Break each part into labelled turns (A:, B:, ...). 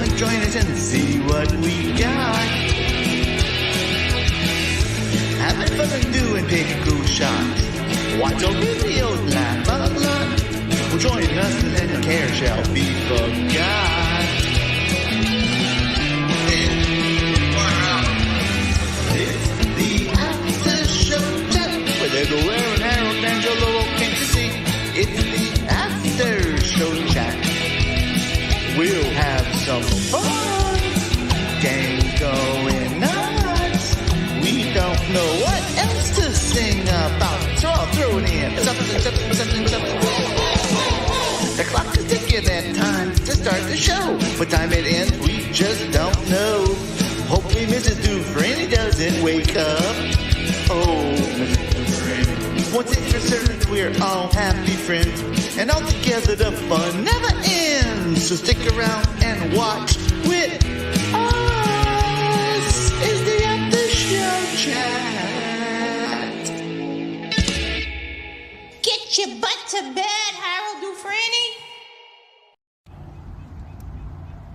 A: to join us and see what we got. Having fun and doing pick cool shots. Watch our videos, laugh a lot. Well, join us and no care shall be forgot. It's the after show chat with everywhere and Harold and Jolo came to see. It's the after show chat. We'll have some fun. Games going nuts. We don't know what else to sing about, so I'll throw it in. Something. The clock is ticking and time to start the show. What time it ends, we just don't know. Hopefully Mrs. Dufrene doesn't wake up. Oh, Mrs. Dufrene. One thing's for certain, we're all happy friends. And all together the fun never ends. So stick around and watch with us. Is the after show chat.
B: Get your butt to bed, Harold Dufrene.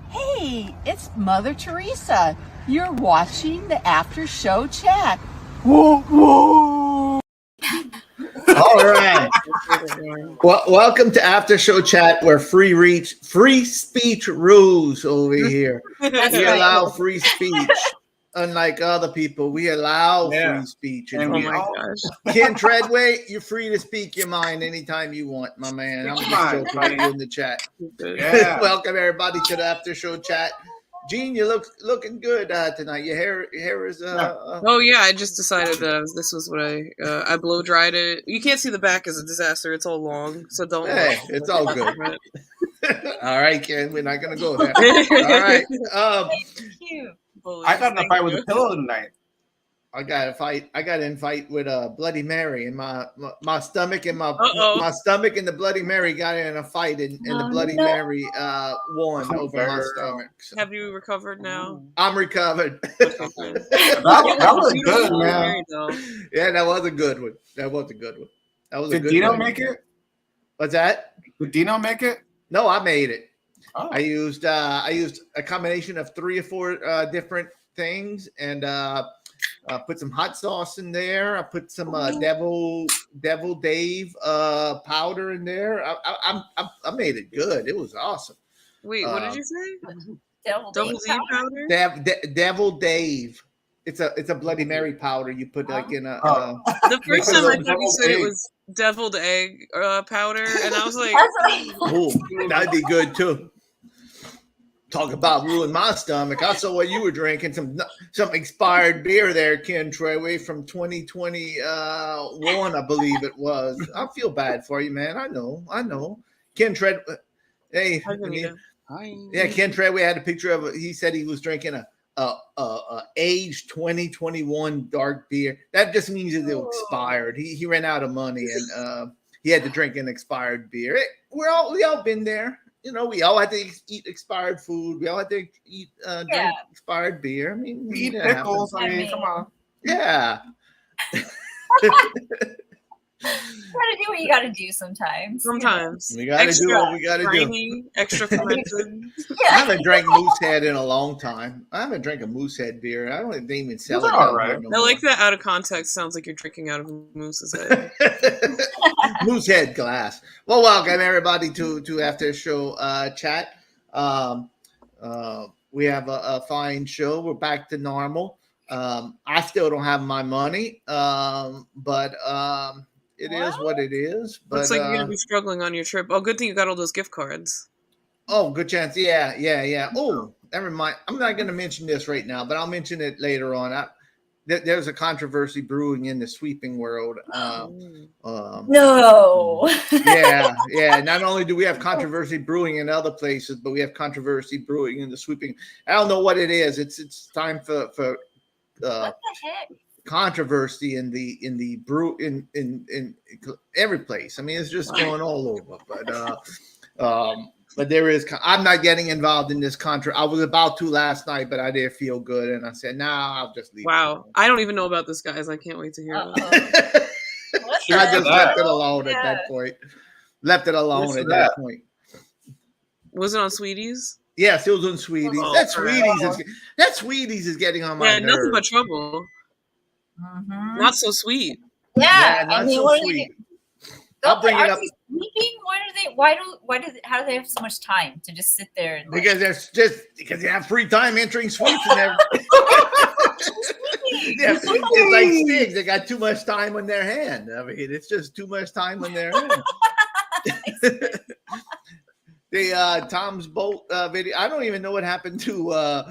C: Hey, it's Mother Teresa. You're watching the after show chat. Whoa, whoa.
A: All right. Well, welcome to After Show Chat, where free speech rules over here. We allow free speech. Unlike other people, we allow free speech.
D: And my gosh.
A: Ken Treadway, you're free to speak your mind anytime you want, my man. I'm just joking in the chat.
D: Yeah.
A: Welcome everybody to the After Show Chat. Gene, you looking good tonight. Your hair is
D: Oh yeah, I just decided that this was what I blow dried it. You can't see the back is a disaster. It's all long, so don't.
A: Hey, it's all good. All right, Ken, we're not gonna go there. All right.
B: Cute.
E: I got in a fight with a pillow tonight.
A: I got in a fight with a Bloody Mary, and my stomach and my stomach and the Bloody Mary got in a fight, and the Bloody Mary won over my stomach. So.
D: Have you recovered now?
A: I'm recovered.
E: That was good, man.
A: Yeah, that was a good one. That was a good one.
E: Did Dino make it?
A: What's that?
E: Did Dino make it?
A: No, I made it.
E: Oh.
A: I used a combination of 3 or 4 different things, and put some hot sauce in there. I put some Devil Dave powder in there. I made it good. It was awesome.
D: Wait, what did you say?
B: Devil
D: Dave powder?
A: Devil Dave. It's a Bloody Mary powder. You put like in a.
D: The first time I thought you said it was deviled egg powder, and I was like,
A: "Oh, that'd be good too." Talk about ruining my stomach. I saw what you were drinking, some expired beer there, Ken Treadway, from 2021, I believe it was. I feel bad for you, man. I know. Ken Treadway. Hey, Ken Treadway had a picture of it. He said he was drinking a aged 2021 dark beer. That just means it expired. He ran out of money and he had to drink an expired beer. We all been there. You know, we all had to eat expired food. We all had to eat drink expired beer. I mean,
E: eat pickles. I mean, come on.
A: Yeah.
B: Gotta do what you gotta do sometimes.
D: Sometimes.
A: We gotta do what we gotta do.
D: Extra fermented.
A: I haven't drank Moosehead in a long time. I haven't drank a Moosehead beer. I don't think they even sell it.
E: All right.
D: I like that out of context. Sounds like you're drinking out of a moose's head.
A: Moosehead glass. Well, welcome everybody to After Show Chat. We have a fine show. We're back to normal. I still don't have my money, but it is what it is. But,
D: looks like you're gonna be struggling on your trip. Oh, good thing you got all those gift cards.
A: Oh, good chance. Yeah. Oh, never mind. I'm not going to mention this right now, but I'll mention it later on. There's a controversy brewing in the sweeping world.
B: No.
A: Yeah. Not only do we have controversy brewing in other places, but we have controversy brewing in the sweeping. I don't know what it is. It's time for
B: What the heck?
A: controversy in the brew in every place. I mean, it's just going all over. But there is. I'm not getting involved in this I was about to last night, but I didn't feel good, and I said, "Nah, I'll just leave."
D: Wow, I don't even know about this, guys. I can't wait to hear it.
A: I just left it alone at that point. Was it on Sweeties?
F: Yes, it was on Sweeties.
D: Oh,
F: that
D: crap.
F: Sweeties is getting on my
D: Yeah, nothing but
F: nerves.
D: trouble.
B: Mhm.
D: Not so sweet.
B: Yeah, I
F: not
B: mean,
F: so
B: what are they
F: sweet.
B: do?
F: I'll bring it
B: Aren't
F: up
B: they sleeping? How do they have so much time to just sit there? And, like,
F: because they have free time entering sweets and they're yeah, it's like Stig. They got too much time on their hand. I mean, it's just too much time on their hand. The Tom's boat video. I don't even know what happened to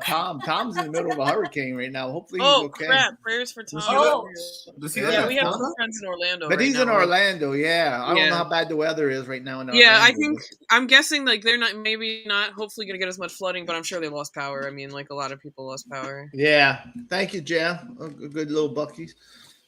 F: Tom. Tom's in the middle of a hurricane right now. Hopefully he's okay.
D: Crap! Prayers for Tom.
E: Does he
F: Yeah,
E: live
D: Yeah,
E: in
D: we have
E: Florida?
D: some friends in Orlando.
F: But
D: right
F: he's
D: now.
F: in Orlando. Yeah, I don't
D: Yeah.
F: know how bad the weather is right now in Orlando.
D: Yeah, I'm guessing like they're maybe not hopefully gonna get as much flooding, but I'm sure they lost power. I mean, like a lot of people lost power.
F: Yeah. Thank you, Jeff. Good little buckies.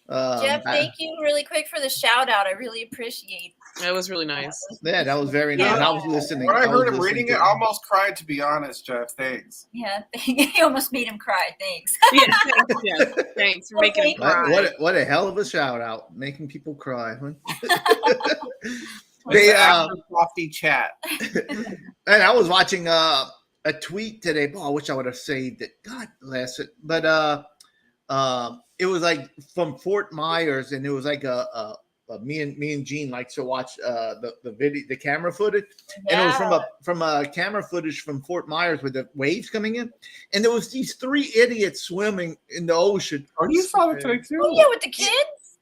B: Jeff, thank you really quick for the shout out. I really appreciate it.
D: That was really nice.
F: Yeah, that was very nice. I was listening.
E: When I heard him
F: listening
E: reading
F: to
E: it, I almost cried, to be honest, Jeff. Thanks.
B: Yeah, you almost made him cry. Thanks.
D: Yeah, thanks for making him cry.
F: What a hell of a shout out, making people cry. Huh?
E: They coffee chat.
F: And I was watching a tweet today. Oh, I wish I would have saved it. God bless it. But it was like from Fort Myers, and it was like me and Gene likes to watch the video, the camera footage, and it was from a camera footage from Fort Myers with the waves coming in, and there was these 3 idiots swimming in the ocean.
E: Oh, you saw the tweet too?
B: Oh yeah, with the kids.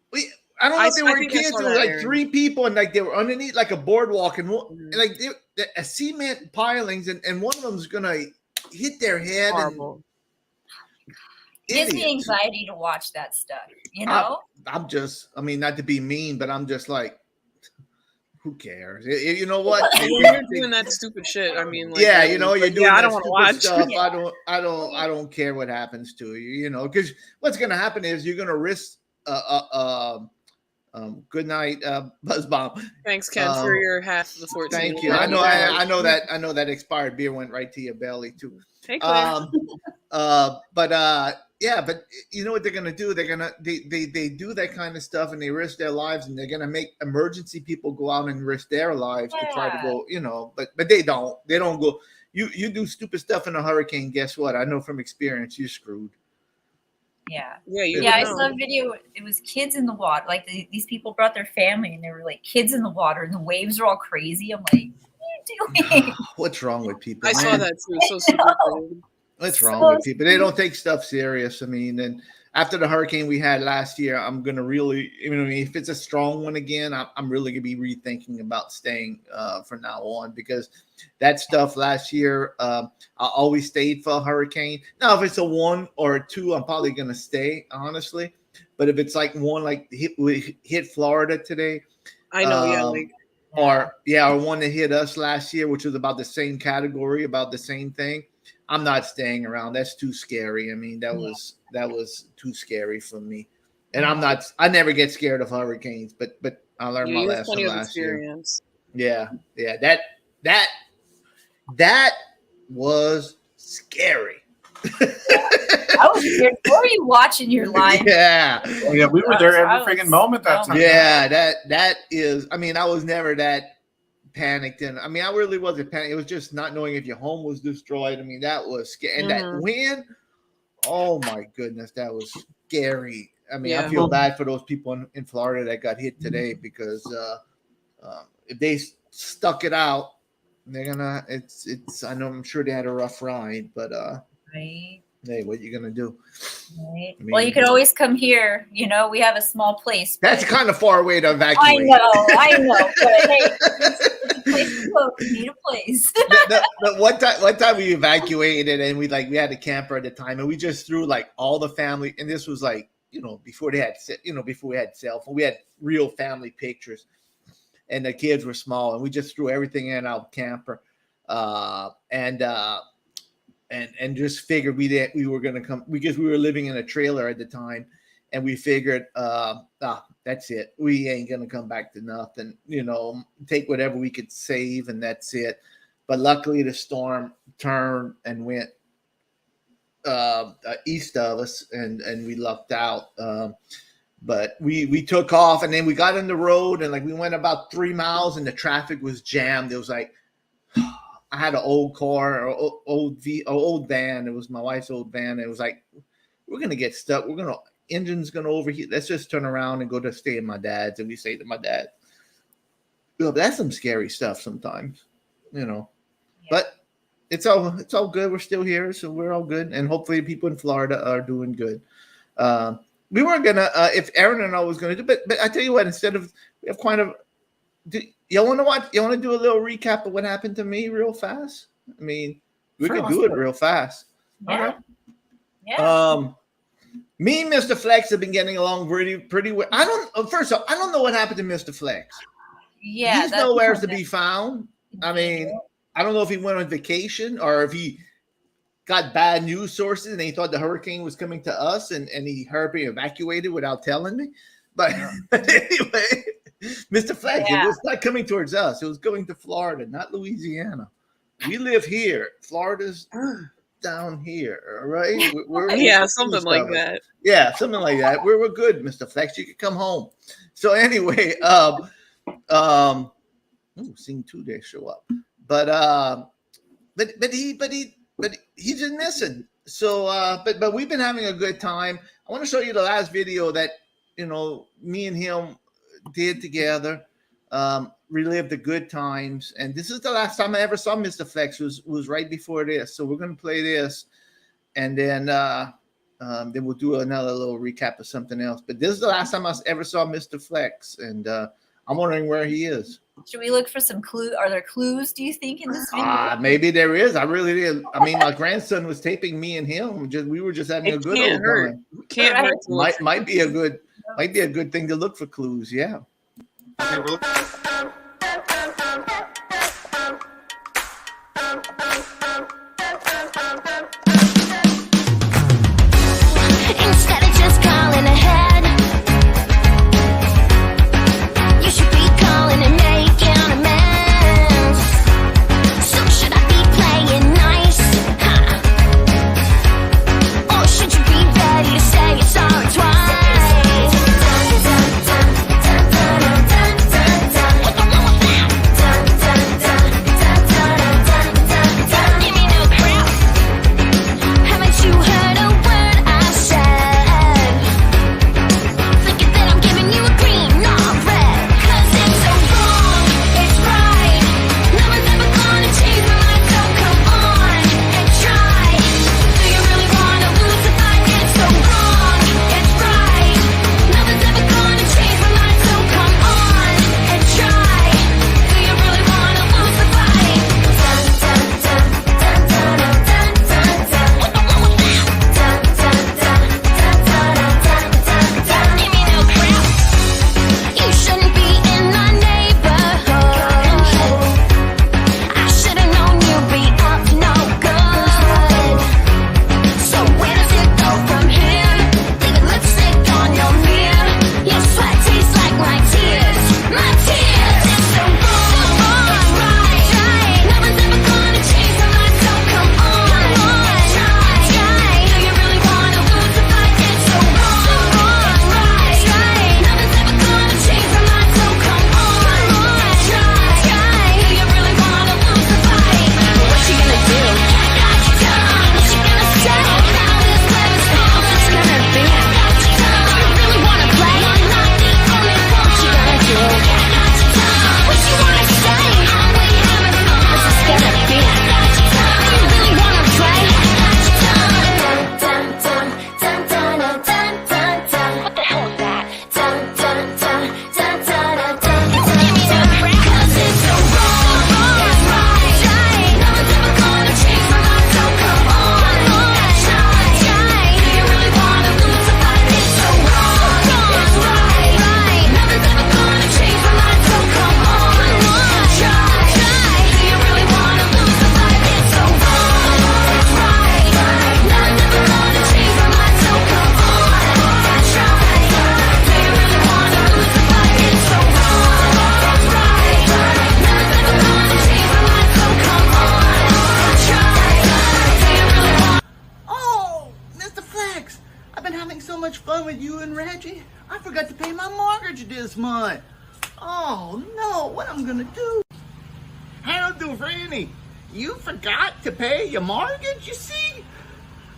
F: I don't know if they were
D: think I
F: kids.
D: saw
F: There were
D: that,
F: like
D: Aaron.
F: 3 people, and like they were underneath like a boardwalk, and like a cement pilings, and one of them's gonna hit their head.
D: Horrible.
B: It gives me anxiety to watch that stuff. You know.
F: I'm just. I mean, not to be mean, but I'm just like, who cares? You know what?
D: When you're doing that stupid shit, I mean, like,
F: yeah, you know, you're doing
D: I
F: that
D: don't want to
F: stupid
D: watch.
F: stuff. I don't care what happens to you. You know, because what's gonna happen is you're gonna risk. Good night, Buzz Bomb.
D: Thanks, Ken, for your half of the 14.
F: Thank you. I know that expired beer went right to your belly too.
D: Hey, Claire.
F: But you know what they're gonna do? They do that kind of stuff and they risk their lives, and they're gonna make emergency people go out and risk their lives to try to go, you know, but they don't go. You do stupid stuff in a hurricane, guess what? I know from experience, you're screwed.
B: Yeah.
D: I
B: saw a video. It was kids in the water. Like these people brought their family, and they were like kids in the water, and the waves are all crazy. I'm like, what are you doing?
F: What's wrong with people?
D: I saw that too. So stupid.
F: What's wrong with people? They don't take stuff serious. I mean, and after the hurricane we had last year, I'm gonna really, if it's a strong one again, I'm really gonna be rethinking about staying from now on, because that stuff last year, I always stayed for a hurricane. Now, if it's a 1 or a 2, I'm probably gonna stay, honestly. But if it's like one, like hit Florida today,
D: I know,
F: or one that hit us last year, which was about the same category, about the same thing, I'm not staying around. That's too scary. I mean, that was too scary for me. And I never get scared of hurricanes, but I learned my lesson last year. Yeah. That was scary.
B: I was scared. What were you watching your live?
F: Yeah.
E: Oh, yeah, we were there every freaking moment that time.
F: Yeah, that is. I mean, I was never that panicked, and I mean, I really wasn't panicked. It was just not knowing if your home was destroyed. I mean, that was scary. And that wind, oh my goodness, that was scary. I mean, I feel bad for those people in Florida that got hit today, because if they stuck it out, they're gonna. It's. I know. I'm sure they had a rough ride, but
B: right.
F: Hey, what are you gonna do?
B: Right.
F: I mean,
B: well, you could always come here. You know, we have a small place.
F: That's kind of far away to evacuate.
B: I know. But hey, it's a place to go. We need a place.
F: the one time we evacuated, and we had a camper at the time, and we just threw like all the family, and this was like, before we had cell phone, we had real family pictures, and the kids were small, and we just threw everything in our camper, and just figured we were going to come, because we were living in a trailer at the time, and we figured, that's it. We ain't going to come back to nothing, take whatever we could save, and that's it. But luckily the storm turned and went east of us, and we lucked out. But we took off, and then we got on the road, and we went about 3 miles, and the traffic was jammed. It was like, I had an old car or old van. It was my wife's old van. It was like, we're gonna get stuck. Engine's gonna overheat. Let's just turn around and go to stay at my dad's. And we stayed at my dad. That's some scary stuff sometimes, you know. Yeah. But it's all good. We're still here, so we're all good. And hopefully people in Florida are doing good. We weren't gonna if Aaron and I was gonna do, but I tell you what, instead of we have kind of y'all want to watch? You want to do a little recap of what happened to me real fast? I mean, we could do it real fast.
B: Yeah.
F: Okay.
B: Yeah.
F: Me and Mr. Flex have been getting along pretty well. First off, I don't know what happened to Mr. Flex.
B: Yeah.
F: He's nowhere to be found. I mean, I don't know if he went on vacation or if he got bad news sources and he thought the hurricane was coming to us and he hurriedly evacuated without telling me. But anyway, Mr. Flex, it was not coming towards us. It was going to Florida, not Louisiana. We live here. Florida's down here, all right?
D: We're something like that.
F: Yeah, something like that. We're good, Mr. Flex. You can come home. So anyway, seeing 2 days show up. But he's just missing. So but we've been having a good time. I want to show you the last video that me and him did together. Relived the good times, and this is the last time I ever saw Mr. Flex. Was right before this, so we're gonna play this, and then we'll do another little recap of something else. But this is the last time I ever saw Mr. Flex, and I'm wondering where he is.
B: Should we look for some clues? Are there clues, do you think, in this video?
F: Maybe there is. I really did. I mean, my grandson was taping me and him. We were just having a good old time.
D: Can't hurt.
F: Might be a good thing to look for clues. Yeah.
E: Okay, we're looking.
G: Instead of just calling ahead, you should be calling and making amends. So should I be playing nice? Or should you be ready to say you're sorry twice? Give me no crap. Haven't you heard a word I said? Thinking that I'm giving you a green, not red. 'Cause it's so wrong, it's right. No one's ever gonna change my mind, so come on and try. Do you really wanna lose the fight? It's so wrong, it's right. No one's ever gonna change my mind, so come on and try. Do you really wanna lose the fight? Dun dun dun dun dun dun dun dun. Give me no crap. You shouldn't be in my neighborhood. I should've known you'd be up to no good. So where does it go from here? Leaving lipstick on your mirror. Your sweat tastes like my tears. My tears. It's so wrong, right. No one's ever gonna change my mind, so come on, try. Do you really wanna lose the fight? It's so wrong, right. No one's ever gonna change my mind, so come on, try. Do you really wanna lose the fight? What you gonna do? What you gonna say? How this plays out, it's gonna be. Do you really wanna play? I'm not the only one. What you gonna do? What you wanna say? This is gonna be. Do you really wanna play? Dun dun dun dun dun dun dun dun. What the hell is that? Dun dun dun dun dun dun dun. Give me no crap. 'Cause it's so wrong, it's right. No one's ever gonna change my mind, so come on, try. Do you really wanna lose the fight? It's so wrong, it's right. No one's ever gonna change my mind, so come on, try. Do you really wanna lose the fight? It's so wrong, it's right. No one's ever gonna change my mind, so come on, try. Do you really wanna lose the fight? It's so wrong, it's right. No one's ever gonna change my mind, so come on, try. Do you really wanna?
H: Oh, Mr. Flex, I've been having so much fun with you and Reggie. I forgot to pay my mortgage this month. Oh no, what I'm gonna do? Harold Dufrene, You forgot to pay your mortgage, you see?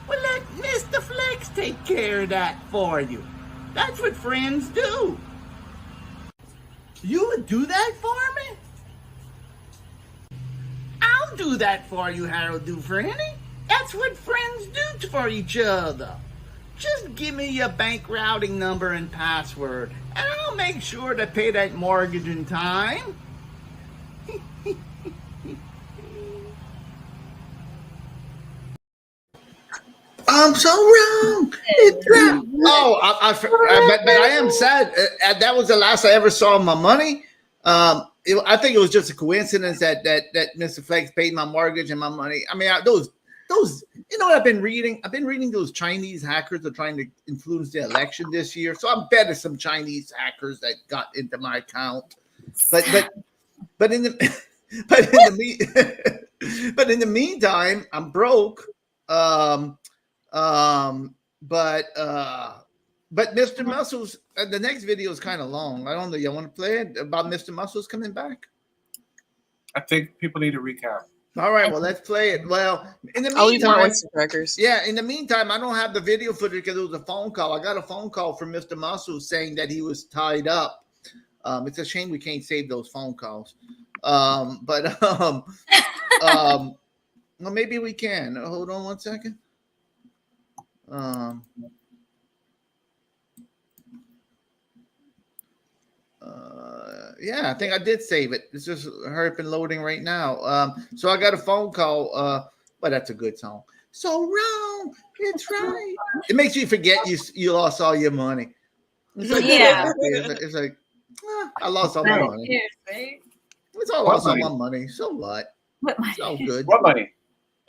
H: Well, let Mr. Flex take care of that for you. That's what friends do. You would do that for me? I'll do that for you, Harold Dufrene. That's what friends do for each other. Just give me your bank routing number and password, and I'll make sure to pay that mortgage in time.
F: I'm so wrong. It's wrong. But I am sad. That was the last I ever saw my money. I think it was just a coincidence that Mr. Flex paid my mortgage and my money. I mean, those. You know what I've been reading? I've been reading those Chinese hackers are trying to influence the election this year. So I bet it's some Chinese hackers that got into my account. But in the meantime, I'm broke. But Mr. Muscles, the next video is kind of long. I don't know. You want to play it about Mr. Muscles coming back?
E: I think people need a recap.
F: All right, well, let's play it. Well, in the
D: I'll leave my
F: meantime,
D: oyster crackers.
F: yeah, in the meantime, I don't have the video footage because it was a phone call. I got a phone call from Mr. Muscles saying that he was tied up. It's a shame we can't save those phone calls. Well, maybe we can. Hold on one second. Yeah, I think I did save it. It's just hurry loading right now. So I got a phone call. But that's a good song. So wrong, it's right. It makes you forget you lost all your money. It's like,
B: Yeah.
F: It's like I lost all my money. It's all lost all my money. So what?
B: What money?
F: It's all good.
E: What money?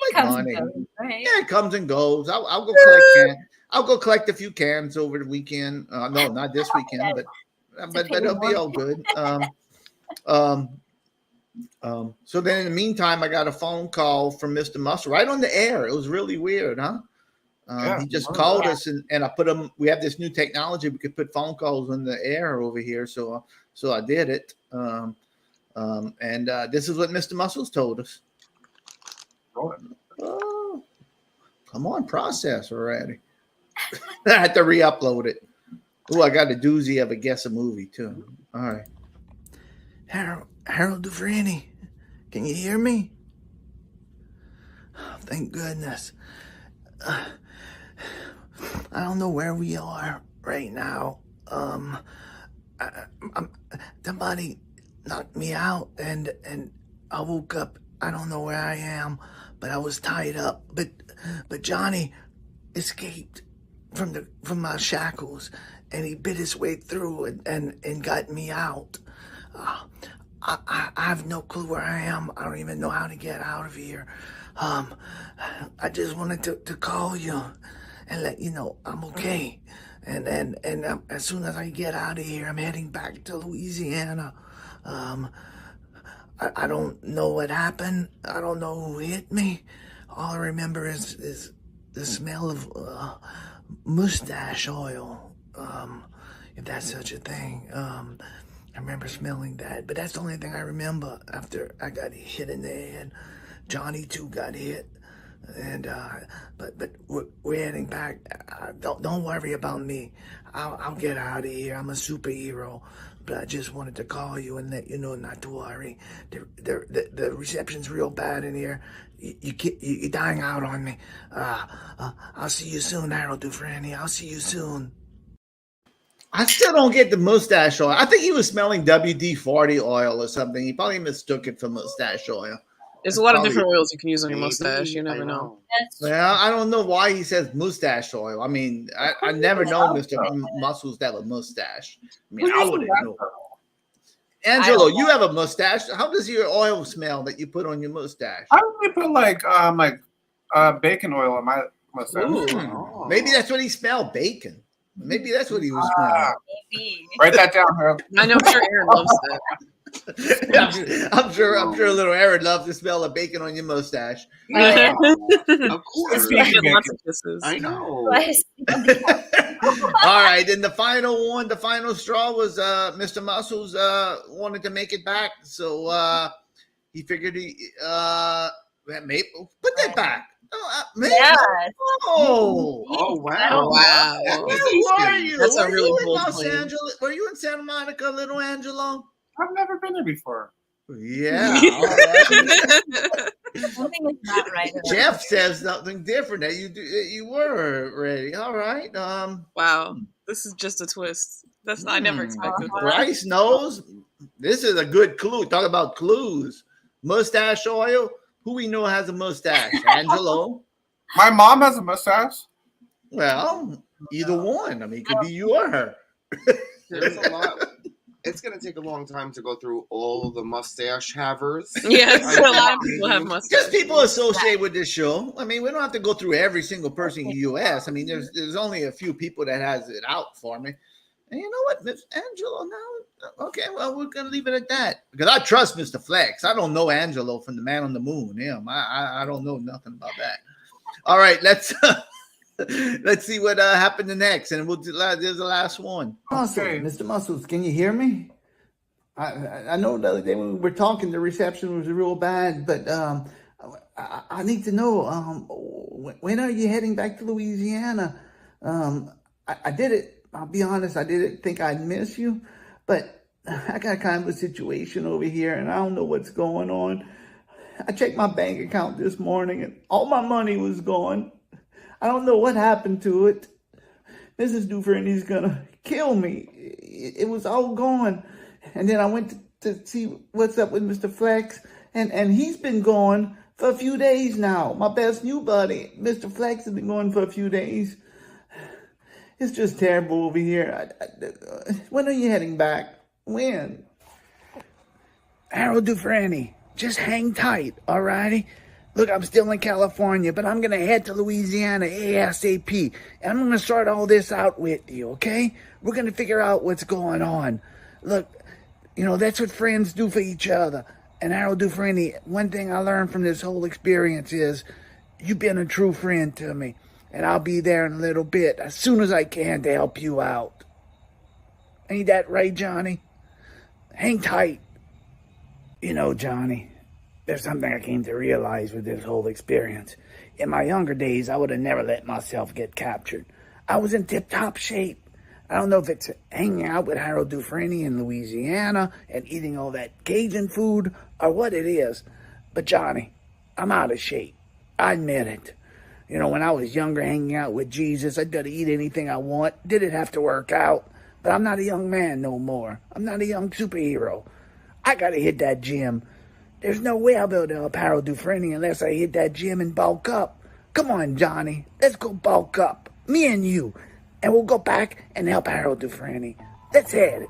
F: Like
B: Comes
F: money.
B: and goes, right?
F: Yeah, it comes and goes. I'll go collect cans. I'll go collect a few cans over the weekend. No, not this weekend, but it'll be all good. So then in the meantime, I got a phone call from Mr. Muscle right on the air. It was really weird, huh? He just called us and I put him. We have this new technology. We could put phone calls on the air over here. So I did it. And this is what Mr. Muscles told us. Oh, come on, process already. I had to re-upload it. Oh, I got a doozy of a guess a movie too. All right.
H: Harold Dufrene, can you hear me? Oh, thank goodness. I don't know where we are right now. Somebody knocked me out, and I woke up. I don't know where I am, but I was tied up. But Johnny escaped from my shackles, and he bit his way through and got me out. I have no clue where I am. I don't even know how to get out of here. I just wanted to call you and let you know I'm okay. And as soon as I get out of here, I'm heading back to Louisiana. I don't know what happened. I don't know who hit me. All I remember is the smell of mustache oil, if that's such a thing. I remember smelling that, but that's the only thing I remember after I got hit in the head. Johnny too got hit, and but we're heading back. Don't worry about me. I'll get out of here. I'm a superhero, but I just wanted to call you and let you know not to worry. The reception's real bad in here. You're dying out on me. I'll see you soon, Harold Dufrene. I'll see you soon.
F: I still don't get the mustache oil. I think he was smelling WD-40 oil or something. He probably mistook it for mustache oil.
D: There's a lot of different oils you can use on your mustache. You never know.
F: Well, I don't know why he says mustache oil. I mean, I never know Mr. Muscles that have a mustache. I mean, I wouldn't know. Angelo, you have a mustache. How does your oil smell that you put on your mustache?
E: I only put like bacon oil on my mustache.
F: Maybe that's what he smelled, bacon. Maybe that's what he was smelling.
B: Maybe.
E: Write that down, Harold.
D: I know for sure Aaron loves that.
F: I'm sure little Aaron loves the smell of bacon on your mustache.
E: Of course.
D: Lots of kisses.
E: I know.
F: All right, then the final one, the final straw was Mr. Muscles wanted to make it back, so he figured Maple. Put that back. Maple.
B: Yeah.
F: Oh.
I: Oh,
B: I don't
I: wow.
D: Wow.
F: Where were you?
D: That's a
F: Were
D: really
F: you in
D: bold
F: Los
D: claim.
F: Angeles? Were you in Santa Monica, little Angelo?
E: I've never been there before.
F: Yeah. All right.
B: Something is not right. about
F: Jeff
B: it.
F: says something different that you were ready. All right.
D: Wow. This is just a twist. I never expected that.
F: Bryce knows. This is a good clue. Talk about clues. Mustache oil. Who we know has a mustache? Angelo.
E: My mom has a mustache.
F: Well, either one. I mean, it could be you or her.
I: There's a lot. It's going to take a long time to go through all the mustache havers.
D: Yes, a lot of people have mustaches.
F: Just people associated with this show. I mean, we don't have to go through every single person in the U.S. I mean, there's only a few people that has it out for me. And you know what, Miss Angelo? Now, okay, well, we're gonna leave it at that because I trust Mr. Flex. I don't know Angelo from the Man on the Moon. Him, I don't know nothing about that. All right, let's see what happened next, and there's the last one.
H: Muscles,
E: Okay.
H: Mr. Muscles, can you hear me? I know the other day when we were talking, the reception was real bad, but I need to know when are you heading back to Louisiana? I did it. I'll be honest, I didn't think I'd miss you, but I got kind of a situation over here, and I don't know what's going on. I checked my bank account this morning, and all my money was gone. I don't know what happened to it. Mrs. Dufrene's gonna kill me. It was all gone. And then I went to see what's up with Mr. Flex, and he's been gone for a few days now. My best new buddy, Mr. Flex, has been gone for a few days. It's just terrible over here. When are you heading back? When? Harold Dufrene, just hang tight, all righty? Look, I'm still in California, but I'm going to head to Louisiana ASAP. And I'm going to sort all this out with you, okay? We're going to figure out what's going on. Look, you know, that's what friends do for each other. And Harold Dufrene, one thing I learned from this whole experience is you've been a true friend to me. And I'll be there in a little bit, as soon as I can, to help you out. Ain't that right, Johnny? Hang tight. You know, Johnny, there's something I came to realize with this whole experience. In my younger days, I would have never let myself get captured. I was in tip-top shape. I don't know if it's hanging out with Harold Dufrene in Louisiana and eating all that Cajun food or what it is. But, Johnny, I'm out of shape. I admit it. You know, when I was younger, hanging out with Jesus, I'd go to eat anything I want. Didn't have to work out. But I'm not a young man no more. I'm not a young superhero. I gotta hit that gym. There's no way I'll be able to help Harold Dufrene unless I hit that gym and bulk up. Come on, Johnny. Let's go bulk up. Me and you. And we'll go back and help Harold Dufrene. Let's hit it.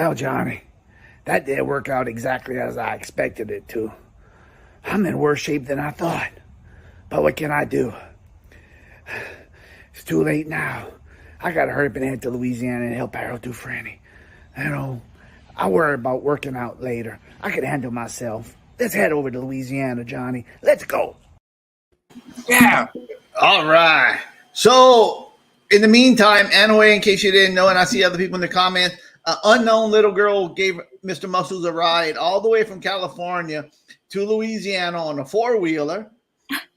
H: Well, Johnny, that did work out exactly as I expected it to. I'm in worse shape than I thought. But what can I do? It's too late now. I gotta hurry up and head to Louisiana and help Harold Dufrene. I'll worry about working out later. I can handle myself. Let's head over to Louisiana, Johnny. Let's go.
E: Yeah.
F: All right. So, in the meantime, Anyway, in case you didn't know, and I see other people in the comments, an unknown little girl gave Mr. Muscles a ride all the way from California to Louisiana on a four-wheeler.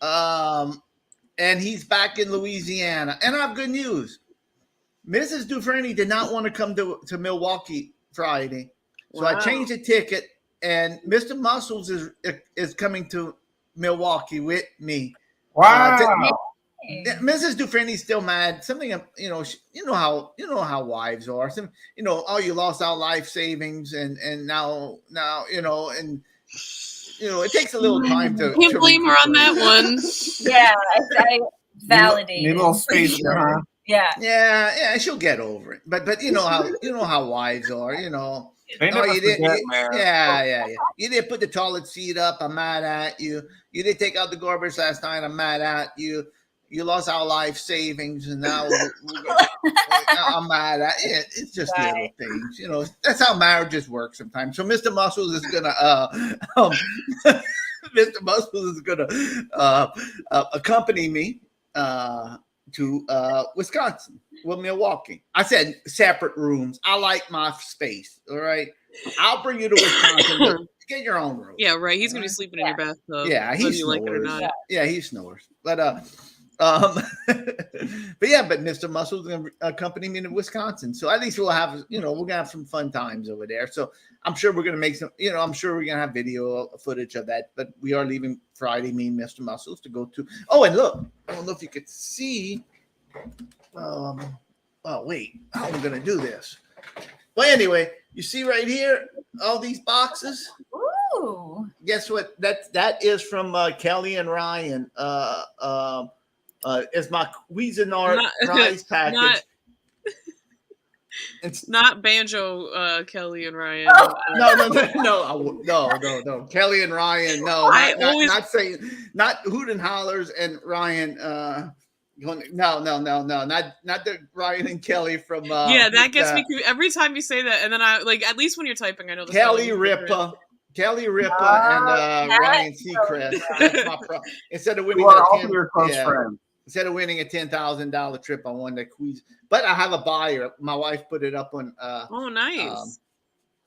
F: And he's back in Louisiana. And I have good news. Mrs. Dufrene did not want to come to Milwaukee Friday. So I changed the ticket, and Mr. Muscles is coming to Milwaukee with me.
E: Wow.
F: Mrs. Dufrene's still mad. Something, you know how wives are. Some, you lost our life savings, and now and it takes a little time to.
D: Can't blame her on that one.
B: Yeah, I validate.
E: Need a little space there, huh?
B: Yeah,
F: she'll get over it. But you know how wives are.
E: They never forget, man.
F: Yeah. You didn't put the toilet seat up. I'm mad at you. You didn't take out the garbage last night. I'm mad at you. You lost our life savings, and now I'm mad at it. It's just little things, That's how marriages work sometimes. So Mr. Muscles is gonna, Mr. Muscles is gonna accompany me to Wisconsin, Milwaukee. I said separate rooms. I like my space. All right, I'll bring you to Wisconsin. But get your own room.
D: Yeah, right. He's gonna be sleeping in your bathtub.
F: Yeah, he snores.
D: Like it or not.
F: Yeah, he snores. But but Mr. Muscle's gonna accompany me to Wisconsin. So at least we'll have, we're gonna have some fun times over there. So I'm sure we're gonna make some, I'm sure we're gonna have video footage of that. But we are leaving Friday, me and Mr. Muscles, to go to. Oh, and look, I don't know if you could see. Wait, how am I gonna do this? Well, anyway, you see right here, all these boxes.
B: Ooh.
F: Guess what? That is from Kelly and Ryan. It's my Cuisinart prize package.
D: It's not Banjo, Kelly and Ryan.
F: No. Kelly and Ryan. No, not saying, not Hoot and Hollers and Ryan. No, not the Ryan and Kelly from.
D: That gets me confused every time you say that, and then I at least when you're typing, I know the
F: Kelly Ripa. Kelly Ripa and Ryan Seacrest. That's my instead of winning instead of winning a $10,000 trip, I won the quiz. But I have a buyer. My wife put it up on.
D: Nice.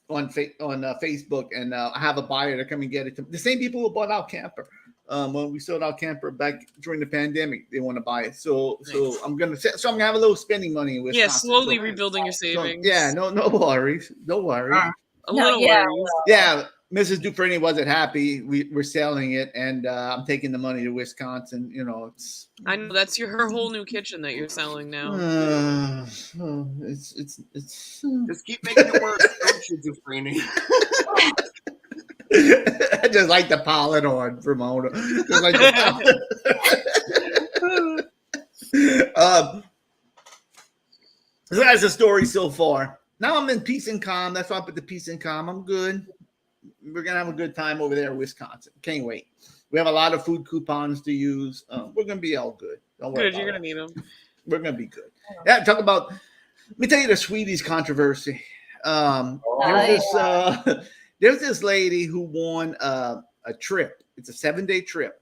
F: On Facebook, and I have a buyer to come and get it. The same people who bought our camper. When we sold our camper back during the pandemic, they want to buy it. So I'm gonna have a little spending money in Wisconsin.
D: Yeah, slowly rebuilding your savings.
F: No worries. No worries.
D: A little worries.
F: Yeah. Mrs. Dufrene wasn't happy. We're selling it, and I'm taking the money to Wisconsin. It's.
D: I know that's her whole new kitchen that you're selling now.
F: It's.
I: Just keep making it worse, don't you, Dufrene?
F: I just like to pile it on, Ramona. Just like to pile so that's the story so far. Now I'm in peace and calm. That's why I put the peace and calm. I'm good. We're going to have a good time over there in Wisconsin. Can't wait. We have a lot of food coupons to use. We're going to be all good. Don't worry.
D: Good, you're going to need them.
F: We're going to be good. Yeah, talk about, let me tell you the Sweeties controversy. There's this lady who won a trip. It's a 7-day trip.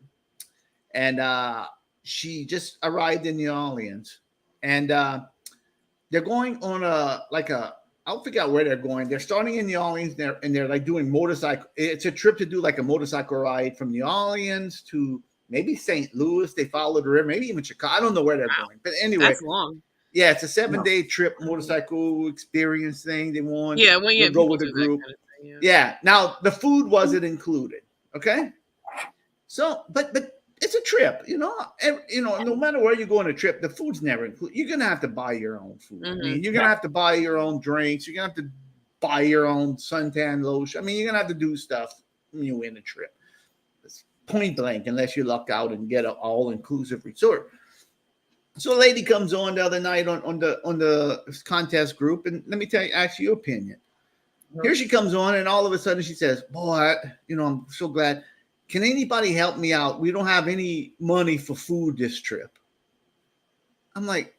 F: And she just arrived in New Orleans. And they're going on I'll figure out where they're going. They're starting in New Orleans, and they're like doing motorcycle. It's a trip to do like a motorcycle ride from New Orleans to maybe St. Louis. They follow the river, maybe even Chicago. I don't know where they're going, but anyway,
D: that's long.
F: Yeah, it's a 7-day trip, motorcycle experience thing. They want
D: go
F: with a group. Kind of thing, yeah. Now the food wasn't included. Okay, so but it's a trip, no matter where you go on a trip, the food's never included. You're going to have to buy your own food.
D: Mm-hmm.
F: I mean, you're going to have to buy your own drinks. You're going to have to buy your own suntan lotion. I mean, you're going to have to do stuff when you win a trip. It's point blank, unless you luck out and get an all-inclusive resort. So a lady comes on the other night on the contest group, and let me ask you your opinion. Here she comes on, and all of a sudden she says, "Boy, I'm so glad. Can anybody help me out? We don't have any money for food this trip." I'm like,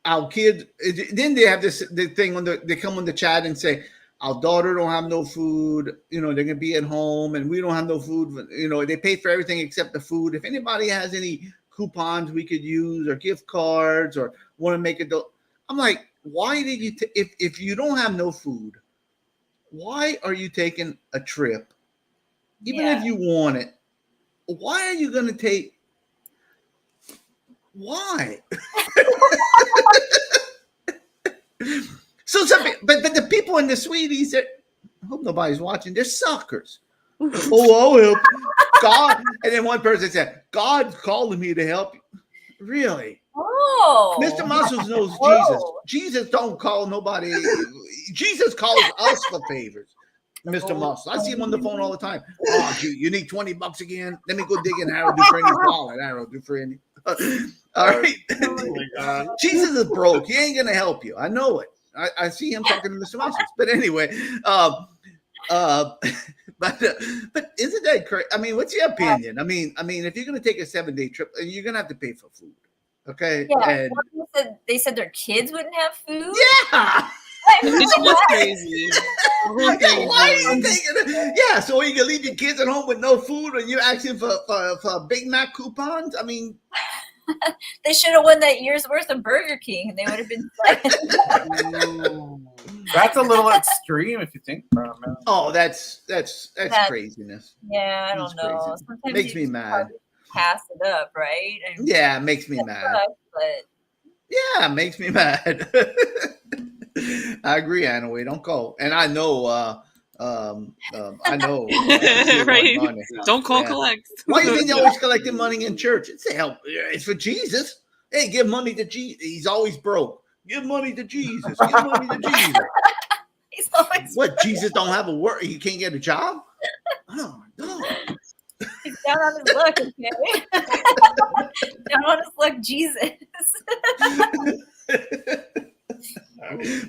F: our kids. Then they have the thing they come on the chat and say, our daughter don't have no food. They're gonna be at home, and we don't have no food. They pay for everything except the food. If anybody has any coupons we could use or gift cards or want to make it, I'm like, why did you? If you don't have no food, why are you taking a trip? Even if you want it, why are you gonna take? Why? So, but the people in the sweeties, I hope nobody's watching. They're suckers. I'll help God. And then one person said, "God's calling me to help you." Really?
B: Oh,
F: Mr. Muscles knows
B: Whoa.
F: Jesus. Jesus don't call nobody. Jesus calls us for favors. Mr. Muscles. I see him on the phone all the time. "Oh, you need $20 again? Let me go dig in Harold Dufrene's wallet." Harold Dufrene. All right.
I: Oh my God.
F: Jesus is broke. He ain't gonna help you. I know it. I see him talking to Mr. Muscles. But anyway, but isn't that crazy? I mean, what's your opinion? I mean, if you're gonna take a 7-day trip, you're gonna have to pay for food. Okay.
B: Yeah. And they said their kids wouldn't have food.
F: Yeah.
D: It's just crazy.
F: Why are you taking it? Yeah, so you can leave your kids at home with no food and you're asking for Big Mac coupons? I mean,
B: they should have won that year's worth of Burger King and they would have been
E: That's a little extreme if you think about it.
F: Oh, that's craziness.
B: Yeah, I don't know.
F: Crazy.
B: Sometimes
F: Makes
B: you
F: me
B: just
F: mad.
B: pass it up, right?
F: Yeah, it makes me mad.
B: But
F: Yeah, it makes me mad. I agree, Anaway. Don't go. And I know, I know.
D: Right.
F: Money.
D: Don't call
F: Yeah.
D: collect.
F: Why do you think they always collecting money in church? It's a help. It's for Jesus. Hey, give money to Jesus. He's always broke. Give money to Jesus. Give money to Jesus.
B: he's always
F: What? Jesus don't have a work? He can't get a job? Oh no.
B: he's down on his luck, okay? Down on his luck, Jesus.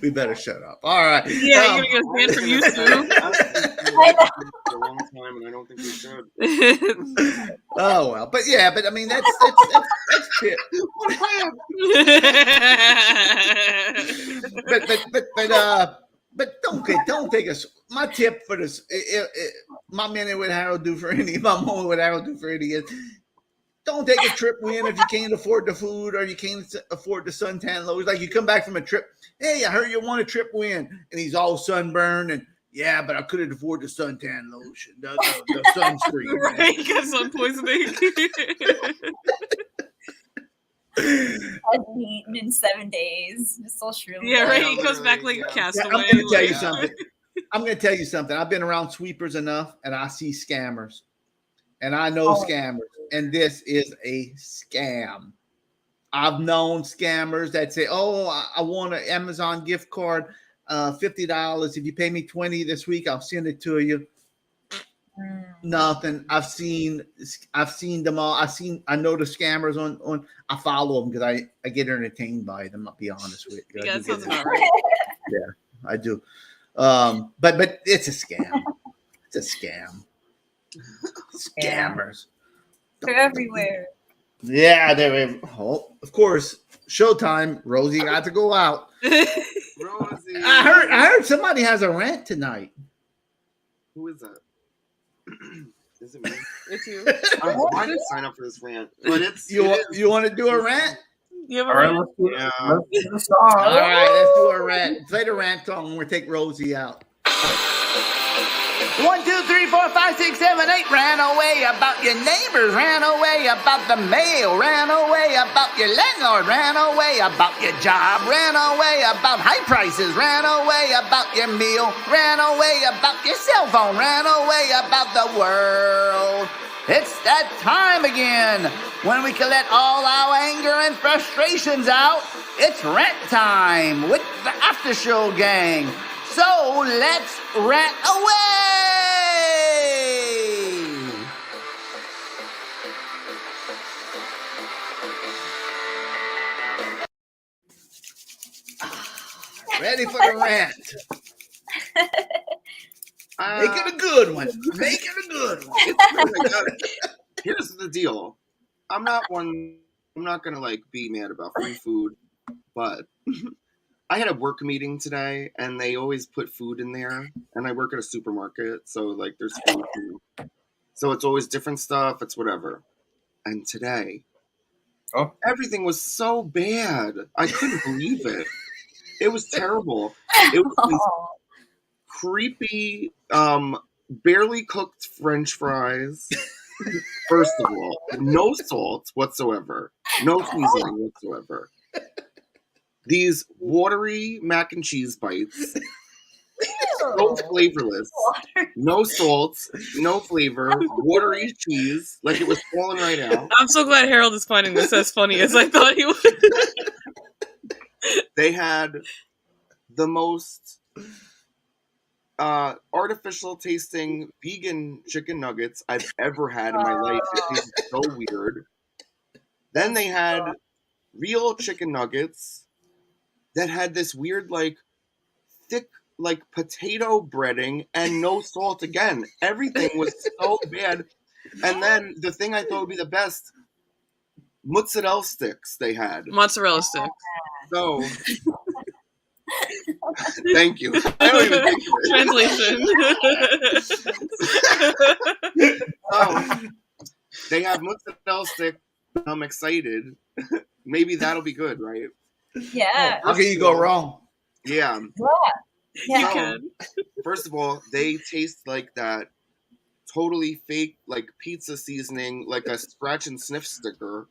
F: We better shut up. All right.
D: Yeah, you're gonna get banned from YouTube.
B: I know.
I: For a long time, and I don't think we should.
F: Oh well, but I mean that's it. But don't take us. My tip for this, my minute with Harold Dufrene, my moment with Harold Dufrene is: don't take a trip when if you can't afford the food or you can't afford the suntan lotion. Like you come back from a trip, hey, I heard you want a trip win, and he's all sunburned and yeah, but I couldn't afford the suntan lotion, the sunscreen.
D: Right, got sun poisoning.
B: Hasn't eaten in 7 days. It's all shriveled.
D: Yeah, right.
I: Yeah,
D: He goes back like
I: yeah.
D: castaway.
F: I'm going to tell you
D: like-
F: something. I'm going to tell you something. I've been around sweepers enough, and I see scammers, and I know scammers, and this is a scam. I've known scammers that say, "Oh, I want an Amazon gift card, $50. If you pay me $20 this week, I'll send it to you." Nothing. I've seen them all. I know the scammers on. I follow them because I get entertained by them. I'll be honest with you.
D: Yeah,
F: I
D: that
F: do
D: sounds
F: get
D: about right.
F: I do. But it's a scam. It's a scam. Scammers.
B: They're everywhere.
F: Yeah, they're. Oh, of course. Showtime. Rosie got to go out.
I: Rosie.
F: I heard somebody has a rant tonight.
I: Who is that? Is it me?
D: It's you.
I: I didn't sign up for this rant, but it's
F: You want to do a rant?
D: You have a
E: All right,
D: rant?
E: let's do the
F: All
E: song.
F: right, let's do a rant. Play the rant song and we'll take Rosie out. 1, 2, 3, 4, 5, 6, 7, 8. Ran away about your neighbors. Ran away about the mail. Ran away about your landlord. Ran away about your job. Ran away about high prices. Ran away about your meal. Ran away about your cell phone. Ran away about the world. It's that time again when we can let all our anger and frustrations out. It's rant time with the After Show gang. So let's rant away! Ready for the rant. Make it a good one. Make it a good one.
I: It's good. Here's the deal. I'm not gonna like be mad about free food, but I had a work meeting today, and they always put food in there. And I work at a supermarket, so like there's food. So it's always different stuff. It's whatever. And today, everything was so bad. I couldn't believe it. It was terrible. It was these creepy, barely cooked French fries. First of all, no salt whatsoever, no seasoning whatsoever. These watery mac and cheese bites, so flavorless, no salt, no flavor, watery cheese, like it was falling right out.
D: I'm so glad Harold is finding this as funny as I thought he would.
I: They had the most artificial tasting vegan chicken nuggets I've ever had in my life. It tasted so weird. Then they had real chicken nuggets that had this weird, like, thick, like, potato breading and no salt again. Everything was so bad. And then the thing I thought would be the best, mozzarella sticks they had.
D: Mozzarella sticks.
I: So, thank you. I don't even think of it.
D: Translation.
I: They have mozzarella stick. I'm excited. Maybe that'll be good, right?
B: Yeah.
F: How can you go wrong?
I: Yeah.
B: Yeah.
D: You can.
I: First of all, they taste like that totally fake, like pizza seasoning, like a scratch and sniff sticker.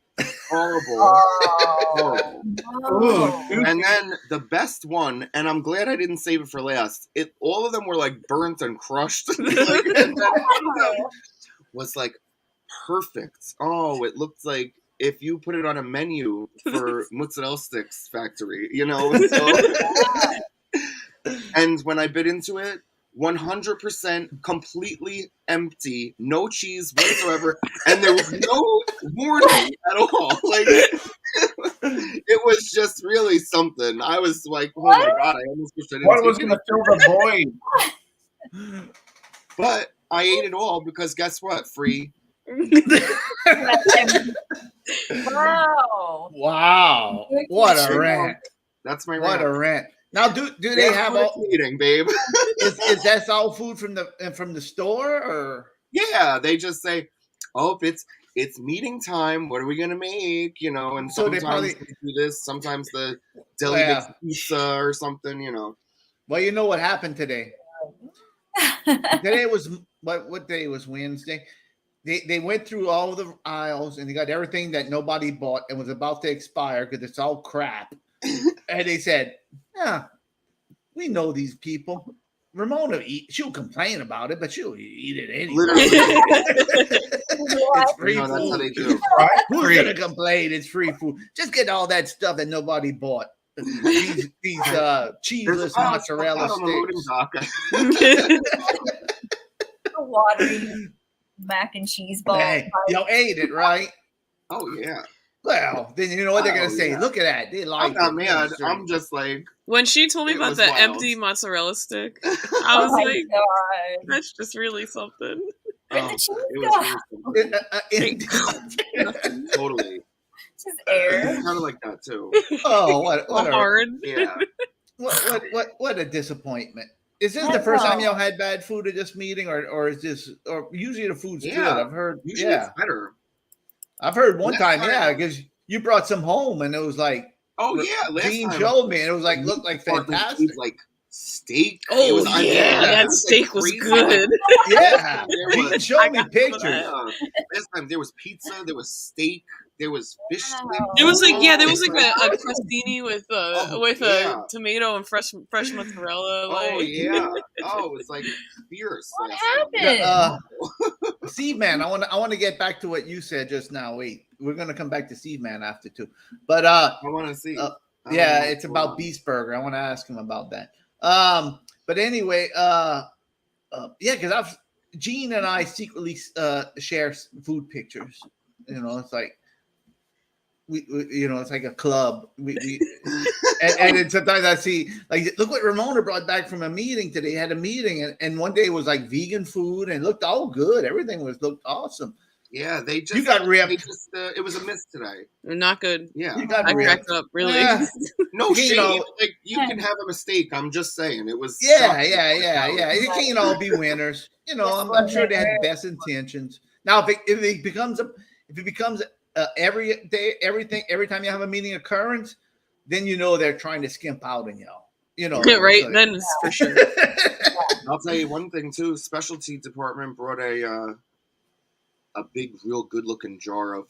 I: Horrible. Horrible.
B: No.
I: And then the best one, and I'm glad I didn't save it for last. All of them were like burnt and crushed. Like, and then was like perfect. Oh, it looked like if you put it on a menu for mozzarella sticks factory, you know. So, and when I bit into it, 100% completely empty, no cheese whatsoever, and there was no warning at all. Like it was just really something. I was like, oh my god, I almost wish I didn't.
E: What was going to fill the void?
I: But I ate it all because guess what? Free.
B: Wow.
F: Wow. What a rant.
I: That's my
F: What
I: rant.
F: a rant. Now, do they have all
I: eating, babe?
F: is that all food from the store or?
I: Yeah, they just say, "Oh, it's meeting time. What are we gonna make?" You know, and
F: So they
I: sometimes
F: probably
I: do this. Sometimes the deli makes pizza or something. You know.
F: Well, you know what happened today. Today was what day was Wednesday? They went through all of the aisles and they got everything that nobody bought and was about to expire because it's all crap. And they said, "Yeah, we know these people. Ramona she'll complain about it, but she'll eat it anyway." It's free food.
I: That's how they do.
F: Who's gonna complain? It's free food. Just get all that stuff that nobody bought. These cheeseless mozzarella sticks.
B: Watery mac and cheese ball.
F: Hey, you ate it, right?
I: Oh yeah.
F: Well, then you know what they're gonna say. Look at that. They like
I: I'm not mad. I'm just like,
D: when she told me about the empty mozzarella stick, I was like,
B: God.
D: that's just really something.
B: Where'd the cheese
I: it was totally.
B: Just air.
I: Kind of like that too.
F: Oh, what
D: hard.
I: Yeah.
F: What a disappointment. Is this the first time y'all had bad food at this meeting, or is this, or usually the food's good? I've heard.
I: Usually it's better.
F: I've heard one time, because you brought some home and it was like,
I: oh yeah,
F: Dean showed me and it was like looked like fantastic,
I: like steak.
D: Oh that steak was good.
F: Yeah, Dean showed me pictures.
I: Last time there was pizza, there was steak, there was fish.
D: There was like there was like a crostini with a tomato and fresh mozzarella. Like.
I: Oh yeah. Oh, it's like fierce.
B: What happened?
F: Steve Man, I want to get back to what you said just now. Wait, we're gonna come back to Steve Man after too. But
I: I want to see.
F: Yeah, it's about Beast Burger. I want to ask him about that. But anyway, because Gene and I secretly share food pictures. You know, it's like you know, it's like a club. And then sometimes I see, like, look what Ramona brought back from a meeting today. Had a meeting, and one day it was like vegan food, and it looked all good. Everything looked awesome.
I: Yeah, they just
F: You got ripped.
I: It was a miss today.
D: Not good.
I: Yeah,
F: You got
D: I
F: ripped.
D: cracked up really.
F: Yeah.
I: no
F: You
I: shade.
F: know-
I: Like you can have a mistake. I'm just saying it was.
F: Yeah.
I: shocking.
F: You can't all be winners. You know, I'm sure they had the best intentions. Now, if it becomes every day, every time you have a meeting occurrence, then you know they're trying to skimp out on y'all. You know,
D: Right?
F: so-
D: Then it's for sure.
I: I'll tell you one thing too. Specialty department brought a big, real good looking jar of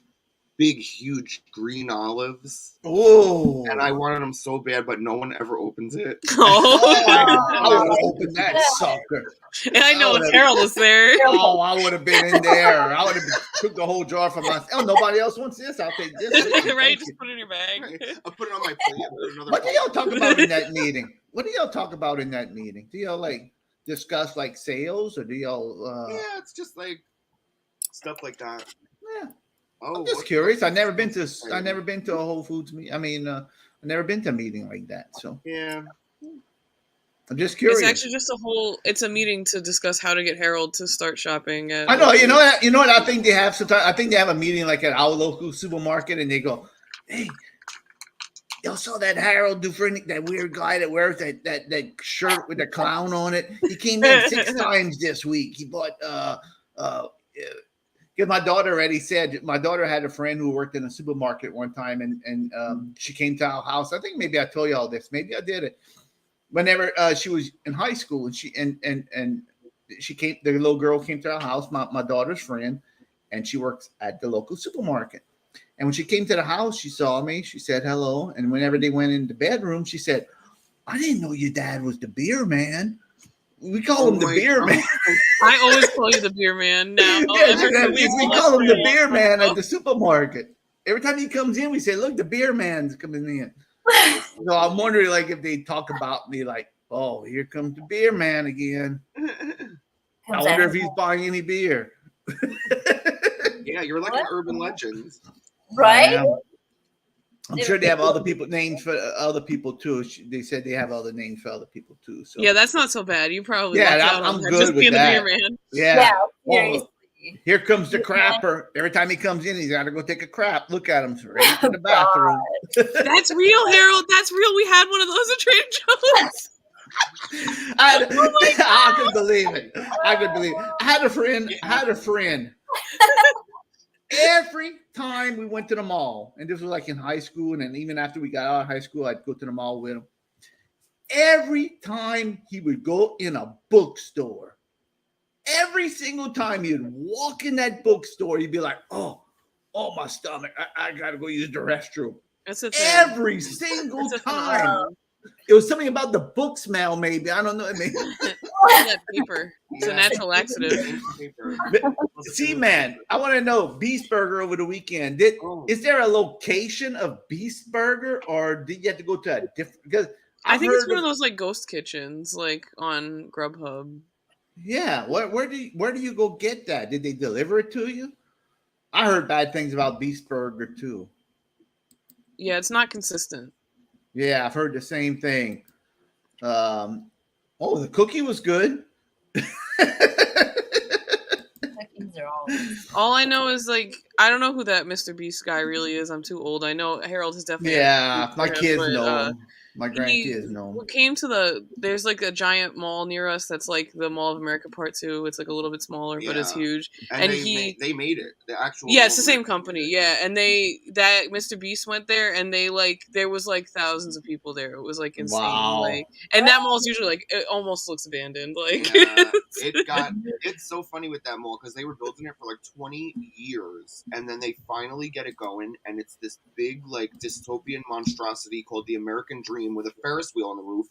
I: big, huge green olives.
F: Oh,
I: And I wanted them so bad, but no one ever opens it.
D: Oh,
F: I would have opened that sucker.
D: and I know if Harold was there.
F: Oh, I would have been in there. I would have took the whole jar for myself. Oh, nobody else wants this. I'll take this.
D: Right?
F: Thank
D: Just
F: you.
D: put it in your bag.
I: I'll put it on my plate. Another
F: What do y'all talk about in that meeting? What do y'all talk about in that meeting? Do y'all like discuss like sales, or do y'all?
I: Yeah, it's just like stuff like that.
F: Yeah.
I: Oh,
F: I'm just curious. I've never been to a Whole Foods meeting. I mean, I've never been to a meeting like that. So
I: Yeah.
F: I'm just curious.
D: It's actually just it's a meeting to discuss how to get Harold to start shopping at.
F: I know. You know what? I think they have sometimes. I think they have a meeting like at our local supermarket, and they go, "Hey, y'all saw that Harold Dufrene, that weird guy that wears that shirt with the clown on it? He came in 6 times this week. He bought because my daughter had a friend who worked in a supermarket one time, and she came to our house. I think maybe I told you all this. Maybe I did it. Whenever she was in high school, and she came, the little girl came to our house, my daughter's friend, and she works at the local supermarket. And when she came to the house, she saw me. She said hello. And whenever they went in the bedroom, she said, "I didn't know your dad was the beer man. We call him the beer man."
D: I always call you the beer man now.
F: Yeah, we call him the beer man at the supermarket. Every time he comes in, we say, "Look, the beer man's coming in." So I'm wondering, like, if they talk about me, like, "Oh, here comes the beer man again." I wonder if he's buying any beer.
I: Yeah, you're like an urban legend.
B: Right?
F: I'm sure they have other people names for other people too. They said they have other names for other people too. So
D: Yeah, that's not so bad. You probably
F: I'm good
D: just
F: with
D: being
F: that.
D: the beer man.
F: Yeah.
B: Seriously.
F: Here comes the crapper. Every time he comes in, he's got to go take a crap. Look at him right in the bathroom.
D: That's real, Harold. That's real. We had one of those at Trader Joe's.
F: I could believe it. I had a friend. Every time we went to the mall, and this was like in high school, and then even after we got out of high school, I'd go to the mall with him. Every time he would go in a bookstore, every single time he'd walk in that bookstore, he'd be like, oh, my stomach. I got to go use the restroom.
D: That's a thing.
F: Every single time. It was something about the book smell, maybe. I don't know.
D: That paper. It's a natural laxative.
F: See, man, I want to know Beast Burger over the weekend. Is there a location of Beast Burger, or did you have to go to a different? Because
D: I think it's one of those like ghost kitchens, like on Grubhub.
F: Yeah, where do you go get that? Did they deliver it to you? I heard bad things about Beast Burger too.
D: Yeah, it's not consistent.
F: Yeah, I've heard the same thing. The cookie was good.
D: All I know is like I don't know who that Mr. Beast guy really is. I'm too old. I know Harold has definitely.
F: Yeah, my kids know him. My grandkids know him.
D: We came to there's like a giant mall near us that's like the Mall of America Part 2. It's like a little bit smaller, but it's huge.
I: And they made it. The actual.
D: Yeah, it's the same company. Yeah, and that Mr. Beast went there, and there was like thousands of people there. It was like insane.
F: Wow.
D: Like, and that mall's usually like it almost looks abandoned. Like,
I: it's so funny with that mall because they were building it for like 20 years, and then they finally get it going, and it's this big like dystopian monstrosity called the American Dream with a Ferris wheel on the roof,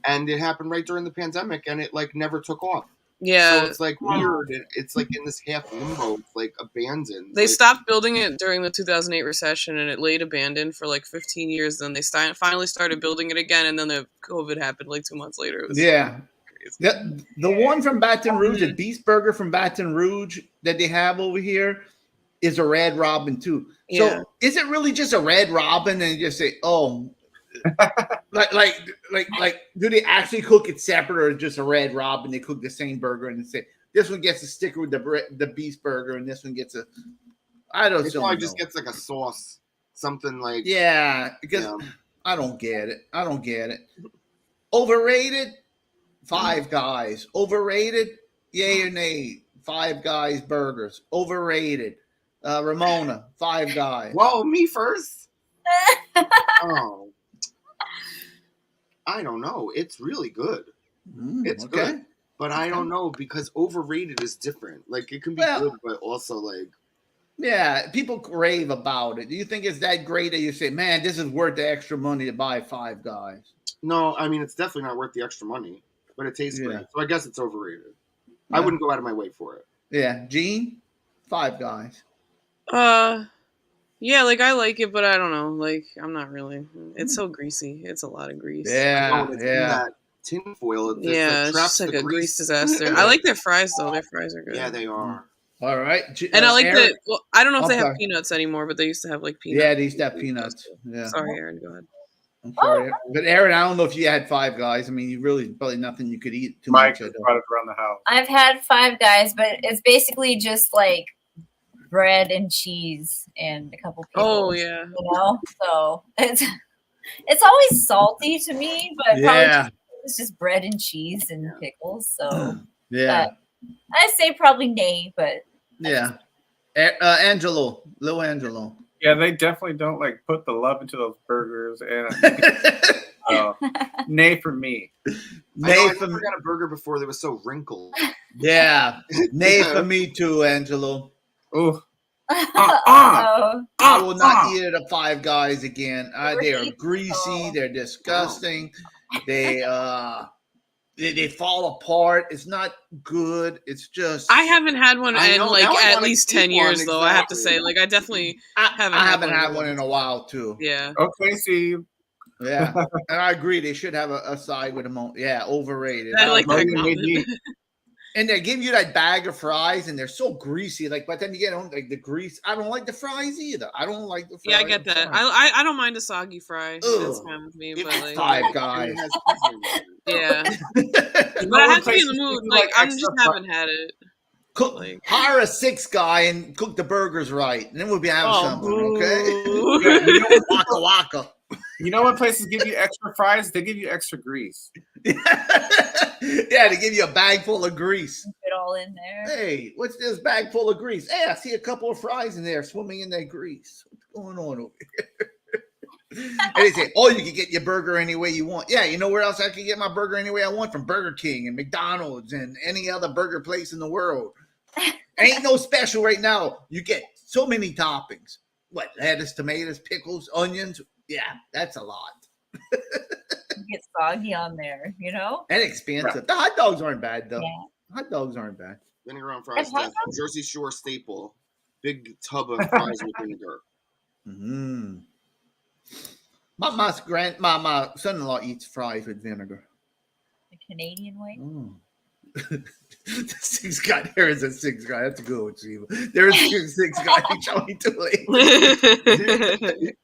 I: and it happened right during the pandemic, and it like never took off.
D: Yeah,
I: so it's like weird. It's like in this half limbo, it's like abandoned.
D: They stopped building it during the 2008 recession, and it laid abandoned for like 15 years. Then they finally started building it again, and then the COVID happened like 2 months later. It was
F: the one from Baton Rouge, the Beast Burger from Baton Rouge that they have over here, is a Red Robin too.
D: Yeah.
F: So is it really just a Red Robin and just say, oh, like, do they actually cook it separate or just a Red Robin? They cook the same burger and say this one gets a sticker with the beast burger and this one gets a. I don't.
I: It probably just gets like a sauce, something like.
F: Yeah, because I don't get it. I don't get it. Overrated. Five Guys. Overrated. Yay or nay? Five Guys burgers. Overrated. Ramona. Five Guys.
I: Whoa, me first. Oh. I don't know. It's really good. It's good. But I don't know because overrated is different. Like it can be good, but also like.
F: Yeah, people rave about it. Do you think it's that great that you say, man, this is worth the extra money to buy Five Guys?
I: No, I mean, it's definitely not worth the extra money, but it tastes great. So I guess it's overrated.
F: Yeah.
I: I wouldn't go out of my way for it.
F: Yeah. Gene? Five Guys.
D: Yeah, like I like it, but I don't know. Like I'm not really. It's so greasy. It's a lot of grease.
F: Yeah,
I: In that tin foil.
D: Yeah, it's just like a grease disaster. I like their fries though. Their fries are good.
I: Yeah, they are.
F: All right.
D: And I like
F: Aaron?
D: Well, I don't know if they have
F: sorry.
D: peanuts anymore, but they used to have like peanuts.
F: Yeah, they used to have peanuts. Yeah.
D: Sorry, Aaron. Go ahead.
F: I'm sorry. But Aaron, I don't know if you had Five Guys. I mean, you really probably nothing you could eat too
E: Mike
F: much.
E: brought it around the house.
B: I've had Five Guys, but it's basically just like bread and cheese and a couple pickles.
D: Oh yeah.
B: You know, so it's always salty to me, but probably it's just bread and cheese and pickles. So
F: yeah,
B: I say probably nay, but
F: yeah. Angelo, Lil Angelo.
E: Yeah, they definitely don't like put the love into those burgers, and nay for me.
I: I never got a burger before that was so wrinkled.
F: Yeah, nay for me too, Angelo.
E: Oh,
F: I will not eat at a Five Guys again. They are greasy. They're disgusting. They fall apart. It's not good. It's just.
D: I haven't had one in like at least 10 years, though.
I: Exactly.
D: I have to say, like, I definitely haven't.
F: I haven't had one in a while too.
D: Yeah.
E: Okay, Steve.
F: Yeah, and I agree. They should have a side with them. Yeah, overrated.
D: I like that comment.
F: And they give you that bag of fries, and they're so greasy. Like, but then you get on like the grease. I don't like the fries either. I don't like the fries.
D: Yeah, I get that. I don't mind a soggy fry. That's fine with me. But like,
F: Five Guys.
D: Yeah. But I have to be in the mood. Like, I just haven't had it.
F: Hire a Six Guy and cook the burgers right, and then we'll be having something. Okay. Waka waka.
E: You know what places give you extra fries? They give you extra grease.
F: Yeah, they give you a bag full of grease.
B: Keep it all in there.
F: Hey, what's this bag full of grease? Hey, I see a couple of fries in there swimming in that grease. What's going on over here? And they say, oh, you can get your burger any way you want. Yeah, you know where else I can get my burger any way I want? From Burger King and McDonald's and any other burger place in the world. Ain't no special right now. You get so many toppings. What, lettuce, tomatoes, pickles, onions? Yeah, that's a lot.
B: You get soggy on there, you know?
F: And expensive.
E: Right.
F: The hot dogs aren't bad, though.
B: Yeah.
F: Hot dogs aren't bad.
I: Vinegar on fries. Jersey Shore staple. Big tub of fries with vinegar.
F: Mm-hmm. My son-in-law eats fries with vinegar.
B: The Canadian way.
F: The Six Guy. There is a Six Guy. That's a good one, Steve. There is a Six Guy. Show me to it.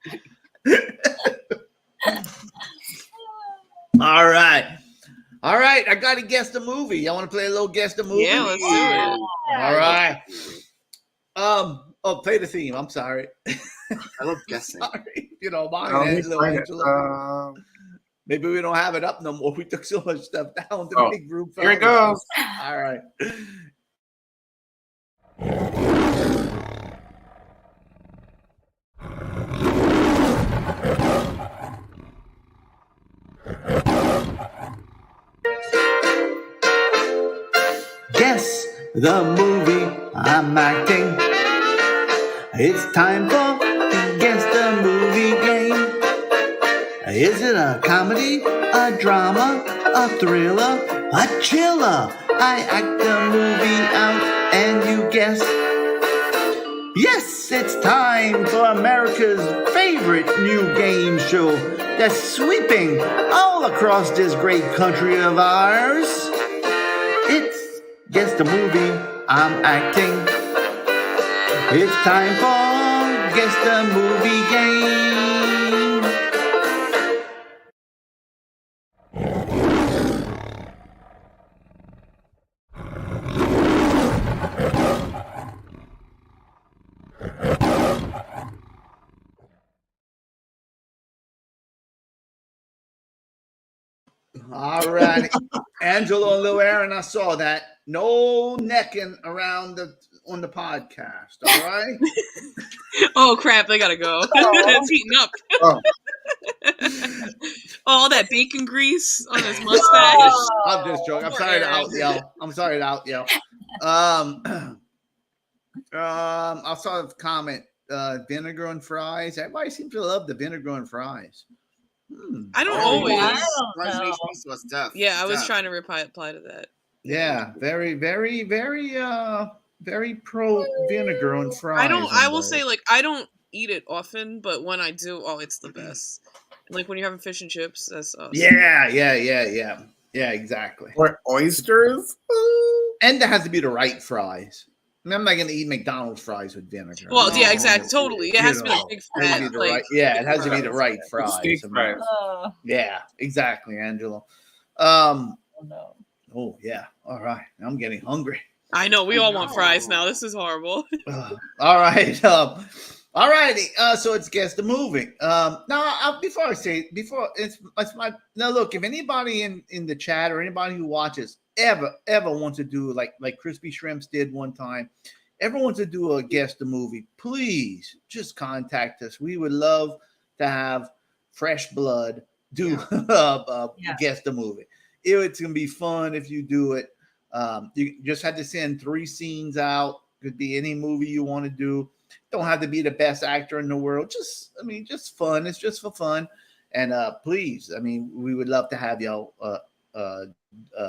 F: All right. I got to guess the movie. Y'all want to play a little guess the movie?
D: Yeah, let's do it.
F: All right. Play the theme. I'm sorry.
I: I love guessing.
F: Sorry. You know, Angelo. Maybe we don't have it up no more. We took so much stuff down. The big group.
E: Here it goes.
F: All right. Guess the movie I'm acting. It's time for the Guess the Movie game. Is it a comedy, a drama, a thriller, a chiller? I act the movie out and you guess. Yes, it's time for America's favorite new game show that's sweeping all across this great country of ours. It's Guess the Movie I'm Acting.
A: It's time for Guess the Movie Game.
F: All right. Angelo and Lil Aaron, I saw that. No necking around on the podcast. All right.
D: Oh crap! They gotta go. It's heating up.
F: Oh.
D: All that bacon grease on his mustache.
F: I'm just joking. I'm
D: Poor
F: sorry to
D: Aaron.
F: out yell. I'm sorry to out yell. I saw the comment, vinegar and fries. Everybody seems to love the vinegar and fries.
D: I don't
I: Oh,
D: always.
B: yeah.
I: Fries
B: No.
I: makes me sauce deaf.
D: Yeah, I was
I: Deaf.
D: trying to apply to that.
F: Yeah, very, very, very, very pro vinegar and fries.
D: I will say, like, I don't eat it often, but when I do, oh, it's the best. Like when you're having fish and chips, that's awesome.
F: Yeah, exactly.
E: Or oysters.
F: And there has to be the right fries. I mean, I'm not gonna eat McDonald's fries with vinegar.
D: Well, yeah,
F: No.
D: exactly, totally. It has to be like big
F: It has to
D: fat,
F: be the
D: like
F: right, yeah, it has to be the right fries.
E: Steak
F: I mean,
E: fries.
B: Oh,
F: yeah, exactly, Angelo.
B: no.
F: Oh yeah. All right. I'm getting hungry.
D: I know we all want fries now. This is horrible.
F: All right. All righty. So it's Guess the Movie. Now, before it's my now. Look, if anybody in the chat or anybody who watches ever wants to do like Crispy Shrimps did one time, ever wants to do a Guess the Movie, please just contact us. We would love to have fresh blood do Guess the Movie. It's gonna be fun if you do it. You just had to send 3 scenes out. Could be any movie you want to do. Don't have to be the best actor in the world. Just fun. It's just for fun. And please, I mean, we would love to have y'all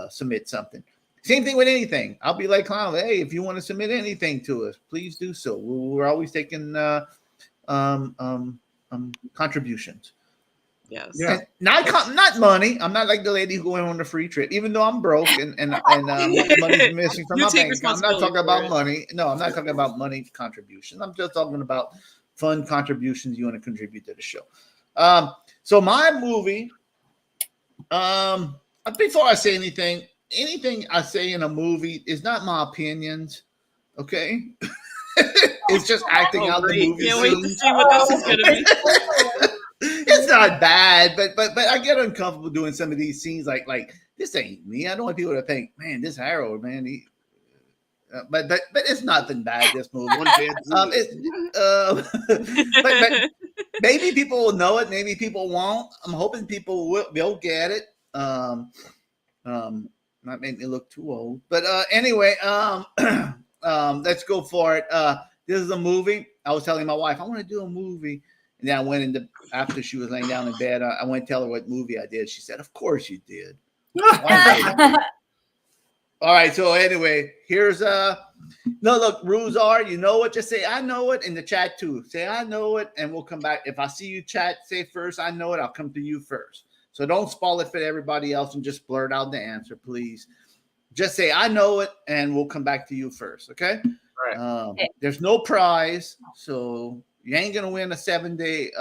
F: submit something. Same thing with anything. I'll be like, Clown, hey, if you want to submit anything to us, please do so. We're always taking contributions.
D: Yes.
E: Yeah.
F: Not money. I'm not like the lady who went on the free trip, even though I'm broke and money's missing from
D: You
F: my
D: take
F: bank account. I'm not
D: responsibility
F: talking
D: for
F: about
D: it.
F: money. No, I'm not talking about money contribution. I'm just talking about fun contributions you want to contribute to the show. So my movie, before I say anything I say in a movie is not my opinions. Okay. It's just acting out the movie
D: Can't wait to
F: scenes.
D: see what this is gonna be.
F: It's not bad, but I get uncomfortable doing some of these scenes. Like this ain't me. I don't want people to think, man, this Harold, man. But it's nothing bad. This movie. But maybe people will know it. Maybe people won't. I'm hoping people will get it. Not make me look too old. But anyway, let's go for it. This is a movie. I was telling my wife I want to do a movie. And then I went after she was laying down in bed. I went to tell her what movie I did. She said, "Of course you did." All right. So anyway, here's no look. Rules are, you know what? Just say I know it in the chat too. Say I know it, and we'll come back. If I see you chat, say first I know it. I'll come to you first. So don't spoil it for everybody else and just blurt out the answer, please. Just say I know it, and we'll come back to you first. Okay.
E: Right.
F: There's no prize, so you ain't gonna win a 7-day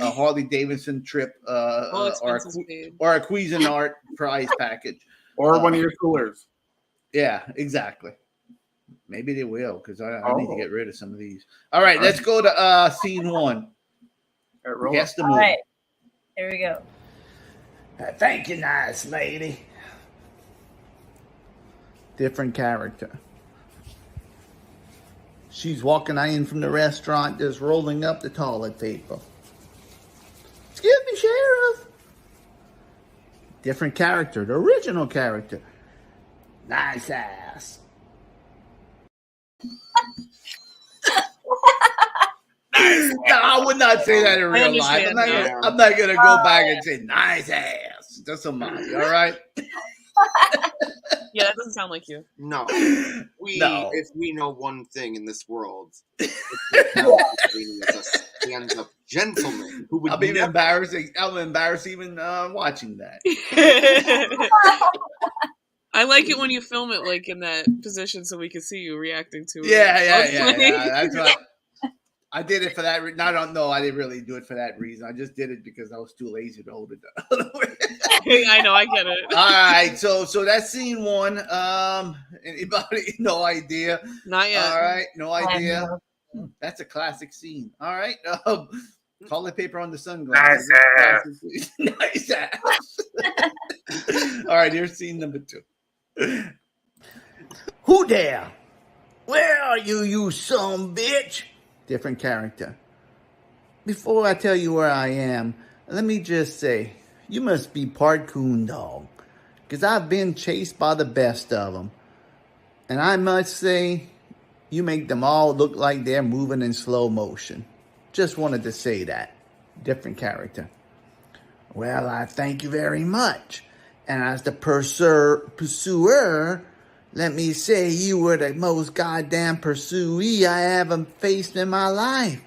F: Harley Davidson trip or a Cuisinart prize package
E: Or one of your coolers.
F: Yeah, exactly. Maybe they will because I need to get rid of some of these. All right, let's go to scene 1. Guess the movie.
B: All right, here we go.
H: Thank you, nice lady.
F: Different character. She's walking in from the restaurant, just rolling up the toilet paper. Excuse me, Sheriff. Different character, the original character.
H: Nice ass.
F: No, I would not say that in real life. I'm not gonna go back and say nice ass. That's a mommy, all right?
D: Yeah, that doesn't sound like you.
I: No.
F: No.
I: If we know one thing in this world, it's that Harold Dufrene is a stand-up gentleman who would
F: I'll be
I: never...
F: embarrassed. I'm embarrassed even watching that.
D: I like it when you film it like in that position so we can see you reacting to it.
F: Yeah. That's what I did it for that. I don't know. I didn't really do it for that reason. I just did it because I was too lazy to hold it the other way.
D: I know. I get it.
F: All right. So that's scene one. Anybody? No idea.
D: Not yet.
F: All right. No idea. That's a classic scene. All right. Toilet paper on the sunglasses. Nice ass. All right. Here's scene number 2.
H: Who there? Where are you, you son bitch? Different character. Before I tell you where I am, let me just say, you must be part coon dog, because I've been chased by the best of them. And I must say, you make them all look like they're moving in slow motion. Just wanted to say that. Different character. Well, I thank you very much. And as the pursuer, let me say you were the most goddamn pursuee I ever faced in my life.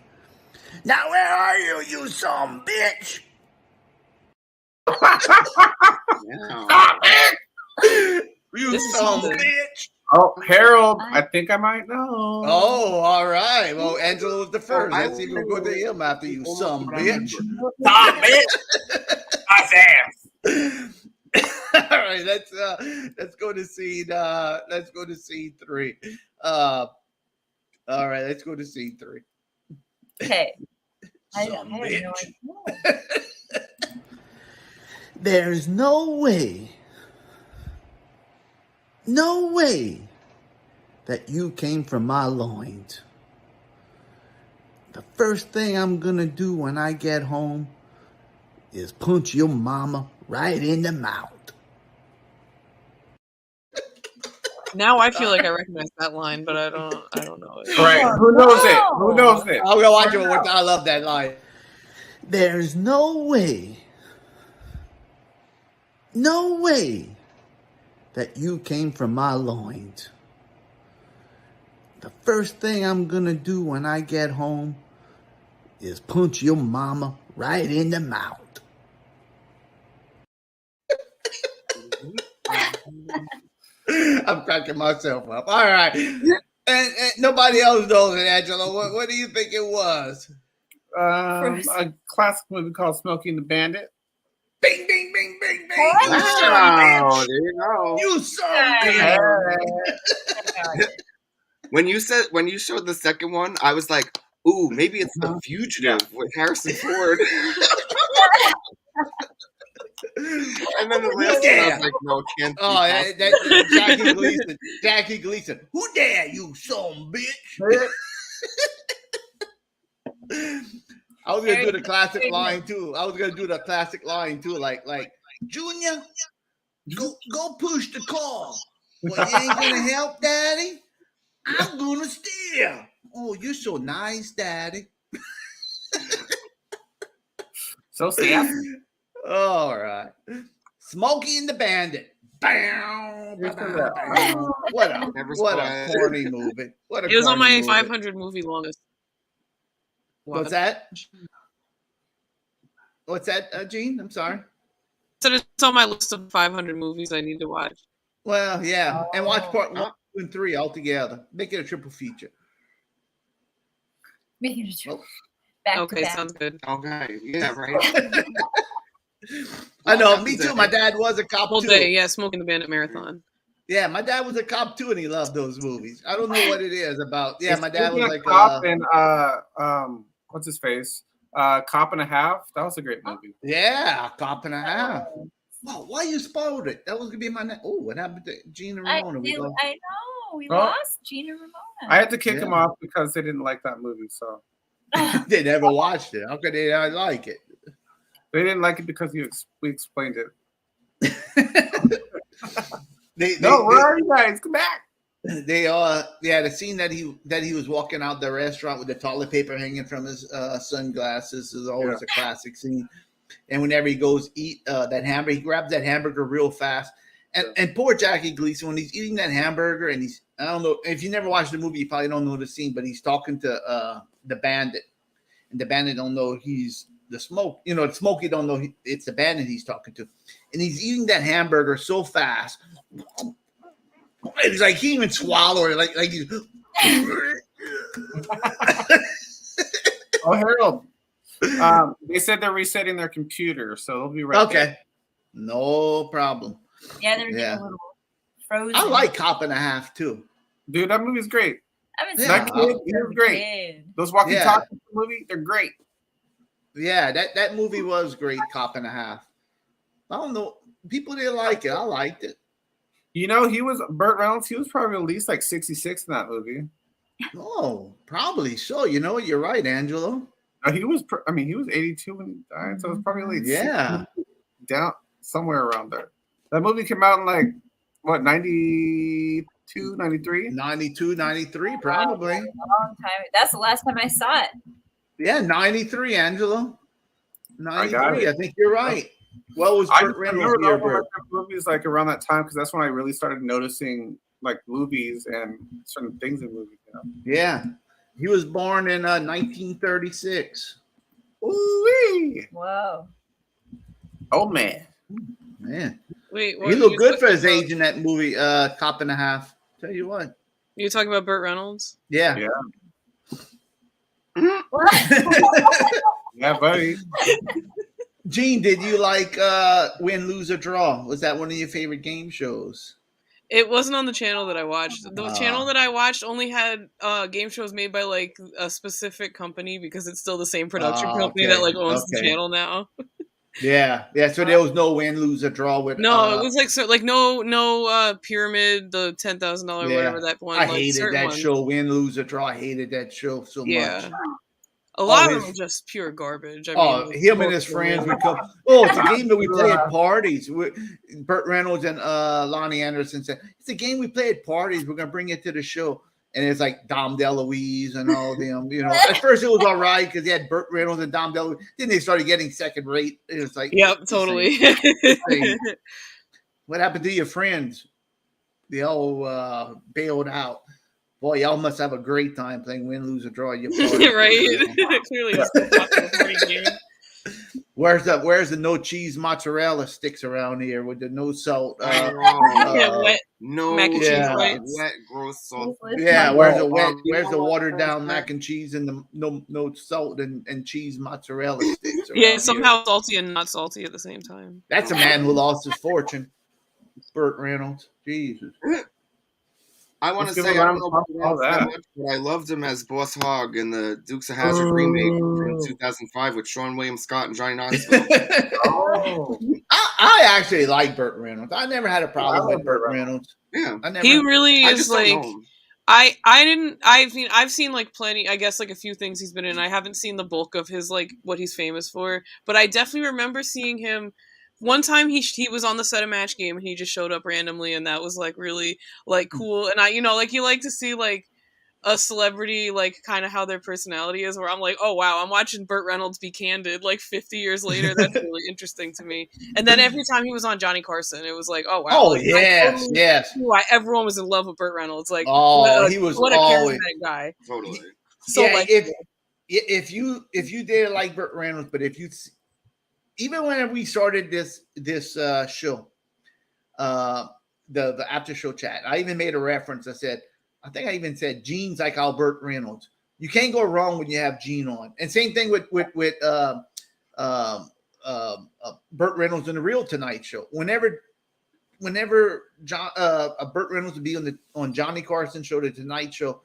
H: Now where are you, you son bitch?
F: You son bitch.
E: Oh, Harold, I think I might know.
F: Oh, all right. Well, Angela was the first. Let's even go to him after you, some bitch.
E: Stop, bitch. Nice ass.
F: All right, let's go to scene. Let's go to scene 3. All right, let's go to scene 3.
B: Okay. I
F: Some
B: have
F: bitch.
B: no idea.
H: There's no way that you came from my loins. The first thing I'm gonna do when I get home is punch your mama right in the mouth.
D: Now I feel like I recognize that line, but I don't know it.
E: Right. Who knows it? Who knows it?
F: I'll go watch it one time. I love that line.
H: There's no way that you came from my loins. The first thing I'm gonna do when I get home is punch your mama right in the mouth.
F: I'm cracking myself up. All right. And nobody else knows it, Angela. What do you think it was?
E: A classic movie called Smokey and the Bandit.
F: Bing, bing, bing, bing, bing.
I: Wow, there you go.
F: You son bitch.
I: When you showed the second one, I was like, ooh, maybe it's The Fugitive with Harrison Ford. And then the last one, I was like, no, can't be possible.
F: Jackie Gleason. Who dare you, son bitch? I was gonna do the classic line too. Like Junior, go push the car. Well, you ain't gonna help, Daddy. I'm gonna steer. Oh, you're so nice, Daddy.
E: So sad.
F: All right. Smokey and the Bandit. Bam,
E: Here's
F: bam,
E: the-
F: bam. What a corny movie.
D: It was on my 500 movie longest.
F: What's that? What's that, Gene? I'm sorry.
D: So it's on my list of 500 movies I need to watch.
F: Well, yeah. And watch part 1, 2, and 3 all together. Make it a triple feature.
B: Making it true.
F: Oh.
B: Back to
D: Okay,
B: back.
D: sounds good.
I: Okay, yeah, right.
F: I know, me too. My dad was a cop
D: Whole
F: too.
D: day, yeah, Smoking the Bandit marathon.
F: Yeah, my dad was a cop too, and he loved those movies. I don't know what it is about. Yeah, my dad was like
E: Cop and what's his face? Cop and a Half. That was a great movie.
F: yeah, Cop and a Half. Wow, why you spoiled it? That was gonna be my next. Oh, what happened to Gina
B: I
F: Ramona?
B: know. We
E: Oh.
B: lost Gina Ramona.
E: I had to kick
F: Yeah.
E: him off because they didn't like that movie. So
F: They never watched it. How could they not like it?
E: they didn't like it because we explained it. Where are you guys? Come back.
F: The scene that he was walking out the restaurant with the toilet paper hanging from his sunglasses is always a classic scene. And whenever he goes eat that hamburger, he grabs that hamburger real fast. And poor Jackie Gleason, when he's eating that hamburger, and I don't know if you never watched the movie, you probably don't know the scene, but he's talking to the bandit, and the bandit don't know he's the smoke. You know, Smokey don't know it's the bandit he's talking to, and he's eating that hamburger so fast, It's like he even swallowed it, like he's.
E: Oh, Harold. They said they're resetting their computer, so they'll be right
F: Okay,
E: there.
F: no problem.
B: Yeah, they're getting a little frozen.
F: I like Cop and a Half too.
E: Dude, that movie's great.
B: I haven't seen
F: Yeah.
E: That
B: that
E: kid, he was great.
B: kid.
E: Those walkie-talkie movie, they're great.
F: Yeah, that movie was great. Cop and a Half. I don't know. People didn't like it. I liked it.
E: You know, Burt Reynolds. He was probably at least like 66 in that movie.
F: Oh, probably so. You know what? You're right, Angelo.
E: He was. He was 82 when he died, so it was probably like 60, down somewhere around there. That movie came out in like what 92, 93?
F: 92, 93, probably.
B: A long time. That's the last time I saw it.
F: Yeah, 93, Angelo. 93.
E: it.
F: I think you're right. What was
E: I
F: Burt Reynolds'
E: remember
F: year,
E: those
F: Burt?
E: movies like around that time because that's when I really started noticing like movies and certain things in movies. You know?
F: Yeah. He was born in 1936.
E: Ooh-wee.
B: Whoa.
E: Oh man.
F: Man.
D: Wait,
F: He looked good for his age in that movie, Cop and a Half. Tell you what.
D: You talking about Burt Reynolds?
F: Yeah.
E: Yeah, buddy.
F: Gene, did you like Win, Lose, or Draw? Was that one of your favorite game shows?
D: It wasn't on the channel that I watched. The channel that I watched only had game shows made by like a specific company because it's still the same production company that like owns the channel now.
F: Yeah. So there was no Win, Lose, or Draw with.
D: No, it was like no Pyramid, the $10,000 whatever that one.
F: I
D: like,
F: hated that
D: ones.
F: show. Win, Lose, or Draw. I hated that show so much.
D: A lot of them are just pure garbage. I mean,
F: him and his friends would come. Oh, it's a game that we play at parties. Burt Reynolds and Lonnie Anderson said, it's a game we play at parties. We're going to bring it to the show. And it's like Dom DeLuise and all of them. You know, at first it was all right because they had Burt Reynolds and Dom DeLuise. Then they started getting second rate. It was like,
D: yep, totally.
F: What happened to your friends? They all bailed out. Boy, y'all must have a great time playing Win, Lose, or Draw. Your
D: right? Clearly, it's game.
F: Where's the no cheese mozzarella sticks around here with the no salt?
D: Wet
I: no
D: mac and cheese bites.
I: Wet, gross salt.
F: Yeah, where's the watered down mac and cheese and the no salt and cheese mozzarella sticks?
D: Yeah, somehow salty and not salty at the same time.
F: That's a man who lost his fortune. Burt Reynolds. Jesus.
I: I want to say I don't know about that much, but I loved him as Boss Hogg in the Dukes of Hazzard remake from 2005 with Sean William Scott and Johnny Knoxville.
F: I actually like Burt Reynolds. I never had a problem with Burt Reynolds.
I: Yeah,
D: he really is like. I've seen like plenty, I guess like a few things he's been in. I haven't seen the bulk of his like what he's famous for, but I definitely remember seeing him. One time he was on the set of Match Game and he just showed up randomly and that was like really like cool. And you like to see like a celebrity like kind of how their personality is where I'm like, oh wow, I'm watching Burt Reynolds be candid like 50 years later. That's really interesting to me. And then every time he was on Johnny Carson, it was like, oh wow.
F: Oh
D: like,
F: yes.
D: Why everyone was in love with Burt Reynolds. Like
F: he was
D: what a
F: always
D: charismatic guy.
I: Totally.
D: So
F: yeah,
D: like
F: if you did like Burt Reynolds, but if you even when we started this show, the after show chat, I even made a reference. I think I even said Gene's like our Burt Reynolds. You can't go wrong when you have Gene on. And same thing with Burt Reynolds in the Real Tonight Show. Whenever Burt Reynolds would be on Johnny Carson show, the Tonight Show,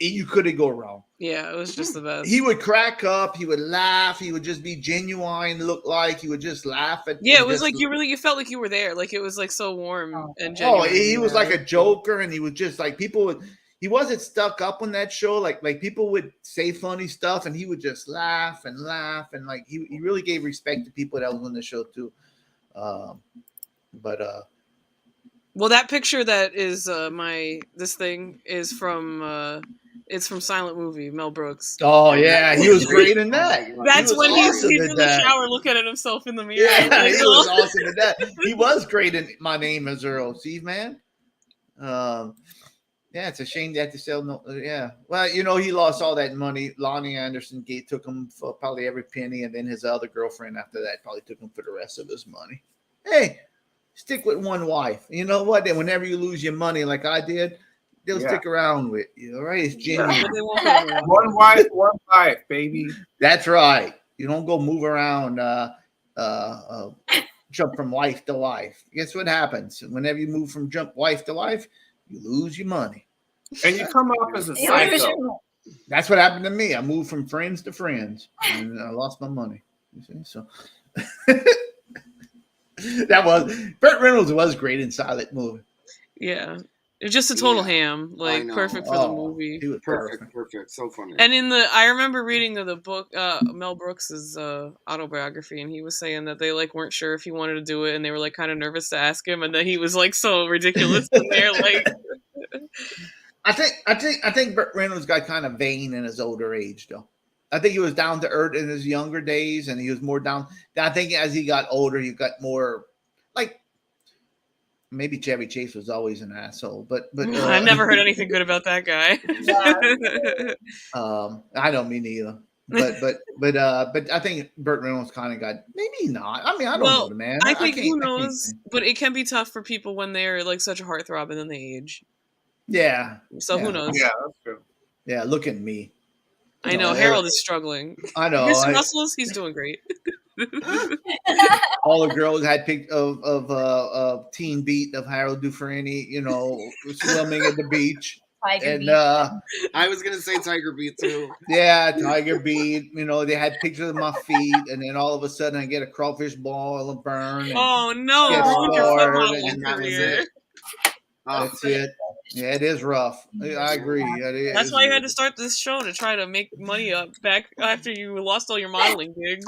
F: you couldn't go wrong.
D: Yeah, it was just the best.
F: He would crack up. He would laugh. He would just be genuine. Look like he would just laugh at.
D: Yeah, it was like you felt like you were there. Like it was like so warm and genuine.
F: Oh, he was like a joker, and he was just like he wasn't stuck up on that show. Like people would say funny stuff, and he would just laugh, and like he really gave respect to people that was on the show too.
D: Well, that picture that is this thing is from it's from Silent Movie, Mel Brooks.
F: Oh yeah, he was great in that.
D: That's when he's in the shower looking at himself in the mirror.
F: Yeah, he was awesome in that. He was great in My Name Is Earl. See, man. Yeah, it's a shame that to sell. No, yeah. Well, he lost all that money. Lonnie Anderson took him for probably every penny, and then his other girlfriend after that probably took him for the rest of his money. Hey, stick with one wife. You know what? And whenever you lose your money, like I did, they'll stick around with you. All right, it's genuine.
E: One wife, one life, baby.
F: That's right. You don't go move around, jump from wife to wife. Guess what happens? Whenever you move from wife to wife, you lose your money.
E: And you come off as a psycho.
F: That's what happened to me. I moved from friends to friends, and I lost my money. You see, so Burt Reynolds was great in Silent Movie.
D: Yeah. It's just a total ham, like perfect for the movie.
F: He was
I: perfect, so funny.
D: And I remember reading the book, Mel Brooks's autobiography, and he was saying that they like weren't sure if he wanted to do it, and they were like kind of nervous to ask him, and that he was like so ridiculous in there, like.
F: I think Burt Reynolds got kind of vain in his older age, though. I think he was down to earth in his younger days, and he was more down. I think as he got older, he got more like. Maybe Chevy Chase was always an asshole, but
D: I've never heard anything good about that guy.
F: I don't mean either. But I think Burt Reynolds kind of got maybe not. I mean, I don't know the man.
D: I think who knows, but it can be tough for people when they're like such a heartthrob and then they age.
F: Yeah.
D: So who knows?
E: Yeah, that's true.
F: Yeah, look at me.
D: I know Harold is struggling.
F: I know.
D: His muscles, he's doing great.
F: All the girls had picked of Teen Beat of Harold Dufrene, you know, swimming at the beach.
B: Tiger Beat.
I: I was gonna say Tiger Beat too.
F: Yeah, Tiger Beat. You know, they had pictures of my feet, and then all of a sudden I get a crawfish ball and burn.
D: Oh no!
F: And that was it. That's it. Yeah, it is rough. I agree.
D: That's why you had to start this show, to try to make money up back after you lost all your modeling gigs.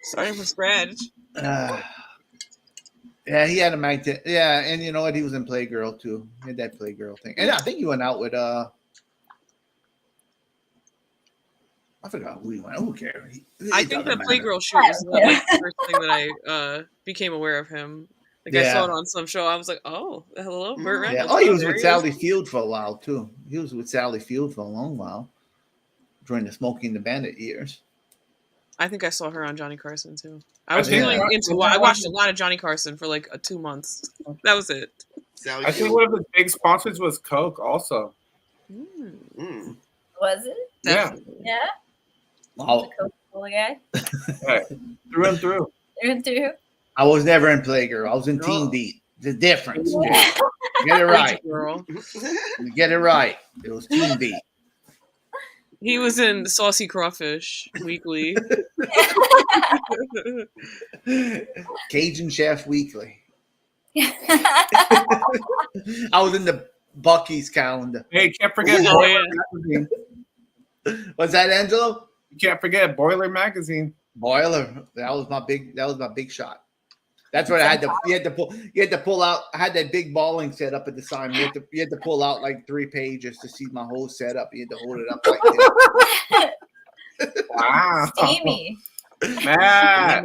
D: Starting from scratch.
F: Yeah, he had a magnet. Yeah, and you know what? He was in Playgirl too. He had that Playgirl thing. And I think he went out with I forgot who he went. Who cares?
D: I think the Playgirl shoot was the first thing that I became aware of him. Like I saw it on some show. I was like, "Oh, hello, Burt Reynolds."
F: Oh, he was with Sally Field for a while too. He was with Sally Field for a long while during the Smoking the Bandit years.
D: I think I saw her on Johnny Carson too. I was really into. I watched a lot of Johnny Carson for like 2 months. That was it.
E: I think one of the big sponsors was Coke, also.
B: Was it?
E: Yeah.
B: Yeah.
F: Wow.
B: The Coca-Cola guy.
E: Right. Through and through.
B: Through and through.
F: I was never in Playgirl. I was in Teen Beat. The difference. Get it right. Get it right. It was Teen Beat.
D: He was in Saucy Crawfish Weekly.
F: Cajun Chef Weekly. I was in the Bucky's calendar.
E: Hey, can't forget Boiler Magazine.
F: What's that, Angelo?
E: You can't forget Boiler Magazine.
F: Boiler. That was my big shot. That's what I had to. You had to pull out. I had that big balling set up at the time. You had to pull out like 3 pages to see my whole setup. You had to hold it up like this.
E: Wow.
B: Steamy.
E: Man.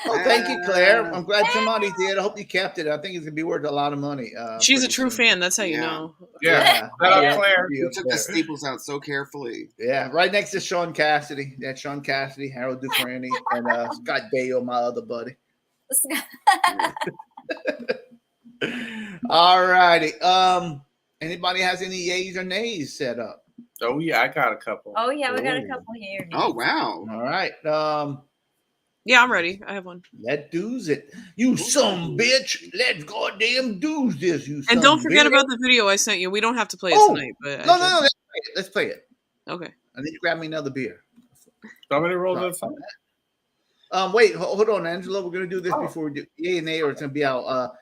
F: Well, thank you, Claire. I'm glad somebody did. I hope you kept it. I think it's gonna be worth a lot of money.
D: She's a true fan. That's how you know.
E: Yeah. Claire.
I: You took the staples out so carefully.
F: Yeah, right next to Sean Cassidy. That's Sean Cassidy, Harold Dufrene, and Scott Baio, my other buddy. All righty. Anybody has any yays or nays set up?
E: Oh yeah, I got a couple.
B: Oh yeah, we got a couple here.
I: Oh wow.
F: All right.
D: Yeah, I'm ready. I have one.
F: Let's do it. You some bitch. Let's goddamn do this. You
D: and don't forget about the video I sent you. We don't have to play it tonight. But
F: no. Let's play it.
D: Okay.
F: I need to grab me another beer.
E: Somebody roll this up.
F: Wait, hold on, Angela. We're gonna do this before we do yay and nay, or it's gonna be our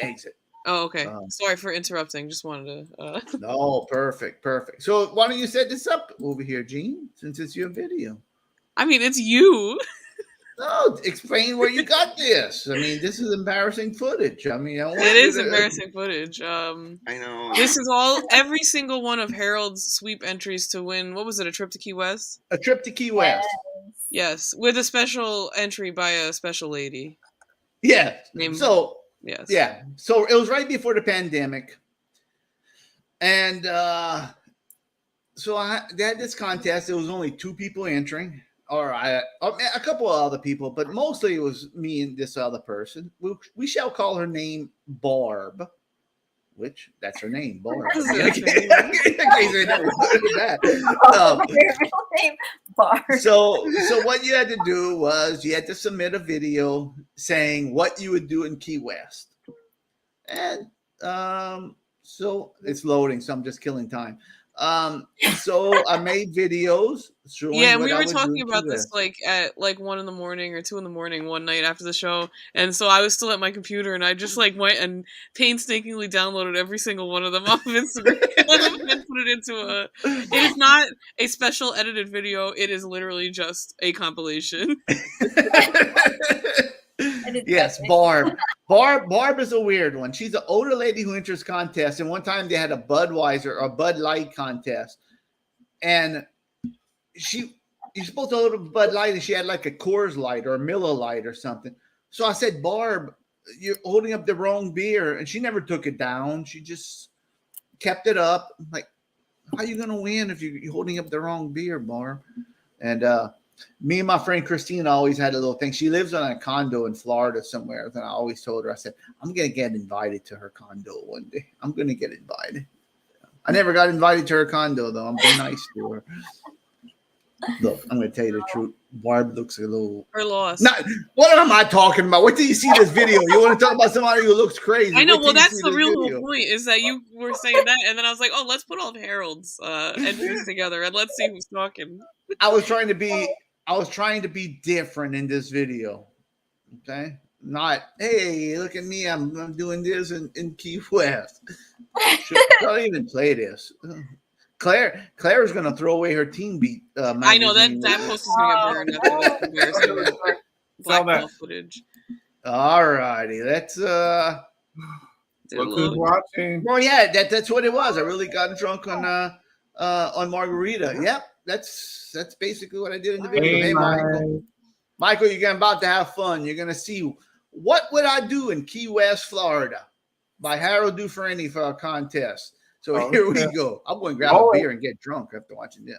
F: exit.
D: Oh, okay. Sorry for interrupting. Just wanted to.
F: No, perfect. So why don't you set this up over here, Gene? Since it's your video.
D: I mean, it's you.
F: No, explain where you got this. I mean, this is embarrassing footage. I mean,
D: it is embarrassing footage.
I: I know.
D: This is every single one of Harold's sweep entries to win. What was it? A trip to Key West?
F: A trip to Key West.
D: Yes, with a special entry by a special lady.
F: Yeah.
D: Yes.
F: Yeah. So it was right before the pandemic, and so they had this contest. There was only 2 people entering. or a couple of other people, but mostly it was me and this other person. We shall call her name Barb, which that's her name, Barb.
D: That's her
F: In case
D: name.
F: they never noticed that.
B: Your middle name, Barb.
F: So what you had to do was you had to submit a video saying what you would do in Key West, and so it's loading, so I'm just killing time. So I made videos showing
D: Yeah, and
F: what
D: we
F: I
D: were
F: would do
D: talking
F: in Key
D: about this
F: West.
D: like at like 1 in the morning or 2 in the morning one night after the show, and so I was still at my computer and I just like went and painstakingly downloaded every single one of them off of Instagram and put it into a. It is not a special edited video. It is literally just a compilation.
F: Yes, Barb. Barb is a weird one. She's an older lady who enters contests, and one time they had a Budweiser or a Bud Light contest, and you're supposed to order Bud Light, and she had like a Coors Light or a Miller Light or something. So I said, Barb, you're holding up the wrong beer, and she never took it down. She just kept it up. I'm like, how are you gonna win if you're holding up the wrong beer, Barb? And me and my friend Christina always had a little thing. She lives on a condo in Florida somewhere. And I always told her, I said, I'm going to get invited to her condo one day. I'm going to get invited. I never got invited to her condo, though. I'm being nice to her. Look, I'm going to tell you the truth. Barb looks a little...
D: Or lost.
F: Not, what am I talking about? Wait till you see this video. You want to talk about somebody who looks crazy?
D: I know.
F: Wait till
D: Well,
F: you
D: that's
F: see
D: the
F: this
D: real
F: video.
D: whole point is that you were saying that, and then I was like, oh, let's put all of Harold's entries together and let's see who's talking.
F: I was trying to be different in this video. Okay. Not, hey, look at me. I'm doing this in Key West. Should not even play this. Claire's gonna throw away her Teen Beat
D: I know
F: magazine.
D: that post is gonna get burned. That's embarrassing. Blackmail footage.
F: All righty. Let's
E: Look who's watching.
F: Well, yeah, that's what it was. I really got drunk on margarita. Yep. That's basically what I did in the video. Hey, Michael. Michael, you're about to have fun. You're gonna see What Would I Do in Key West, Florida by Harold Dufrene for a contest. So here we go. I'm going to grab a beer and get drunk after watching this.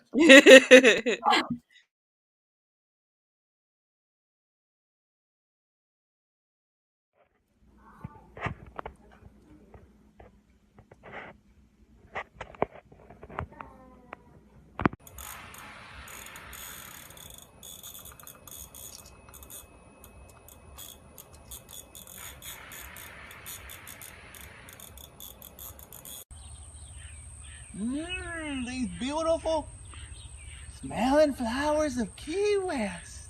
H: These beautiful smelling flowers of Key West.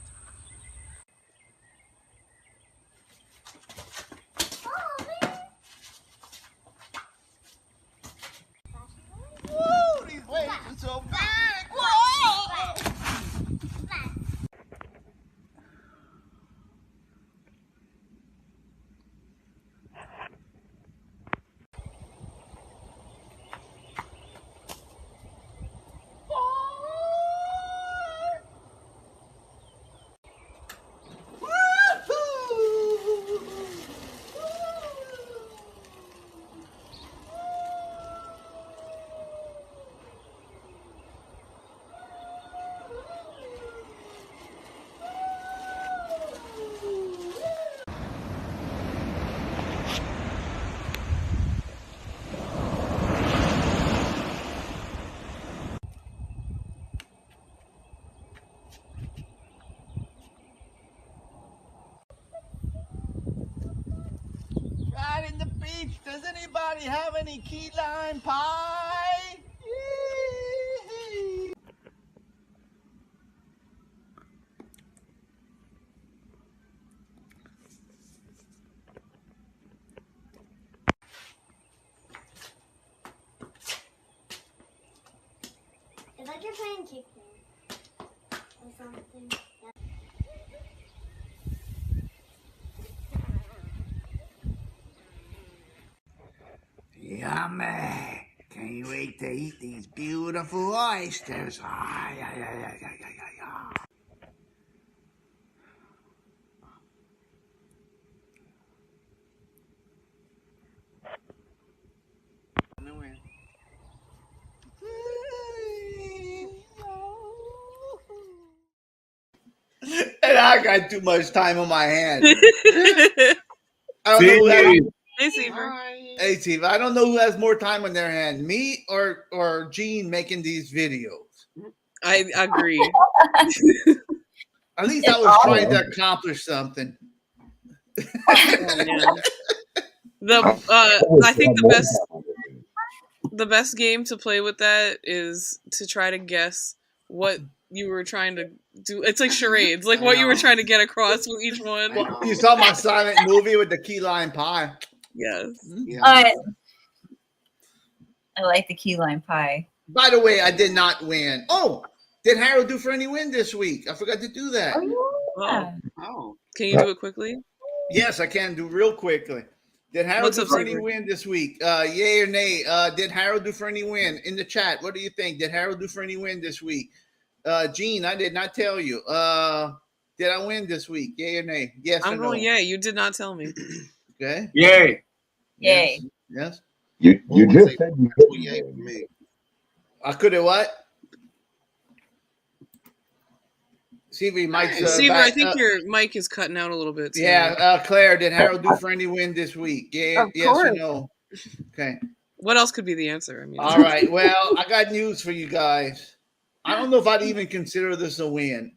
H: Whoa, these waves are so big. Whoa! Right in the beach. Does anybody have any key lime pie? Yee-hee.
J: It's like you're playing kickball or something.
H: Yummy. Can't wait to eat these beautiful oysters. Ah, yeah, yeah, yeah, yeah, yeah, yeah.
F: I got too much time on my hands. I don't know who has,
D: Hey, Seaver.
F: hey, Steve, I don't know who has more time on their hand, me or Gene making these videos.
D: I agree.
F: At least I was trying to accomplish something.
D: Oh, I think the best game to play with that is to try to guess what you were trying to do. It's like charades, like what you were trying to get across with each one.
F: You saw my silent movie with the key lime pie.
D: Yes.
I: Yeah.
B: I like the key lime pie.
F: By the way, I did not win. Oh, did Harold Dufrene win this week? I forgot to do that.
I: Oh.
D: Can you do it quickly?
F: Yes, I can do real quickly. Did Harold
D: What's up,
F: Dufrene
D: Seaver?
F: win this week? Yay or nay? Did Harold Dufrene win? In the chat, what do you think? Did Harold Dufrene win this week? Gene, I did not tell you. Did I win this week? Yay or nay? Yes
D: I'm
F: or
D: going,
F: no?
D: yay. You did not tell me.
F: Okay.
E: Yay.
B: Yay.
F: Yes.
K: You
I: Well,
K: just
I: say
K: said you
I: triple
K: couldn't
I: yay
K: win.
I: for me.
F: I could have what? CV, Mike's
D: Seaver,
F: back.
D: I think your mic is cutting out a little bit. Too.
F: Yeah, Claire, did Harold Dufrene win this week? Yeah,
C: Of
F: yes or
C: course.
F: no? Okay.
D: What else could be the answer? I mean,
F: All right. Well, I got news for you guys. I don't know if I'd even consider this a win.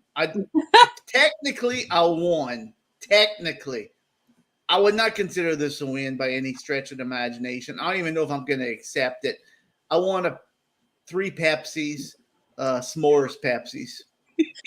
F: Technically, I won. Technically, I would not consider this a win by any stretch of the imagination. I don't even know if I'm going to accept it. I won 3 Pepsis, s'mores Pepsis.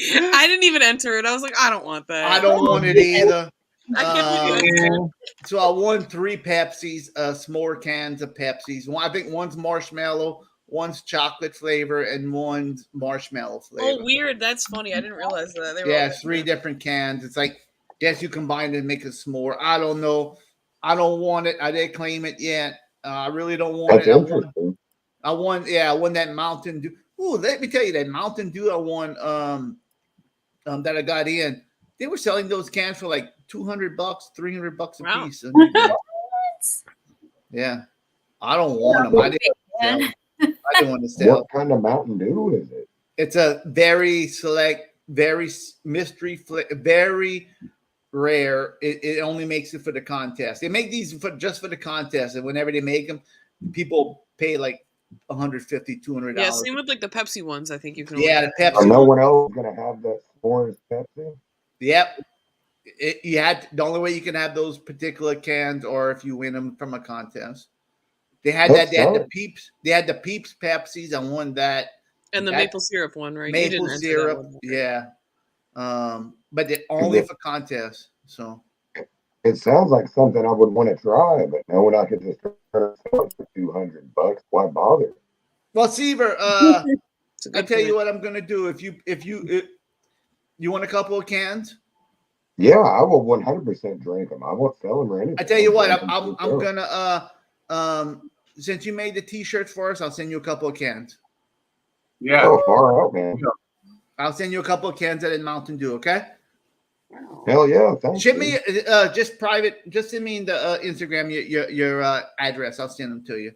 D: I didn't even enter it. I was like, I don't want that.
F: I don't want it either.
D: I can't believe you
F: So I won 3 Pepsis, s'more cans of Pepsis. I think one's marshmallow, one's chocolate flavor, and one's marshmallow flavor.
D: Oh, weird. That's funny. I didn't realize that. They were
F: Yeah,
D: all
F: it's 3 different cans. It's like, guess you combine it and make a s'more. I don't know. I don't want it. I didn't claim it yet. I really don't want
K: That's
F: it.
K: interesting.
F: I won that Mountain Dew. Ooh, let me tell you, that Mountain Dew I won that I got in. They were selling those cans for like $200, $300 a
D: Wow.
F: piece. Yeah. I don't want them. I didn't want to sell.
K: What kind of Mountain Dew is it?
F: It's a very select, very mystery, very rare. It only makes it for the contest. They make these just for the contest, and whenever they make them, people pay like $150, $200.
D: Yeah, same with like the Pepsi ones. I think you can.
F: Yeah, the Pepsi.
K: So no one else is gonna have that s'mores Pepsi.
F: Yep. You had the only way you can have those particular cans, or if you win them from a contest. They had that. They had the Peeps. They had the Peeps Pepsis. I won that.
D: And the maple syrup one, right?
F: Maple syrup. Yeah. But they're only for contests. So
K: it sounds like something I would want to try, but knowing I could just turn it for $200, why bother?
F: well, Seaver, I tell you what I'm gonna do. If you want a couple of cans,
K: Yeah, I will 100% drink them. I won't sell them or anything.
F: I tell you what, I'm gonna since you made the t-shirts for us, I'll send you a couple of cans.
E: Yeah.
K: Oh, far out, man.
F: I'll send you a couple of cans of Mountain Dew, okay?
K: Hell yeah, thanks.
F: Ship me just send me in the Instagram your address. I'll send them to you.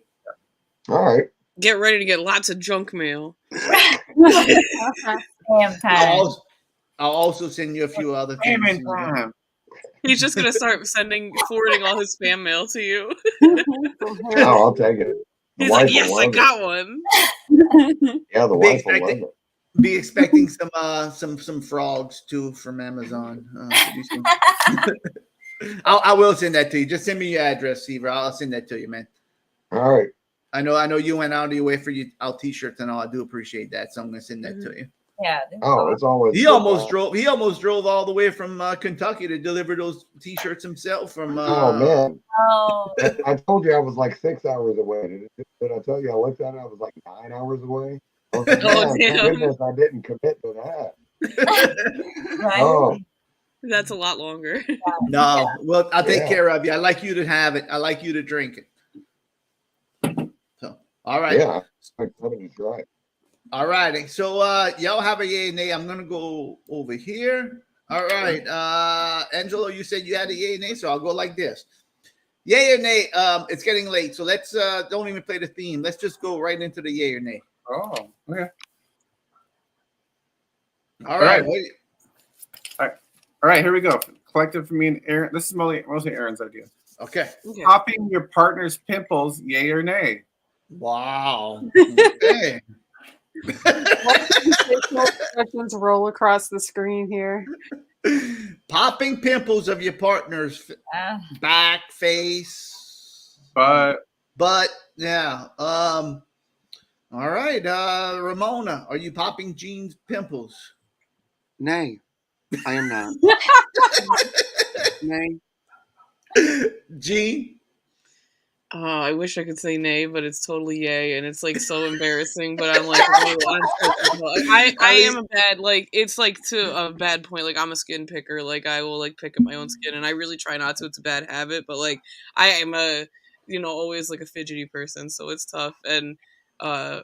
K: All right.
D: Get ready to get lots of junk mail.
F: I'll also send you a few other things.
D: He's just gonna start forwarding all his spam mail to you.
K: Oh, I'll take it.
D: He's like, yes, I got one.
K: Yeah, the wife will love it.
F: Be expecting some frogs too from Amazon. I will send that to you. Just send me your address, Seaver. I'll send that to you, man.
K: All right.
F: I know you went out of your way for our t-shirts and all. I do appreciate that, so I'm gonna send that to you.
B: Yeah.
K: Oh, it's always.
F: He almost drove all the way from Kentucky to deliver those t-shirts himself. From
K: Oh man.
B: Oh.
K: I told you I was like 6 hours away. Did I tell you I looked at it? I was like 9 hours away. I was like,
D: Oh,
K: man,
D: damn.
K: thank goodness I didn't commit to that.
B: Right?
K: Oh,
D: That's a lot longer.
F: No, well, I'll take
K: Yeah.
F: care of you. I like you to have it. I like you to drink it. So, all right.
K: yeah. I'm excited to try it.
F: All righty. So y'all have a yay and nay. I'm gonna go over here. All right. Angelo, you said you had a yay and nay, so I'll go like this. Yay or nay. It's getting late, so let's don't even play the theme. Let's just go right into the yay or nay.
E: Oh, okay.
F: All right.
E: All right. All right, here we go. Collected from me and Aaron. This is mostly Aaron's idea.
F: Okay.
E: Popping your partner's pimples, yay or nay?
F: Wow. Okay.
L: Questions roll across the screen here.
F: Popping pimples of your partner's back, face,
E: butt.
F: Yeah. All right. Ramona, are you popping Jean's pimples?
I: Nay, I am not. Nay.
F: Jean?
D: I wish I could say nay, but it's totally yay, and it's like so embarrassing. But I'm like, I am a bad, like, it's like to a bad point. Like, I'm a skin picker. Like, I will like pick at my own skin, and I really try not to. It's a bad habit, but like, I am always like a fidgety person, so it's tough. And yeah,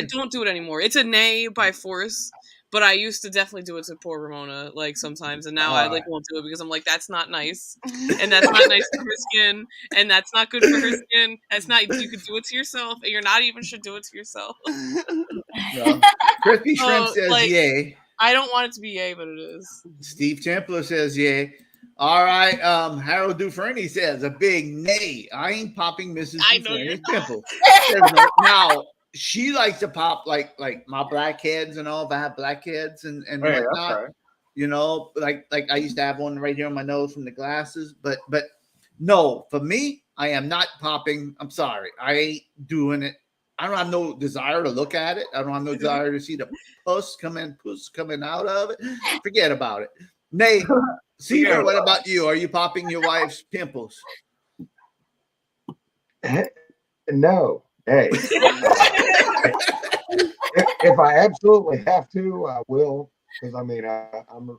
D: don't do it anymore. It's a nay by force. But I used to definitely do it to poor Ramona, like sometimes, and now I like won't do it because I'm like, that's not nice, and that's not nice for her skin, and that's not good for her skin. That's not. You could do it to yourself, and you're not even should do it to yourself.
F: Crispy Shrimp says
D: like,
F: yay.
D: I don't want it to be yay, but it is.
F: Steve Templar says yay. All right. Harold Dufrene says a big nay. I ain't popping Mrs. Dufrene's pimple. Now. She likes to pop like my blackheads and all. If I have blackheads and whatnot, right. You know, like I used to have one right here on my nose from the glasses. But no, for me, I am not popping. I'm sorry, I ain't doing it. I don't have no desire to look at it. I don't have no desire to see the puss coming out of it. Forget about it. Nate, Cedar, what about you? Are you popping your wife's pimples?
K: No. Hey, if I absolutely have to, I will. Because I mean, I'm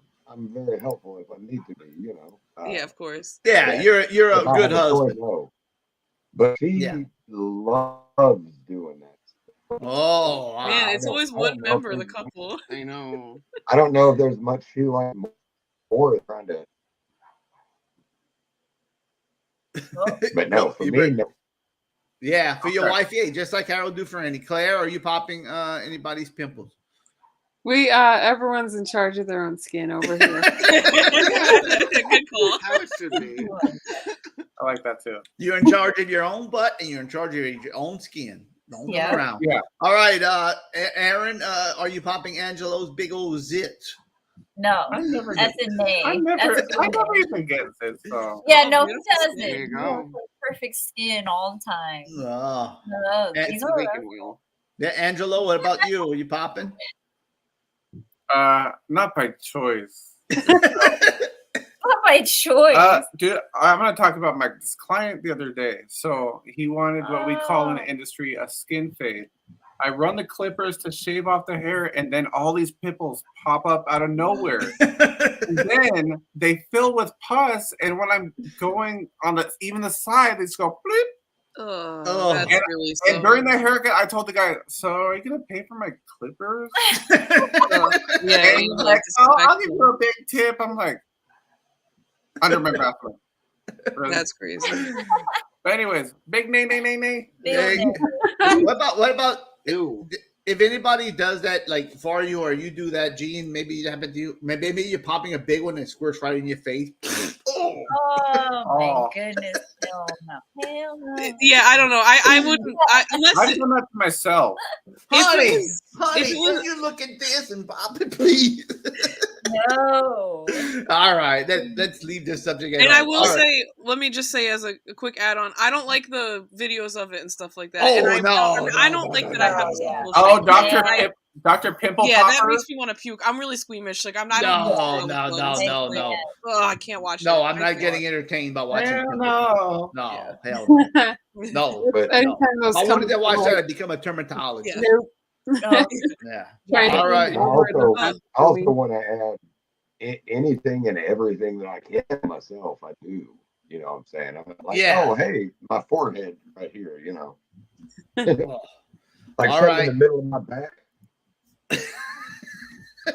K: very helpful if I need to be. You know.
D: Yeah, of course.
F: Yeah, you're a good husband.
K: No. But she loves doing that.
F: Oh
D: man, it's always one member of the couple.
I: I know.
K: I don't know if there's much she likes more trying to. But no, for me, no.
F: Yeah, for your wife, yeah, just like Harold Dufrene. Claire, are you popping anybody's pimples?
L: We everyone's in charge of their own skin over here.
D: Good call.
I: How it should be.
E: I like that too.
F: You're in charge of your own butt and you're in charge of your own skin. Don't come around.
E: Yeah.
F: All right, Aaron, are you popping Angelo's big old zits?
B: No, that's a nay.
E: I never even get it. So.
B: Yeah, no, he doesn't.
I: There you go.
B: Perfect skin all the time.
F: Oh.
B: No,
I: it's the bacon oil.
F: Yeah, Angelo, what about you? Are you popping?
E: Not by choice.
B: Not by choice.
E: Dude, I'm gonna talk about this client the other day. So he wanted what we call in the industry a skin fade. I run the clippers to shave off the hair, and then all these pimples pop up out of nowhere. And then they fill with pus, and when I'm going on the side, they just go bloop.
D: That's really
E: and during the haircut, I told the guy, "So are you gonna pay for my clippers?"
D: Yeah,
E: and he's like, "Oh, I'll give you a big tip." I'm like, under my bathroom. Really?
D: That's crazy.
E: But anyways, big nay.
F: What about?
I: Ew.
F: If anybody does that, like for you, or you do that, Gene, maybe it happened to you. Maybe you're popping a big one and it squirts right in your face.
B: Oh my goodness! Hell no.
D: Yeah, I don't know. I wouldn't. Unless
E: I've done that to myself.
F: Honey, can you look at this and pop it, please?
B: No.
F: All right, let's leave this subject.
D: And I will say, let me just say as a quick add-on, I don't like the videos of it and stuff like that.
F: Oh,
D: and I don't think that I have
E: Dr. Pimple
D: Yeah,
E: Popper?
D: that makes me want to puke. I'm really squeamish. Like, I'm not
F: No.
D: Oh, I can't watch it.
F: No, I'm not getting entertained by watching it.
E: No.
F: No, hell no. No.
L: But anytime those
F: I wanted to
L: come-
F: watch that, I'd become a dermatologist.
L: Nope.
F: Yeah.
L: Trying to
F: All right.
K: I also want to add anything and everything that I can myself. I do. You know what I'm saying? I'm like, oh, hey, my forehead right here, you know. Like
F: All
K: right
F: right.
K: in the middle of my back.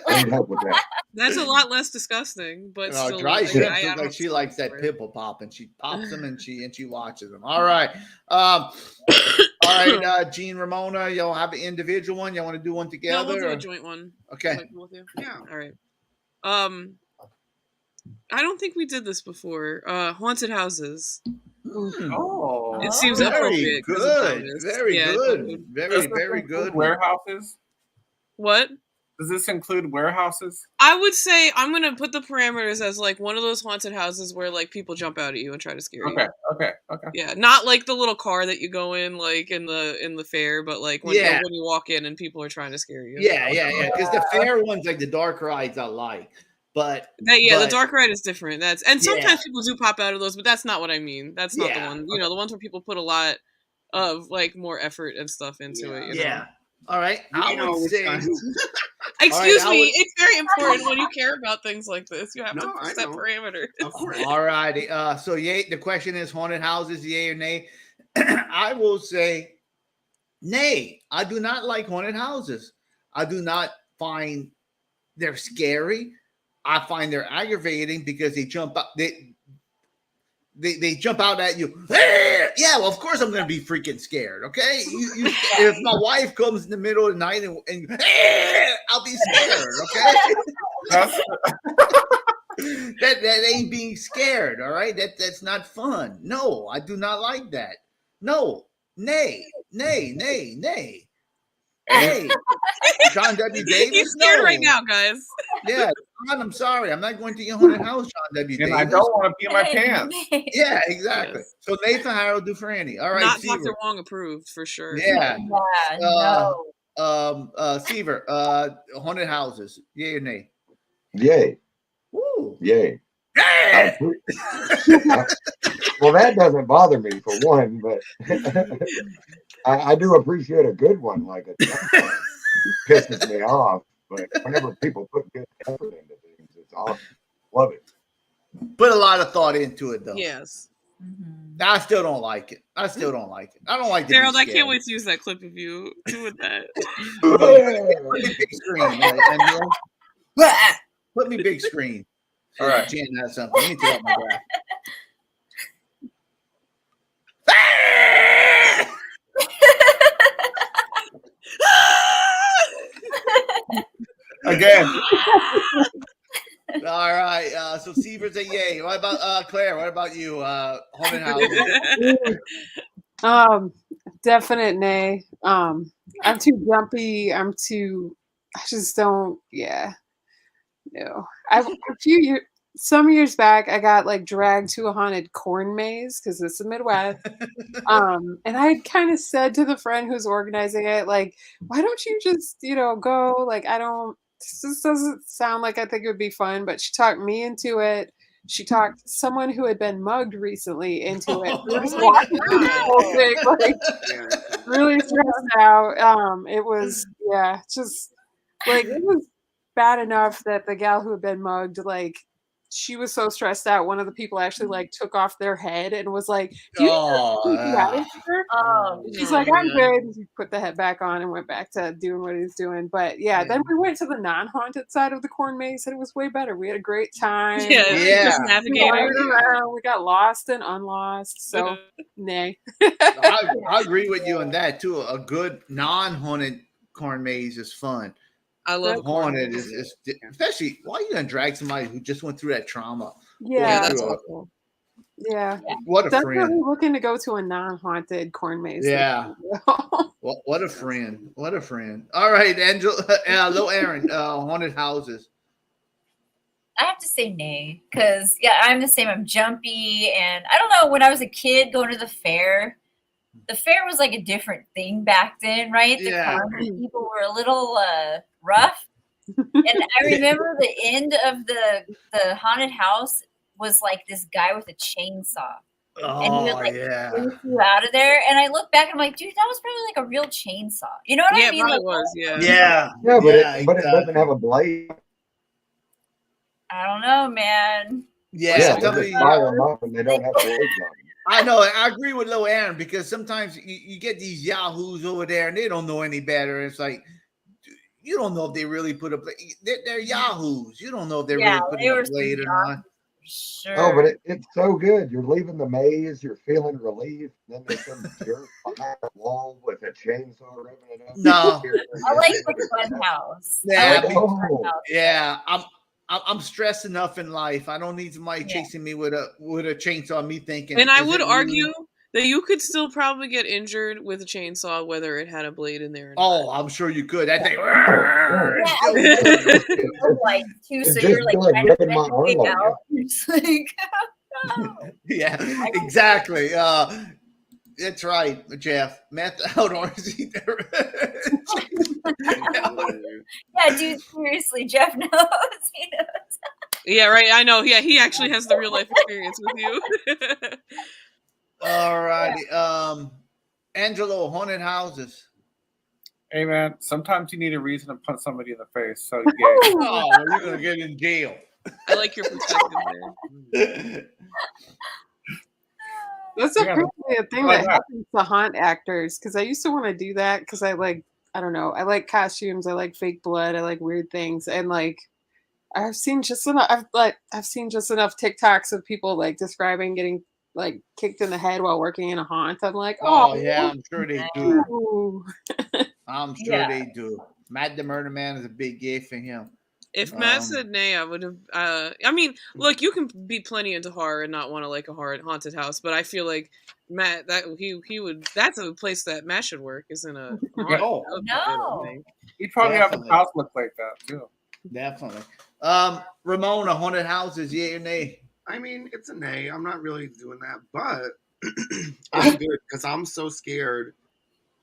K: I need help with that.
D: That's a lot less disgusting, but still.
F: Dry Shrimp looks like she likes that pimple pop, and she pops them and she watches them. All right. All right, Gene, Ramona, y'all have an individual one? Y'all want to do one together?
D: No, we'll do a joint one.
F: Okay.
D: Yeah. All right. I don't think we did this before. Haunted houses.
E: Oh,
D: It seems
F: very
D: appropriate. 'Cause of
F: good.
D: Thomas.
F: Very
D: Yeah,
F: good. Very,
E: Does this
F: very
E: include
F: good.
E: warehouses?
D: What?
E: Does this include warehouses?
D: I would say I'm gonna put the parameters as like one of those haunted houses where like people jump out at you and try to scare you.
E: Okay.
D: Yeah, not like the little car that you go in like in the fair, but like when
F: Yeah.
D: when you walk in and people are trying to scare you.
F: Yeah. Because the fair ones, like the dark rides, I like. But
D: The dark ride is different. Sometimes
F: Yeah.
D: people do pop out of those, but that's not what I mean. That's not the
F: Yeah.
D: one. You know, the ones where people put a lot of like more effort and stuff into it. You know?
F: Yeah. All right. I
I: know
F: would
I: which
F: say.
I: guy who-
D: Excuse
F: All right,
D: me.
F: I would-
D: It's very important when you care about things like this. You have
I: No,
D: to
I: I
D: set
I: know.
D: parameters.
I: Of course.
F: All righty. So yay. The question is haunted houses, yay or nay? I will say nay. I do not like haunted houses. I do not find they're scary. I find they're aggravating because they jump out. They jump out at you. Yeah, well, of course I'm going to be freaking scared. Okay, if my wife comes in the middle of the night and I'll be scared. Okay, that ain't being scared. All right, that's not fun. No, I do not like that. No, nay. Hey, John W. Davis.
D: He's scared
F: no.
D: right now, guys.
F: Yeah, John, I'm sorry. I'm not going to your haunted house, John W.
E: And
F: Davis.
E: I don't want to pee in my pants.
F: Yeah, exactly.
D: Yes.
F: So Nathan Harold Dufrene. All right,
D: Not
F: Seaver.
D: Dr. Wong approved for sure.
F: Yeah.
B: No.
F: Seaver, haunted houses. Yay or nay?
K: Yay.
F: Woo.
K: Yay. Well, that doesn't bother me for one, but I do appreciate a good one. Like it pisses me off, but whenever people put good effort into things, it's awesome. Love it.
F: Put a lot of thought into it, though.
D: Yes.
F: I still don't like it. I don't like it.
D: Harold, I can't wait to use that clip of you doing that.
F: Put me big screen. Put me big screen.
E: All right.
F: Jen has something. Let me take out my graph.
E: Again.
F: All right. So Seaver's a yay. What about Claire? What about you? Haunted houses.
L: Definite nay. I'm too jumpy. I just don't. Yeah. No. Some years back, I got like dragged to a haunted corn maze because it's the Midwest. And I kind of said to the friend who's organizing it, like, why don't you just, go? Like, this doesn't sound like I think it would be fun, but she talked me into it. She talked someone who had been mugged recently into it. We were just walking through the whole thing, like, really stressed out. It was, just like, it was bad enough that the gal who had been mugged, like, she was so stressed out. One of the people actually like took off their head and was like, "Do you out of here?" She's like, "I'm good." He put the head back on and went back to doing what he was doing. But then we went to the non-haunted side of the corn maze, and it was way better. We had a great time.
D: Just navigating
L: around. We got lost and unlost. So, nay.
F: I agree with you on that too. A good non-haunted corn maze is fun.
D: I love
F: haunted is especially why are you gonna drag somebody who just went through that trauma?
L: Yeah, that's awful. Yeah.
F: What a
L: Definitely
F: friend.
L: looking to go to a non-haunted corn maze.
F: Yeah. What a friend. What a friend. All right, Angela. Hello, Aaron. Haunted houses.
B: I have to say nay, because I'm the same. I'm jumpy, and I don't know. When I was a kid going to the fair was like a different thing back then, right? The people were a little rough, and I remember the end of the haunted house was like this guy with a chainsaw. And he would like push you out of there. And I look back and I'm like, dude, that was probably like a real chainsaw. You know what I mean?
D: Yeah,
B: Like,
D: it was. Yeah.
K: But it doesn't have a blade.
B: I don't know, man.
K: They just fire them up and they don't have blades on them.
F: I know. I agree with Lil Aaron because sometimes you get these yahoos over there and they don't know any better. It's like you don't know if they really put a blade. They're yahoos. You don't know if they're really putting a blade or not.
B: Sure.
K: Oh, but it's so good. You're leaving the maze. You're feeling relief. Then there's some jerk behind the wall with a chainsaw ripping it up.
F: No,
B: I like the fun house.
F: Yeah, I'm stressed enough in life. I don't need somebody chasing me with a chainsaw. Me thinking,
D: And I
F: is
D: would
F: it
D: argue
F: really?
D: that you could still probably get injured with a chainsaw, whether it had a blade in there or not.
F: Oh, I'm sure you could. That thing.
B: Yeah,
F: still
B: I
F: moving.
B: feel like too.
K: It'd
B: So
K: just
B: you're
K: be
B: like
K: like
B: kind of
K: rubbing my
B: bending
K: arm
B: it
K: on
B: out. You're just like, no.
F: Yeah, exactly. That's right, Jeff. Meth out or is he there?
B: Yeah, dude. Seriously, Jeff knows. He knows.
D: Yeah, right. I know. Yeah, he actually has the real life experience with you.
F: All righty. Angelo, haunted houses.
E: Hey man, sometimes you need a reason to punch somebody in the face. So
F: Oh, you're gonna get in jail.
D: I like your perspective there.
L: That's apparently a thing that happens to haunt actors because I used to want to do that because I don't know, I like costumes, I like fake blood, I like weird things, and like I've seen just enough TikToks of people like describing getting like kicked in the head while working in a haunt. I'm like,
F: oh yeah, I'm sure they do.
L: Ooh.
F: I'm sure they do. Matt the Murder Man is a big gay for him.
D: If Matt said nay, I would have. I mean, look, you can be plenty into horror and not want to like a haunted house, but I feel like Matt that he would. That's a place that Matt should work. Is in a haunted
E: Oh,
D: house,
B: no.
E: He'd probably
F: Definitely.
E: have a house look like that too.
F: Definitely. Ramona, haunted houses, yay or nay?
I: I mean, it's a nay. I'm not really doing that, but I'm good because I'm so scared.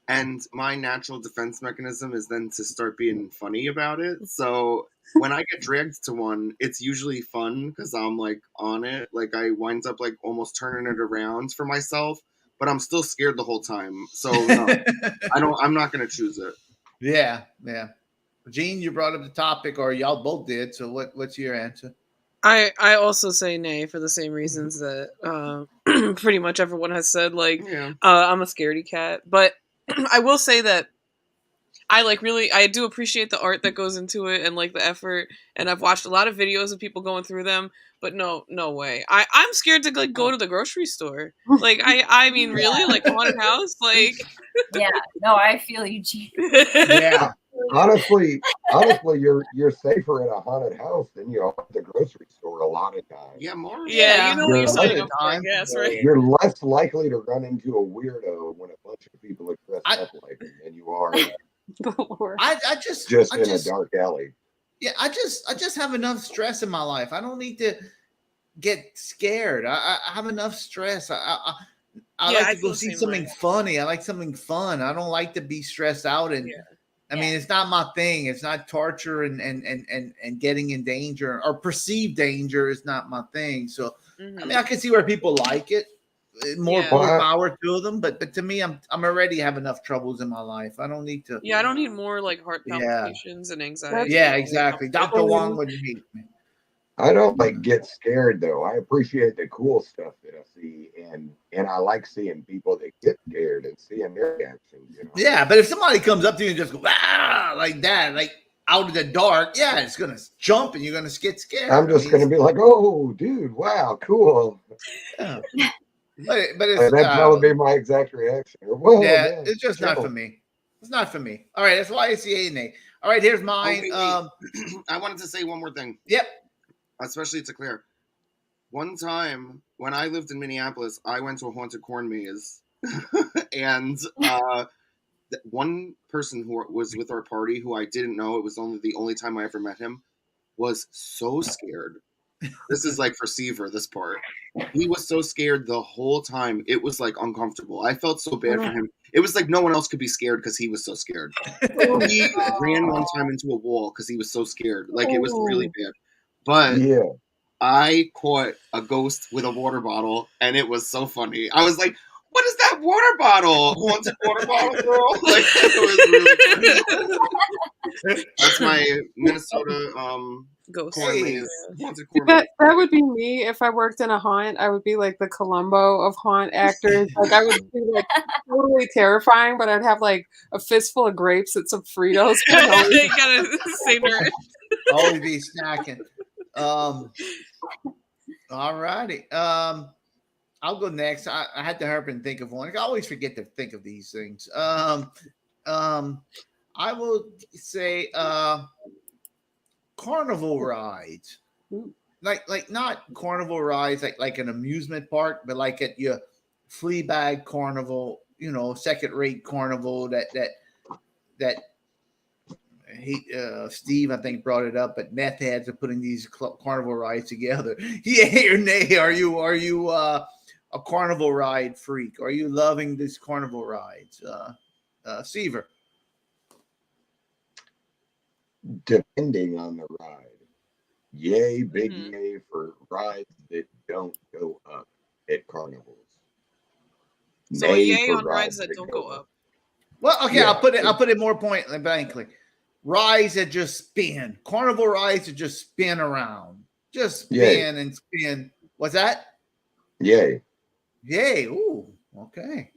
I: And my natural defense mechanism is then to start being funny about it. So when I get dragged to one, it's usually fun because I'm like on it. Like I wind up like almost turning it around for myself, but I'm still scared the whole time. So no, I'm not gonna choose it.
F: Yeah. Gene, you brought up the topic, or y'all both did. So what's your answer?
D: I also say nay for the same reasons that pretty much everyone has said. Like, I'm a scaredy cat, but I will say that I do appreciate the art that goes into it and like the effort. And I've watched a lot of videos of people going through them, but no way. I'm scared to like go to the grocery store. Like I mean, really, like haunted house, like.
B: Yeah, no, I feel you, Gene.
F: Yeah.
K: Honestly, you're safer in a haunted house than you are at the grocery store a lot of times.
I: Yeah, more.
D: Yeah, you know what you're
K: You're
D: signing
K: less-
D: up for, I guess, right?
K: You're less likely to run into a weirdo when a bunch of people are dressed up like him than you are
F: I just
K: in a dark alley.
F: Yeah, I just have enough stress in my life. I don't need to get scared. I have enough stress. I like to go see something funny. I like something fun. I don't like to be stressed out. And I mean, it's not my thing. It's not torture and getting in danger or perceived danger is not my thing. So I mean, I can see where people like it. More power to them, but to me, I'm already have enough troubles in my life. I don't need to.
D: Yeah, I don't need more like heart palpitations and anxiety.
F: Yeah, exactly. Dr. Wong would hate me.
K: I don't like get scared though. I appreciate the cool stuff that I see, and I like seeing people that get scared and seeing their reactions. You know?
F: Yeah, but if somebody comes up to you and just go like that, like out of the dark, yeah, it's gonna jump and you're gonna get scared.
K: I'm just gonna be like, "Oh, dude, wow, cool."
F: Yeah. But it's
K: that'd probably be my exact reaction. Whoa,
F: yeah,
K: man,
F: it's just not for me. It's not for me. All right, that's why it's the A and A. All right, here's mine.
I: Oh, wait. I wanted to say one more thing.
F: Yep.
I: Especially to Claire. One time when I lived in Minneapolis, I went to a haunted corn maze, and one person who was with our party, who I didn't know, it was the only time I ever met him, was so scared. This is like for Seaver, this part. He was so scared the whole time. It was like uncomfortable. I felt so bad for him. It was like no one else could be scared because he was so scared. He ran one time into a wall because he was so scared. Like it was really bad. But I caught a ghost with a water bottle, and it was so funny. I was like, "What is that water bottle? Haunted water bottle, girl!" Like it was really funny. That's my Minnesota
D: ghost.
I: Corn maze.
L: That would be me if I worked in a haunt. I would be like the Columbo of haunt actors. Like I would be like totally terrifying, but I'd have like a fistful of grapes and some Fritos.
D: You gotta stay nourished.
F: Always be snacking. All righty. I'll go next. I had to hurry and think of one. I always forget to think of these things. I will say carnival rides. Like not carnival rides like an amusement park, but like at your Fleabag carnival, second rate carnival that Steve I think brought it up, but meth heads are putting these carnival rides together. Yay or nay? Are you a carnival ride freak? Are you loving these carnival rides, Seaver?
K: Depending on the ride. Yay, big yay for rides that don't go up at carnivals.
D: So
K: Nay
D: yay
K: for
D: on rides that don't go up.
F: Well, okay,
K: Yeah,
F: I'll put it more blankly. Rides that just spin. Carnival rides that just spin around. Just spin and spin. What's that?
K: Yay.
F: Yay. Ooh, okay.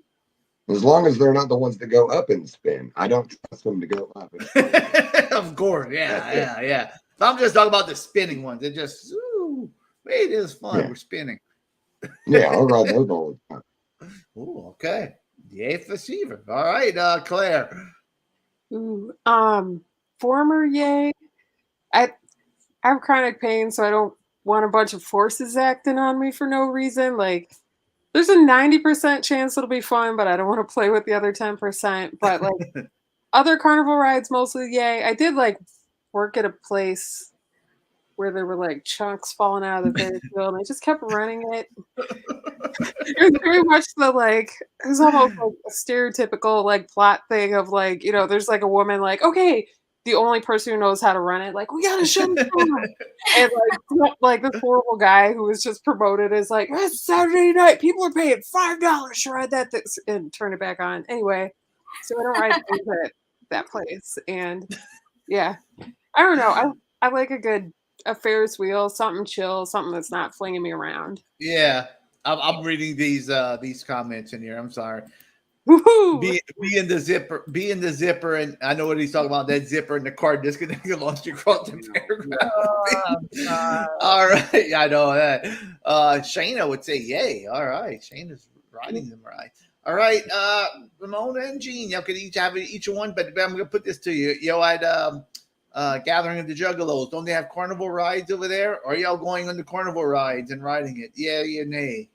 K: As long as they're not the ones that go up and spin. I don't trust them to go up and spin.
F: Of course. Yeah. So I'm just talking about the spinning ones. They're just, wait, it is fun.
K: Yeah.
F: We're spinning.
K: Yeah, I'll ride those all the time.
F: Ooh, okay. Yay for Seaver. All right, Claire.
L: Ooh, former yay. I have chronic pain, so I don't want a bunch of forces acting on me for no reason. Like, there's a 90% chance it'll be fun, but I don't want to play with the other 10%. But like other carnival rides, mostly yay. I did like work at a place where there were like chunks falling out of the Ferris wheel, and I just kept running it. It was very much it was almost like a stereotypical like plot thing of like, there's like a woman like, okay, the only person who knows how to run it, like, we gotta shut it down. And like this horrible guy who was just promoted as like, it's Saturday night, people are paying $5 to ride that thing, and turn it back on. Anyway, so I don't ride things at that place. And yeah, I don't know. I like a Ferris wheel, something chill, something that's not flinging me around.
F: Yeah, I'm reading these comments in here. I'm sorry. Be in the zipper, and I know what he's talking about. That zipper and the car disconnected, lost you across the paragraph. All right, yeah, I know that. Shayna would say, "Yay!" All right, Shayna's riding them right. All right, Ramona and Gene, y'all could each have each one, but I'm gonna put this to you. At Gathering of the Juggalos, don't they have carnival rides over there? Or are y'all going on the carnival rides and riding it? Yeah, nay.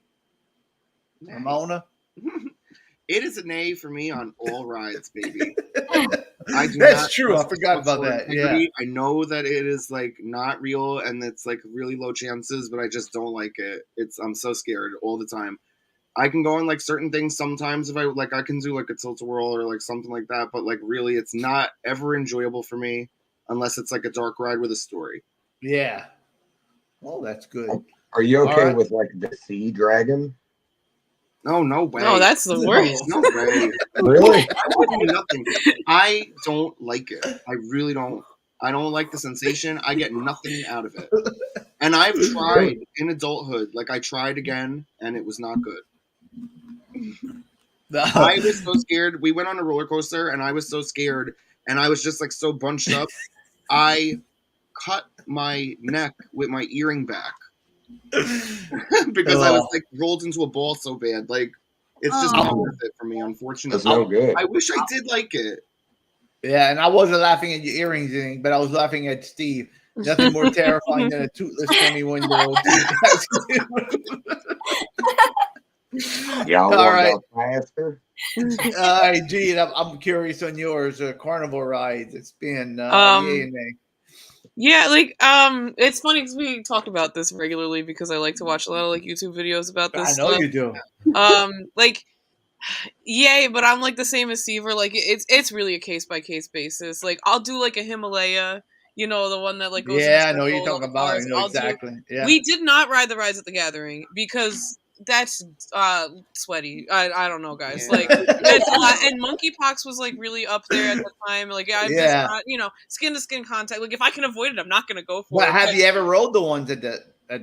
F: Ramona?
I: It is a nay for me on all rides, baby.
F: That's true. I forgot about that. Yeah.
I: I know that it is like not real and it's like really low chances, but I just don't like it. I'm so scared all the time. I can go on like certain things sometimes if I can do like a tilt-a-whirl or like something like that, but like really it's not ever enjoyable for me unless it's like a dark ride with a story.
F: Yeah. Well, that's good.
K: Are you okay with like the Sea Dragon?
I: Oh, no way.
D: No, that's the worst.
I: No way.
K: Really?
I: I would do nothing. I don't like it. I really don't. I don't like the sensation. I get nothing out of it. And I've tried in adulthood. Like I tried again, and it was not good. I was so scared. We went on a roller coaster, and I was so scared, and I was just like so bunched up. I cut my neck with my earring back. Because I was like rolled into a ball so bad. Like it's just not worth it for me, unfortunately.
K: That's no good.
I: I wish I did like it.
F: Yeah, and I wasn't laughing at your earrings, but I was laughing at Steve. Nothing more terrifying than a toothless 21-year-old.
K: Y'all
F: all right.
K: Faster?
F: All right, Gene, I'm curious on yours. Carnival rides. It's been yay and nay.
D: Yeah, like it's funny because we talk about this regularly because I like to watch a lot of like YouTube videos about this.
F: I know
D: stuff.
F: you do.
D: Like, yay, but I'm like the same as Seaver. Like, it's really a case by case basis. Like, I'll do like a Himalaya, the one that like goes.
F: Yeah, I know you're talking about. I know exactly. Yeah.
D: We did not ride the rides at the Gathering because that's sweaty. I don't know, guys.
I: Yeah.
D: Like, that's a lot. And monkeypox was like really up there at the time. Like, I'm just not, skin to skin contact. Like, if I can avoid it, I'm not gonna go for it.
F: Have you ever rode the ones at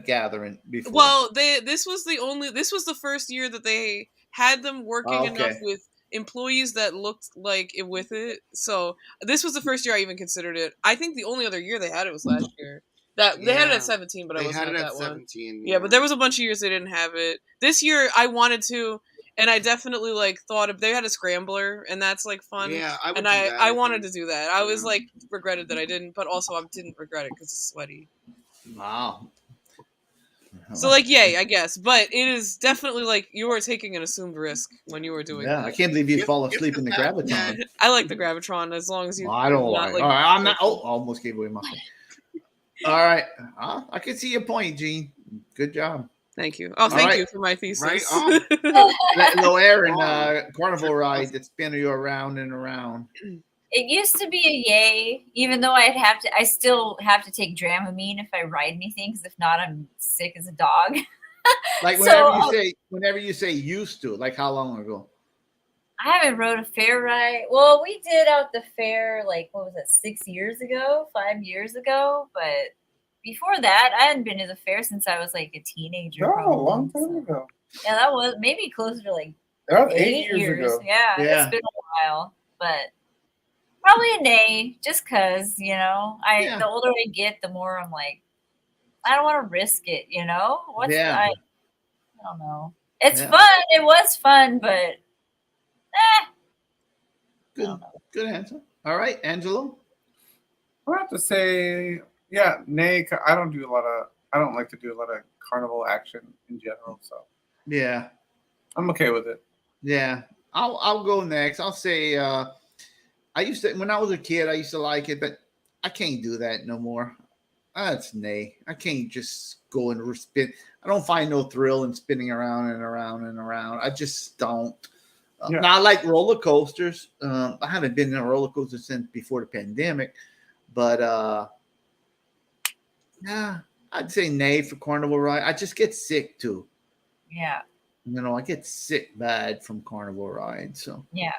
F: Gathering before?
D: Well, this was the first year that they had them working enough with employees that looked like it with it. So this was the first year I even considered it. I think the only other year they had it was last year. That they had it at 17, but I wasn't at that one.
I: 17.
D: Yeah, but there was a bunch of years they didn't have it. This year I wanted to, and I definitely like thought of they had a scrambler, and that's like fun.
I: Yeah, I would
D: and
I: do that,
D: I
I: I
D: wanted
I: think.
D: to do that. I was
I: Yeah.
D: like regretted that I didn't, but also I didn't regret it because it's sweaty.
F: Wow.
D: So like, yay, I guess, but it is definitely like you were taking an assumed risk when you were doing
F: Yeah,
D: that.
F: I can't believe you fall asleep in the gravitron.
D: I like the gravitron as long as you.
F: Well, I don't
D: not,
F: like.
D: like.
F: All right, I'm not. Oh, I almost gave away my phone. All right, I can see your point, Gene. Good job.
D: Thank you. Oh, thank you for my thesis.
I: Right on.
F: Little Aaron, carnival ride that's spinning you around and around.
B: It used to be a yay, even though I still have to take Dramamine if I ride anything, because if not, I'm sick as a dog.
F: Like
B: So,
F: whenever you say used to, like how long ago?
B: I haven't rode a fair ride. Well, we did out the fair, like, what was that, 6 years ago, 5 years ago? But before that, I hadn't been to the fair since I was like a teenager.
E: Oh, a long time ago.
B: Yeah, that was maybe closer to like
E: That was
B: 8
E: 8 years ago.
B: Yeah,
F: Yeah.
B: it's been a while. But probably a nay, just because, you know, the older I get, the more I'm like, I don't want to risk it, you know? I don't know. It's fun. It was fun, but
F: Good answer. All right, Angelo.
E: I have to say, yeah, nay. I don't like to do a lot of carnival action in general, so
F: Yeah,
E: I'm okay with it.
F: yeah. I'll go next. I'll say I used to when I was a kid. I used to like it, but I can't do that no more. That's nay. I can't just go and spin. I don't find no thrill in spinning around and around and around. I just don't. Now I like roller coasters. I haven't been in a roller coaster since before the pandemic, but yeah, I'd say nay for carnival ride. I just get sick too.
B: yeah.
F: You know, I get sick bad from carnival rides. So
B: Yeah.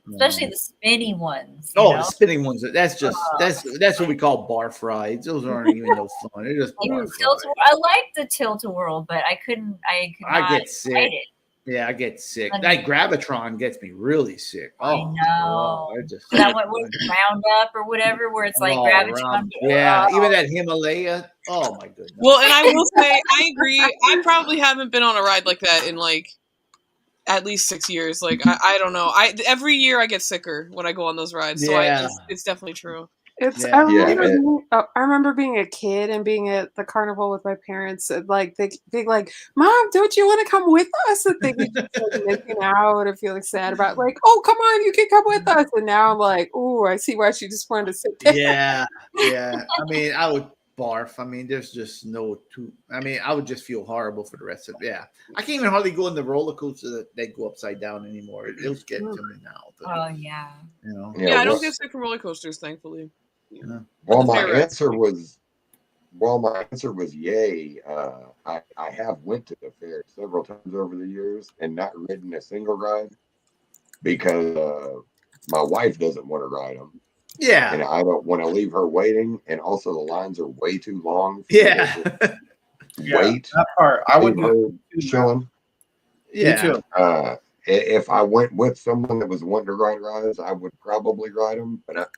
B: Especially the spinny ones.
F: Oh,
B: you know?
F: the spinning ones. That's just that's what we call barf rides. Those aren't even no fun. They're just barf rides.
B: I like the tilt-a-whirl, but I could not
F: get sick.
B: ride it.
F: Yeah, I get sick. That Gravitron gets me really sick. Oh,
B: I know. That one was Roundup or whatever, where it's like Gravitron.
F: Yeah, even that Himalaya. Oh my goodness.
D: Well, and I will say, I agree. I probably haven't been on a ride like that in like at least 6 years. Like I don't know. Every year I get sicker when I go on those rides. So it's definitely true.
L: I remember being a kid and being at the carnival with my parents. And like they like, Mom, don't you want to come with us? And they just like making out and feeling sad about like, oh, come on, you can come with us. And now I'm like, oh, I see why she just wanted to sit there.
F: Yeah. I mean, I would barf. I mean, there's just no two. I mean, I would just feel horrible for the rest of it. Yeah. I can't even hardly go in the roller coaster that go upside down anymore. It'll get to me now. But,
B: oh yeah.
F: You know.
D: Yeah, I don't get sick from roller coasters, thankfully.
F: Yeah.
K: Well, my answer was yay. I have went to the fair several times over the years and not ridden a single ride because my wife doesn't want to ride them.
F: Yeah.
K: And I don't want to leave her waiting. And also the lines are way too long.
F: Yeah.
K: Wait.
E: That part. I would
K: chilling.
F: Yeah.
K: If I went with someone that was wanting to ride rides, I would probably ride them. But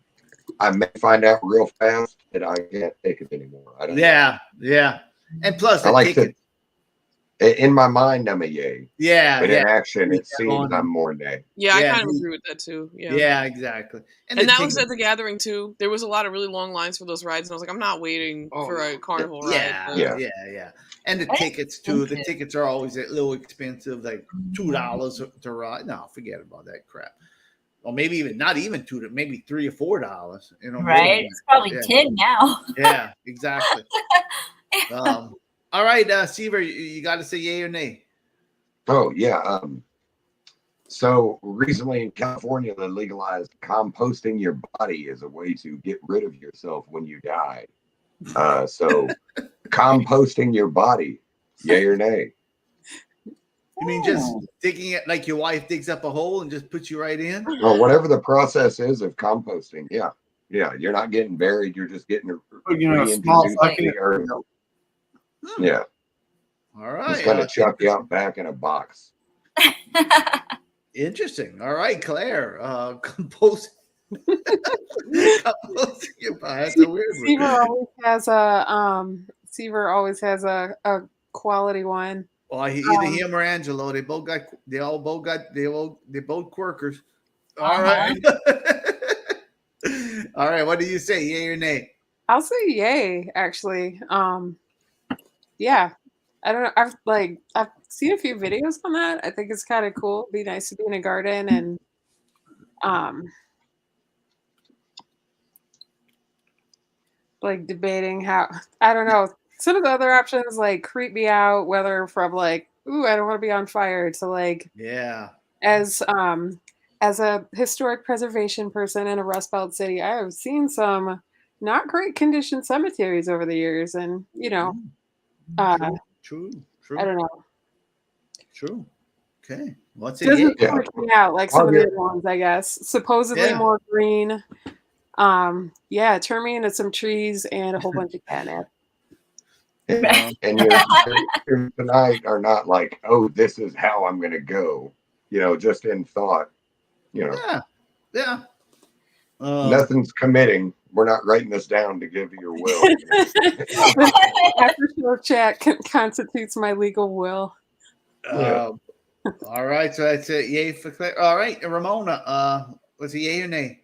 K: I may find out real fast that I can't take it anymore. I don't know.
F: Yeah. And plus,
K: I like to. In my mind, I'm a yay.
F: Yeah.
K: But in action, it seems I'm more nay.
D: Yeah, I kind of agree with that too. Yeah.
F: Yeah, exactly.
D: And that was at the gathering too. There was a lot of really long lines for those rides, and I was like, I'm not waiting for a carnival ride.
F: Yeah. And the tickets too. The tickets are always a little expensive, like $2 to ride. No, forget about that crap. Or maybe even not even $2, maybe $3 or $4. You know,
B: right? It's probably 10 now.
F: Yeah, exactly. All right, Seaver, you got to say yay or nay.
K: Oh yeah. So recently in California, they legalized composting your body as a way to get rid of yourself when you die. So composting your body, yay or nay?
F: You mean just digging it like your wife digs up a hole and just puts you right in?
K: Well, whatever the process is of composting, yeah. You're not getting buried. You're just getting reintroduced to the earth. Yeah.
F: All right.
K: Just gonna chuck you out back in a box.
F: Interesting. All right, Claire. Composting your body. That's a weird one.
L: Seaver always has a quality one.
F: Well, either him or Angelo, they both quirkers. All right. All right. What do you say? Yay or nay?
L: I'll say yay, actually. Yeah. I don't know. I've seen a few videos on that. I think it's kind of cool. It'd be nice to be in a garden and like debating how, I don't know. Some of the other options like creep me out, whether from like, ooh, I don't want to be on fire, to like,
F: yeah,
L: as a historic preservation person in a Rust Belt city, I have seen some not great condition cemeteries over the years, and
F: true.
L: I don't know.
F: True. Okay. What's it?
L: Doesn't freak me out like some of the other ones, I guess. Supposedly more green. Yeah, turn me into some trees and a whole bunch of catnip.
K: And your tonight are not like, oh, this is how I'm going to go. Just in thought.
F: Yeah.
K: Nothing's committing. We're not writing this down to give you your will.
L: After show chat constitutes my legal will.
F: All right, so that's it. Yay for Claire. All right, Ramona. Was it yay or nay?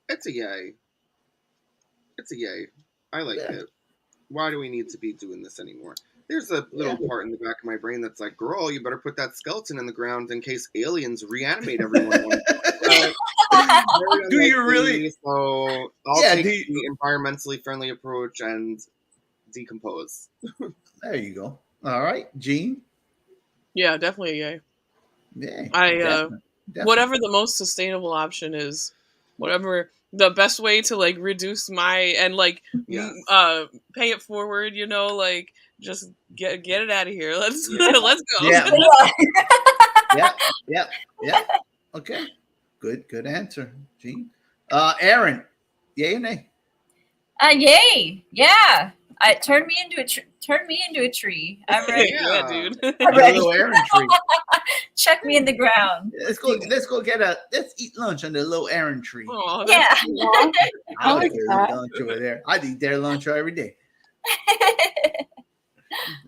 I: It's a yay. It's a yay. I like it. Why do we need to be doing this anymore? There's a little part in the back of my brain that's like, girl, you better put that skeleton in the ground in case aliens reanimate everyone.
F: Do you really?
I: So I'll take the environmentally friendly approach and decompose.
F: There you go. All right, Gene?
D: Yeah, definitely a yay.
F: Yeah.
D: Whatever the most sustainable option is, whatever the best way to like reduce my and like pay it forward, like just get it out of here. Let's go.
F: Yeah. Okay. Good answer, Gene. Aaron, yay or nay?
B: Yay. Yeah. Turn me into a tree. I'm ready.
D: Yeah, dude.
B: I'm ready.
F: Little Aaron tree.
B: Chuck me in the ground.
F: Let's eat lunch under the little Aaron tree.
D: Oh,
B: yeah.
F: I like lunch over there. I'd eat their lunch every day.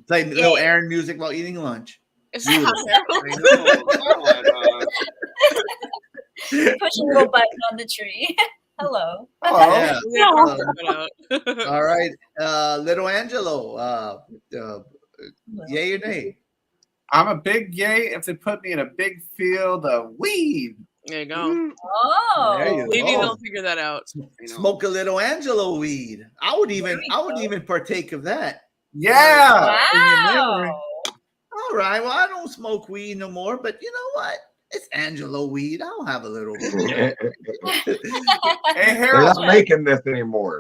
F: Play little Aaron music while eating lunch.
B: Push a little button on the tree. Hello.
F: Yeah. All right. Little Angelo, yay or nay?
E: I'm a big yay if they put me in a big field of weed.
D: There you go.
B: Oh,
D: maybe they'll figure that out.
F: Smoke a little Angelo weed. I would even partake of that.
E: Yeah.
B: Wow.
F: All right. Well, I don't smoke weed no more, but you know what? It's Angelo weed. I'll have a little.
E: Hey,
K: They're
E: Harold.
K: not making this anymore.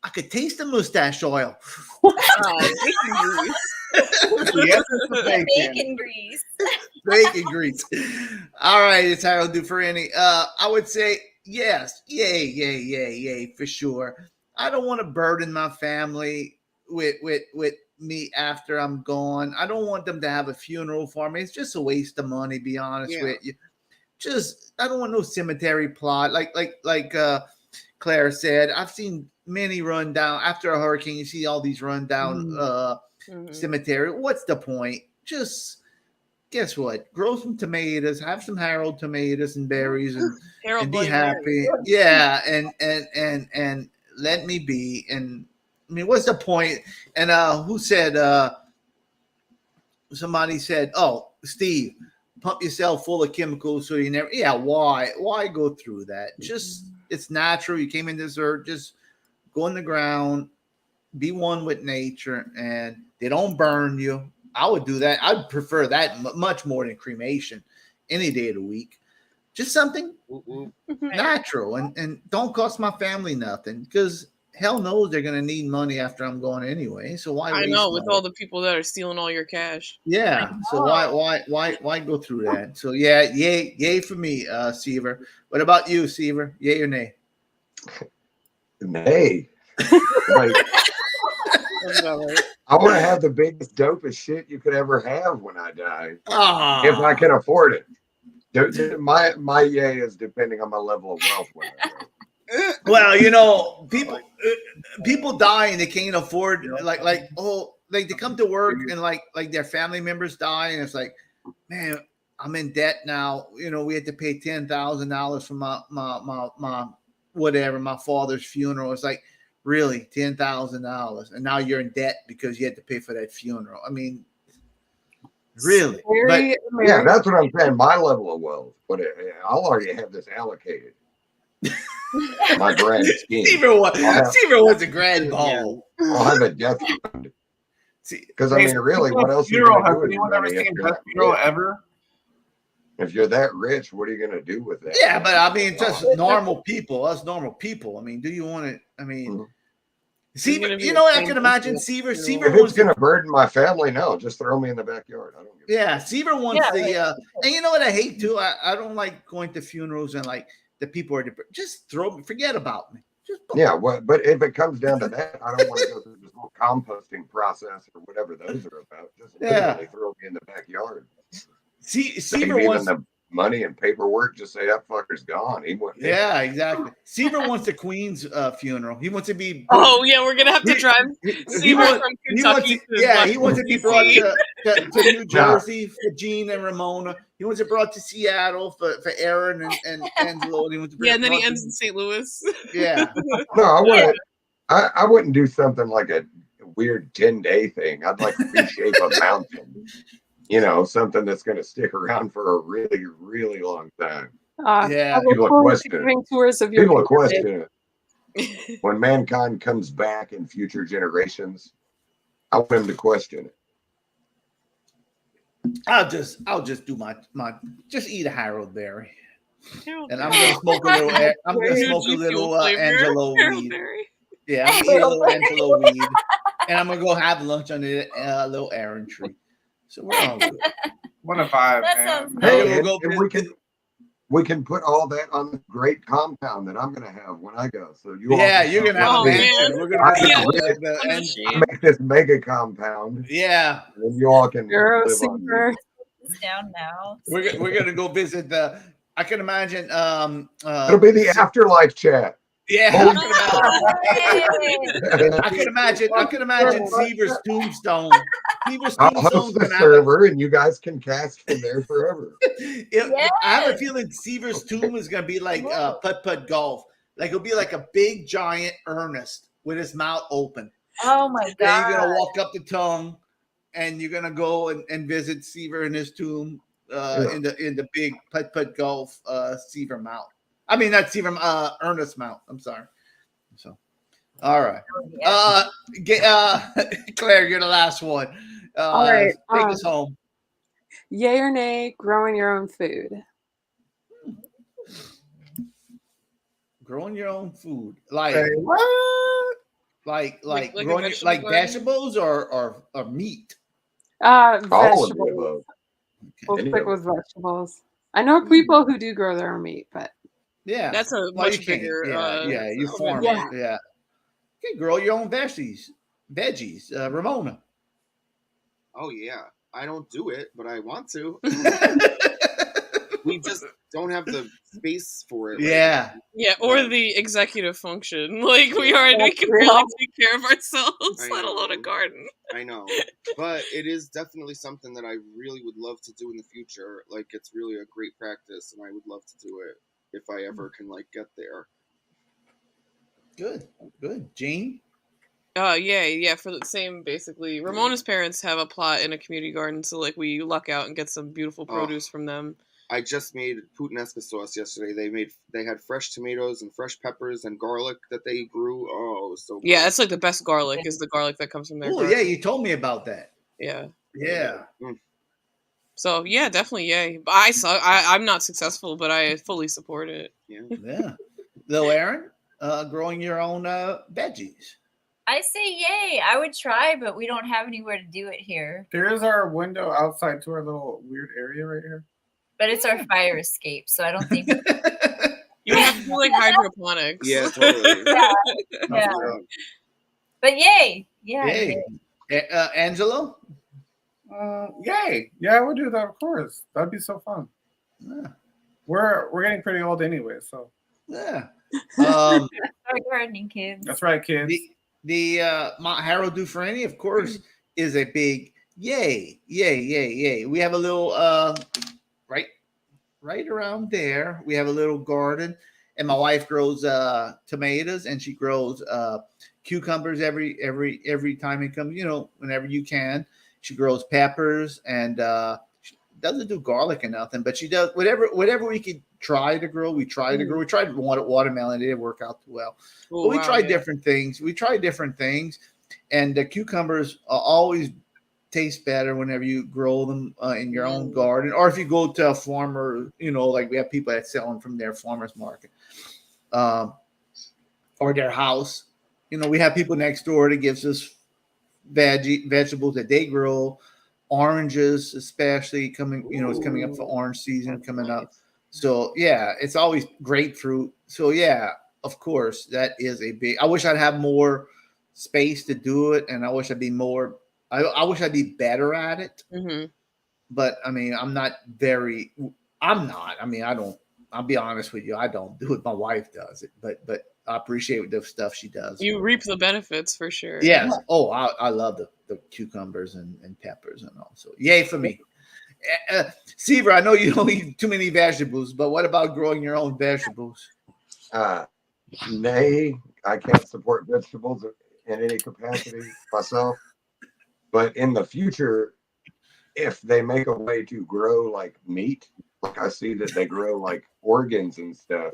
F: I could taste the mustache oil.
E: Yes,
B: Bacon grease.
F: Bacon grease. All right, it's Harold Dufrene. I would say yes, yay, for sure. I don't want to burden my family with me after I'm gone. I don't want them to have a funeral for me. It's just a waste of money, be honest with you. I don't want no cemetery plot. Like Claire said, I've seen many run down after a hurricane. You see all these run down cemetery. What's the point? Just guess what? Grow some tomatoes, have some Harold tomatoes and berries, and be happy. Yeah, and let me be. And I mean, what's the point? And who said? Somebody said, "Oh, Steve, pump yourself full of chemicals so you never." Yeah, why? Why go through that? Just it's natural. You came in this earth. Just go in the ground, be one with nature, and they don't burn you. I would do that. I'd prefer that much more than cremation any day of the week. Just something natural and don't cost my family nothing because hell knows they're going to need money after I'm gone anyway. So why?
D: I know with all the people that are stealing all your cash.
F: Yeah. So why go through that? So yeah, yay for me, Seaver. What about you, Seaver? Yay or nay?
K: Nay. Like, I want to have the biggest, dopest shit you could ever have when I die, if I can afford it. My yay is depending on my level of wealth when I go.
F: Well, people die and they can't afford like they come to work and like their family members die and it's like, man, I'm in debt now. We had to pay $10,000 for my whatever, my father's funeral. It's like, really, $10,000, and now you're in debt because you had to pay for that funeral. I mean, really?
K: Yeah, that's what I'm saying. My level of wealth, but I'll already have this allocated. My grand scheme.
F: Stever was a grand ball.
K: I'll have a death fund. Because I mean, really, what else are you going to do with your money if you're that rich?
E: Ever?
K: If you're that rich, what are you going to do with that?
F: Yeah, but I mean, just normal people, us normal people. I mean, do you want to? I mean, Seaver, I can imagine Seaver.
K: If it's going to burden my family, no, just throw me in the backyard. I don't give
F: Yeah, Seaver wants and you know what I hate too? I don't like going to funerals and like the people are just forget about me.
K: Yeah, but if it comes down to that, I don't want to go through this whole composting process or whatever those are about. Just literally throw me in the backyard.
F: Seaver
K: wants the money and paperwork. Just say that fucker's gone.
F: Yeah, exactly. Seaver wants the Queen's funeral. He wants to be.
D: Oh yeah, we're gonna have to drive Seaver from Kentucky.
F: He wants to be brought to New Jersey for Gene and Ramona. He wants it brought to Seattle for Aaron and Angelo. And
D: and then he ends in St. Louis.
F: Yeah.
K: No, I wouldn't do something like a weird 10-day thing. I'd like to reshape a mountain. Something that's going to stick around for a really, really long time. People are questioning it. When mankind comes back in future generations, I want them to question it.
F: I'll just do my just eat a Harold berry, and I'm gonna smoke a little. Angelo weed. Yeah, I'm gonna eat a little Angelo weed, and I'm gonna go have lunch under a little Aaron tree. So we're all good.
E: What a vibe,
B: That
E: man.
B: sounds
K: Hey,
B: nice.
K: and we can put all that on the great compound that I'm going to have when I go. So
F: you're going to have a mansion. We're going
K: to make this mega compound.
F: Yeah,
K: and you all can live on
B: it. Down now.
F: We're going to go visit the. I can imagine.
K: It'll be the afterlife chat.
F: Yeah, I can imagine Seaver's tombstone.
K: I'll host the server, and you guys can cast from there forever.
F: I have a feeling Seaver's tomb is going to be like putt-putt golf. Like it'll be like a big giant Ernest with his mouth open.
B: Oh my god!
F: And you're going to walk up the tongue, and you're going to go and visit Seaver in his tomb in the big putt-putt golf Seaver mouth. I mean, not Seaver, Ernest mount. I'm sorry. So, all right. Claire, you're the last one.
L: All right.
F: Take us home.
L: Yay or nay, growing your own food?
F: Growing your own food. Like
E: what?
F: Like growing like vegetables or meat?
L: Vegetables. We'll stick with vegetables. I know people who do grow their own meat, but
F: yeah,
D: that's a much bigger.
F: You farm it. Yeah, you can grow your own veggies. Ramona.
I: Oh yeah, I don't do it, but I want to. We just don't have the space for it.
F: Yeah,
D: or the executive function. Like we can really take care of ourselves, let alone a garden.
I: I know, but it is definitely something that I really would love to do in the future. Like it's really a great practice, and I would love to do it if I ever can get there.
F: Good. Gene?
D: Yeah, for the same basically. Ramona's parents have a plot in a community garden, so we luck out and get some beautiful produce from them.
I: I just made puttanesca sauce yesterday. They had fresh tomatoes and fresh peppers and garlic that they grew. Oh, it was so good.
D: Yeah, it's the best garlic is the garlic that comes from their garden.
F: Oh, yeah, you told me about that.
D: Yeah.
F: Yeah.
D: So yeah, definitely yay. But I'm not successful, but I fully support it.
F: Yeah. Little Aaron, growing your own veggies.
B: I say yay. I would try, but we don't have anywhere to do it here.
E: There is our window outside to our little weird area right here.
B: But it's our fire escape, so I don't think
D: you have to do hydroponics.
I: Yeah, totally.
B: yeah. But yay. Yeah.
F: Yay. Angelo?
E: Yay. Yeah, I would do that, of course. That'd be so fun.
F: Yeah.
E: We're getting pretty old anyway, so
F: Yeah.
B: Start gardening, kids.
E: That's right, kids.
F: My Harold Dufrene, of course, is a big yay. We have a little right around there. We have a little garden, and my wife grows tomatoes, and she grows cucumbers every time it comes. Whenever you can, she grows peppers, and she doesn't do garlic or nothing, but she does whatever we could try to grow. We try to grow. We tried watermelon; it didn't work out too well.
D: Oh,
F: But we
D: wow,
F: tried
D: yeah.
F: different things. And the cucumbers always taste better whenever you grow them in your own garden, or if you go to a farmer, like we have people that sell them from their farmers market, or their house. We have people next door that gives us vegetables that they grow, oranges especially coming. It's coming up for orange season coming up. So yeah, it's always grapefruit. So yeah, of course that is a big. I wish I'd have more space to do it, and I wish I'd be more. I wish I'd be better at it.
D: Mm-hmm.
F: But I mean, I'm not. I mean, I don't. I'll be honest with you. I don't do it. My wife does it, but I appreciate the stuff she does.
D: You reap the benefits for sure.
F: Yes. Oh, I love the cucumbers and peppers and all. So yay for me. Seaver, I know you don't eat too many vegetables, but what about growing your own vegetables?
K: Nay, I can't support vegetables in any capacity myself. But in the future, if they make a way to grow like meat, like I see that they grow like organs and stuff,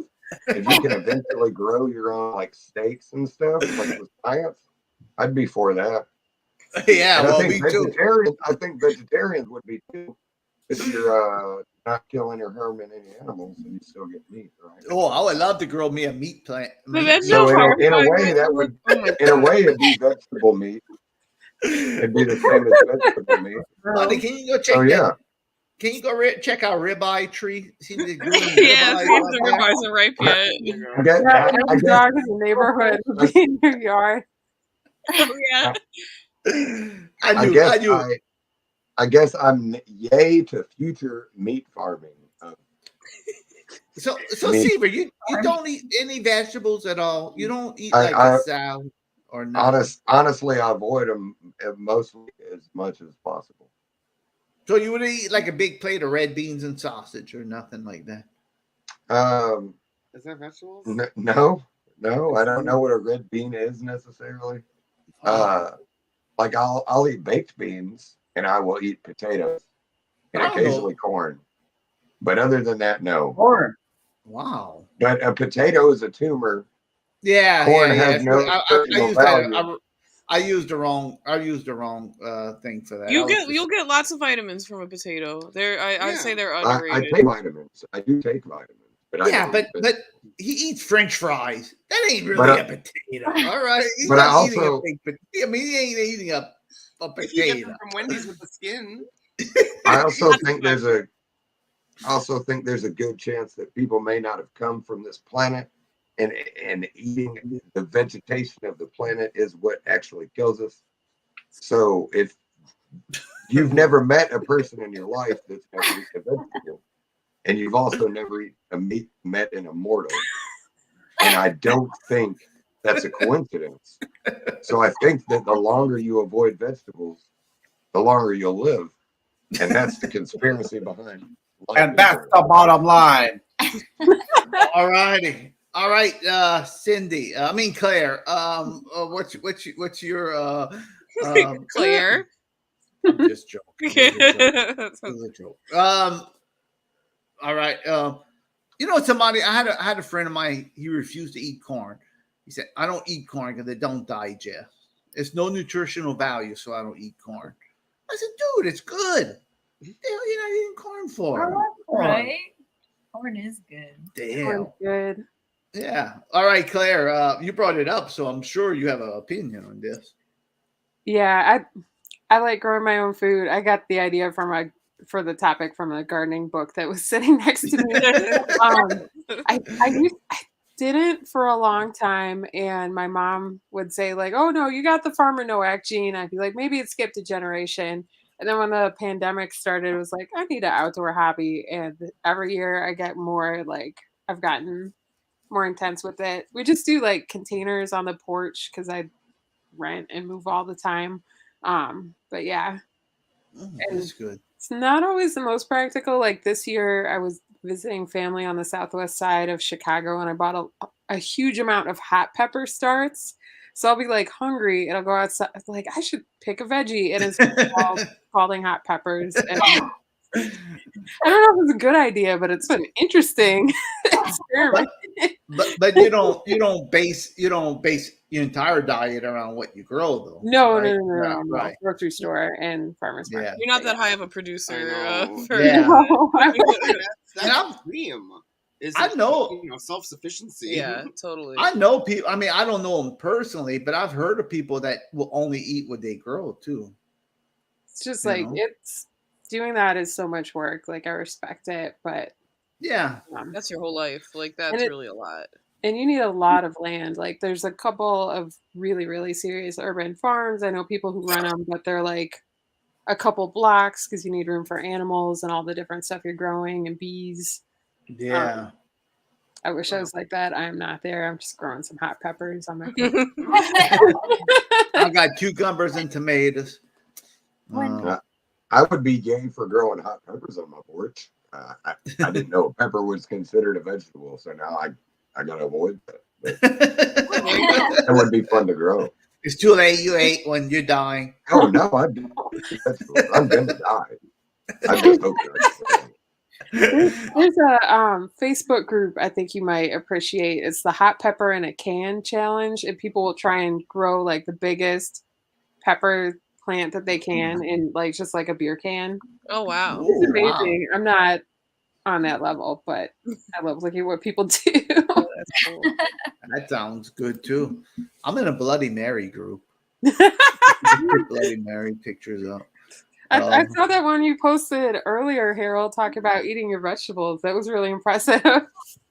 K: if you can eventually grow your own like steaks and stuff, like with science, I'd be for that.
F: Yeah,
K: and
F: well,
K: I think vegetarians would be too. If you're not killing or harming any animals, and you still get meat, right?
F: Oh, I would love to grow me a meat plant.
K: So in a way, that would, in a way, it'd be vegetable meat. It'd be the same as vegetable meat.
F: Honey, can you go check that? Can you go check our ribeye tree? See if they're doing
D: Yeah, see if the ribeyes are ripe yet.
L: Every dog in the neighborhood would be in your yard.
D: Oh yeah.
K: I guess I'm yay to future meat farming.
F: So Seaver, you don't eat any vegetables at all. You don't eat a salad or nothing.
K: Honestly, I avoid them mostly as much as possible.
F: So you would eat like a big plate of red beans and sausage or nothing like that?
I: Is that vegetables?
K: No, I don't know what a red bean is necessarily. Like I'll eat baked beans and I will eat potatoes and occasionally corn. But other than that, no.
F: Corn. Wow.
K: But a potato is a tumor.
F: Yeah,
K: corn
F: has
K: no
F: I used the wrong thing for that.
D: You'll get lots of vitamins from a potato. I'd say they're underrated.
K: I take vitamins. I do take vitamins. But
F: but he eats French fries. That ain't really a potato. All right. He's
K: but
F: not
K: I
F: eating
K: also,
F: a big potato. I mean, he ain't eating a potato.
I: You get them from Wendy's with the skin.
K: I also think there's a good chance that people may not have come from this planet, and eating the vegetation of the planet is what actually kills us. So if you've never met a person in your life that's never eaten a vegetable, and you've also never met an immortal, and I don't think that's a coincidence. So I think that the longer you avoid vegetables, the longer you'll live. And that's the conspiracy behind life.
E: And that's the bottom line.
F: All righty. All right, Claire. What's your
D: Claire?
F: I'm just joking. It was a joke. All right. Somebody I had a friend of mine, he refused to eat corn. He said, I don't eat corn because it don't digest. It's no nutritional value, so I don't eat corn. I said, dude, it's good. What the hell you not eating corn for?
B: Right? Corn is good.
F: Damn.
L: Corn's good.
F: Yeah. All right, Claire. You brought it up, so I'm sure you have an opinion on this.
L: Yeah, I like growing my own food. I got the idea for the topic from a gardening book that was sitting next to me. I didn't for a long time, and my mom would say like, "Oh no, you got the farmer Noack gene." I'd be like, maybe it skipped a generation. And then when the pandemic started, it was like, I need an outdoor hobby, and every year I get more. Like I've gotten more intense with it. We just do like containers on the porch because I rent and move all the time. But yeah,
F: That's good.
L: it's not always the most practical. Like this year, I was visiting family on the southwest side of Chicago, and I bought a huge amount of hot pepper starts. So I'll be like hungry, and I'll go outside. Like I should pick a veggie, and it's all scalding hot peppers. And I don't know if it's a good idea, but it's an interesting experiment.
F: But you don't base your entire diet around what you grow though.
L: No,
F: right?
L: no.
F: Right.
L: Grocery store and farmers market.
F: Yeah.
D: You're not that high of a producer. For
F: Yeah.
I: That's dream.
F: I know.
I: Self-sufficiency.
D: Yeah, totally.
F: I know people. I mean, I don't know them personally, but I've heard of people that will only eat what they grow too.
L: It's just like it's doing that is so much work. Like I respect it, but
F: yeah,
D: that's your whole life. Like that's really a lot.
L: And you need a lot of land. Like there's a couple of really, really serious urban farms. I know people who run them, but they're like a couple blocks because you need room for animals and all the different stuff you're growing and bees.
F: Yeah.
L: I wish I was like that. I am not there. I'm just growing some hot peppers on my
F: I got cucumbers and tomatoes.
K: I would be game for growing hot peppers on my porch. I didn't know pepper was considered a vegetable, so now I gotta avoid that. That would be fun to grow.
F: It's too late. You ate when you're dying.
K: Oh no, I'm gonna die. I just hope that.
L: There's a Facebook group I think you might appreciate. It's the Hot Pepper in a Can Challenge, and people will try and grow like the biggest pepper plant that they can in like just like a beer can.
D: Oh wow.
L: It's amazing. Wow. I'm not on that level, but I love looking at what people do.
D: That's cool.
F: That sounds good too. I'm in a Bloody Mary group. Put Bloody Mary pictures up.
L: I saw that one you posted earlier, Harold, talking about eating your vegetables. That was really impressive.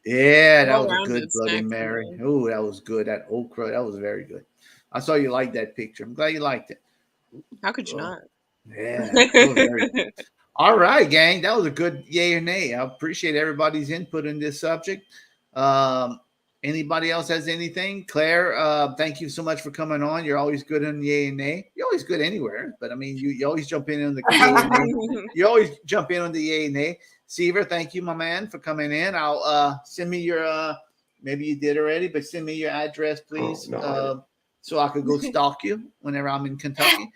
F: Yeah, that was a good Bloody Mary. Oh, that was good. That okra, that was very good. I saw you like that picture. I'm glad you liked it.
D: How could you not?
F: Yeah. That was very good. All right, gang. That was a good yay or nay. I appreciate everybody's input in this subject. Anybody else has anything? Claire, thank you so much for coming on. You're always good on yay and nay. You're always good anywhere, but I mean, you always jump in on the yay and nay. You always jump in on the yay and nay. Seaver, thank you, my man, for coming in. I'll send me your maybe you did already, but send me your address, please, so I could go stalk you whenever I'm in Kentucky,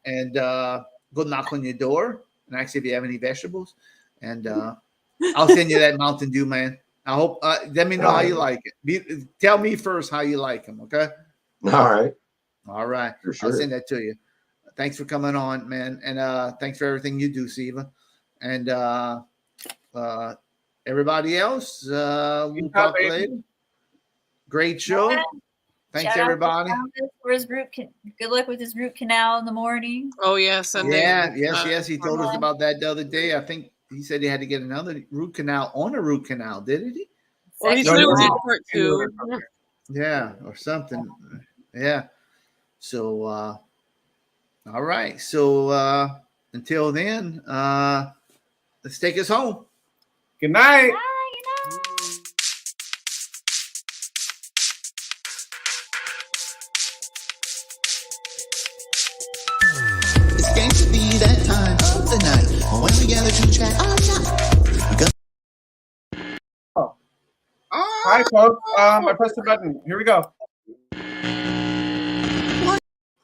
F: and go knock on your door and ask if you have any vegetables, and I'll send you that Mountain Dew, man. I hope. Let me know how you like it. Tell me first how you like them, okay? All right. For sure. I'll send that to you. Thanks for coming on, man, and thanks for everything you do, Siva, and everybody else. We'll talk later. Great show. Thanks, everybody.
B: For his root good luck with his root canal in the morning.
D: Oh yes,
F: yes. He told us about that the other day. I think he said he had to get another root canal on a root canal, didn't he?
D: Well, he said it was in part 2.
F: Yeah, or something. Yeah. So, all right. So, until then, let's take us home.
E: Good night.
A: It's going to be that time of the night when we gather to chat
E: Hi, folks. I pressed the button. Here we go.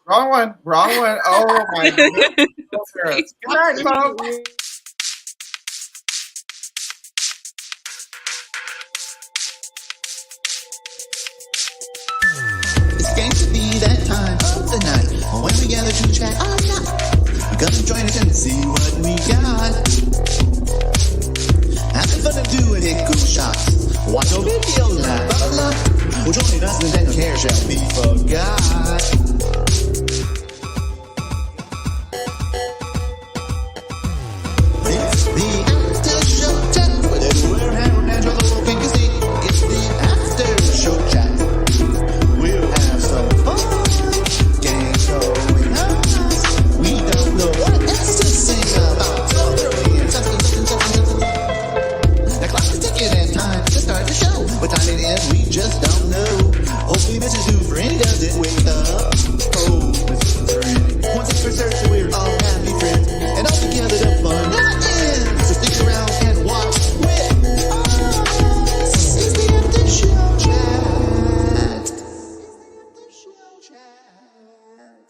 E: Wrong one. Oh, my goodness. Good night, folks.
A: It's going to be that time of the night when we gather to chat Come join us and see what we got. Having fun and doing it, cool shots. Watch a video live, blah, blah, blah. Well, joining us and then care shall be forgot.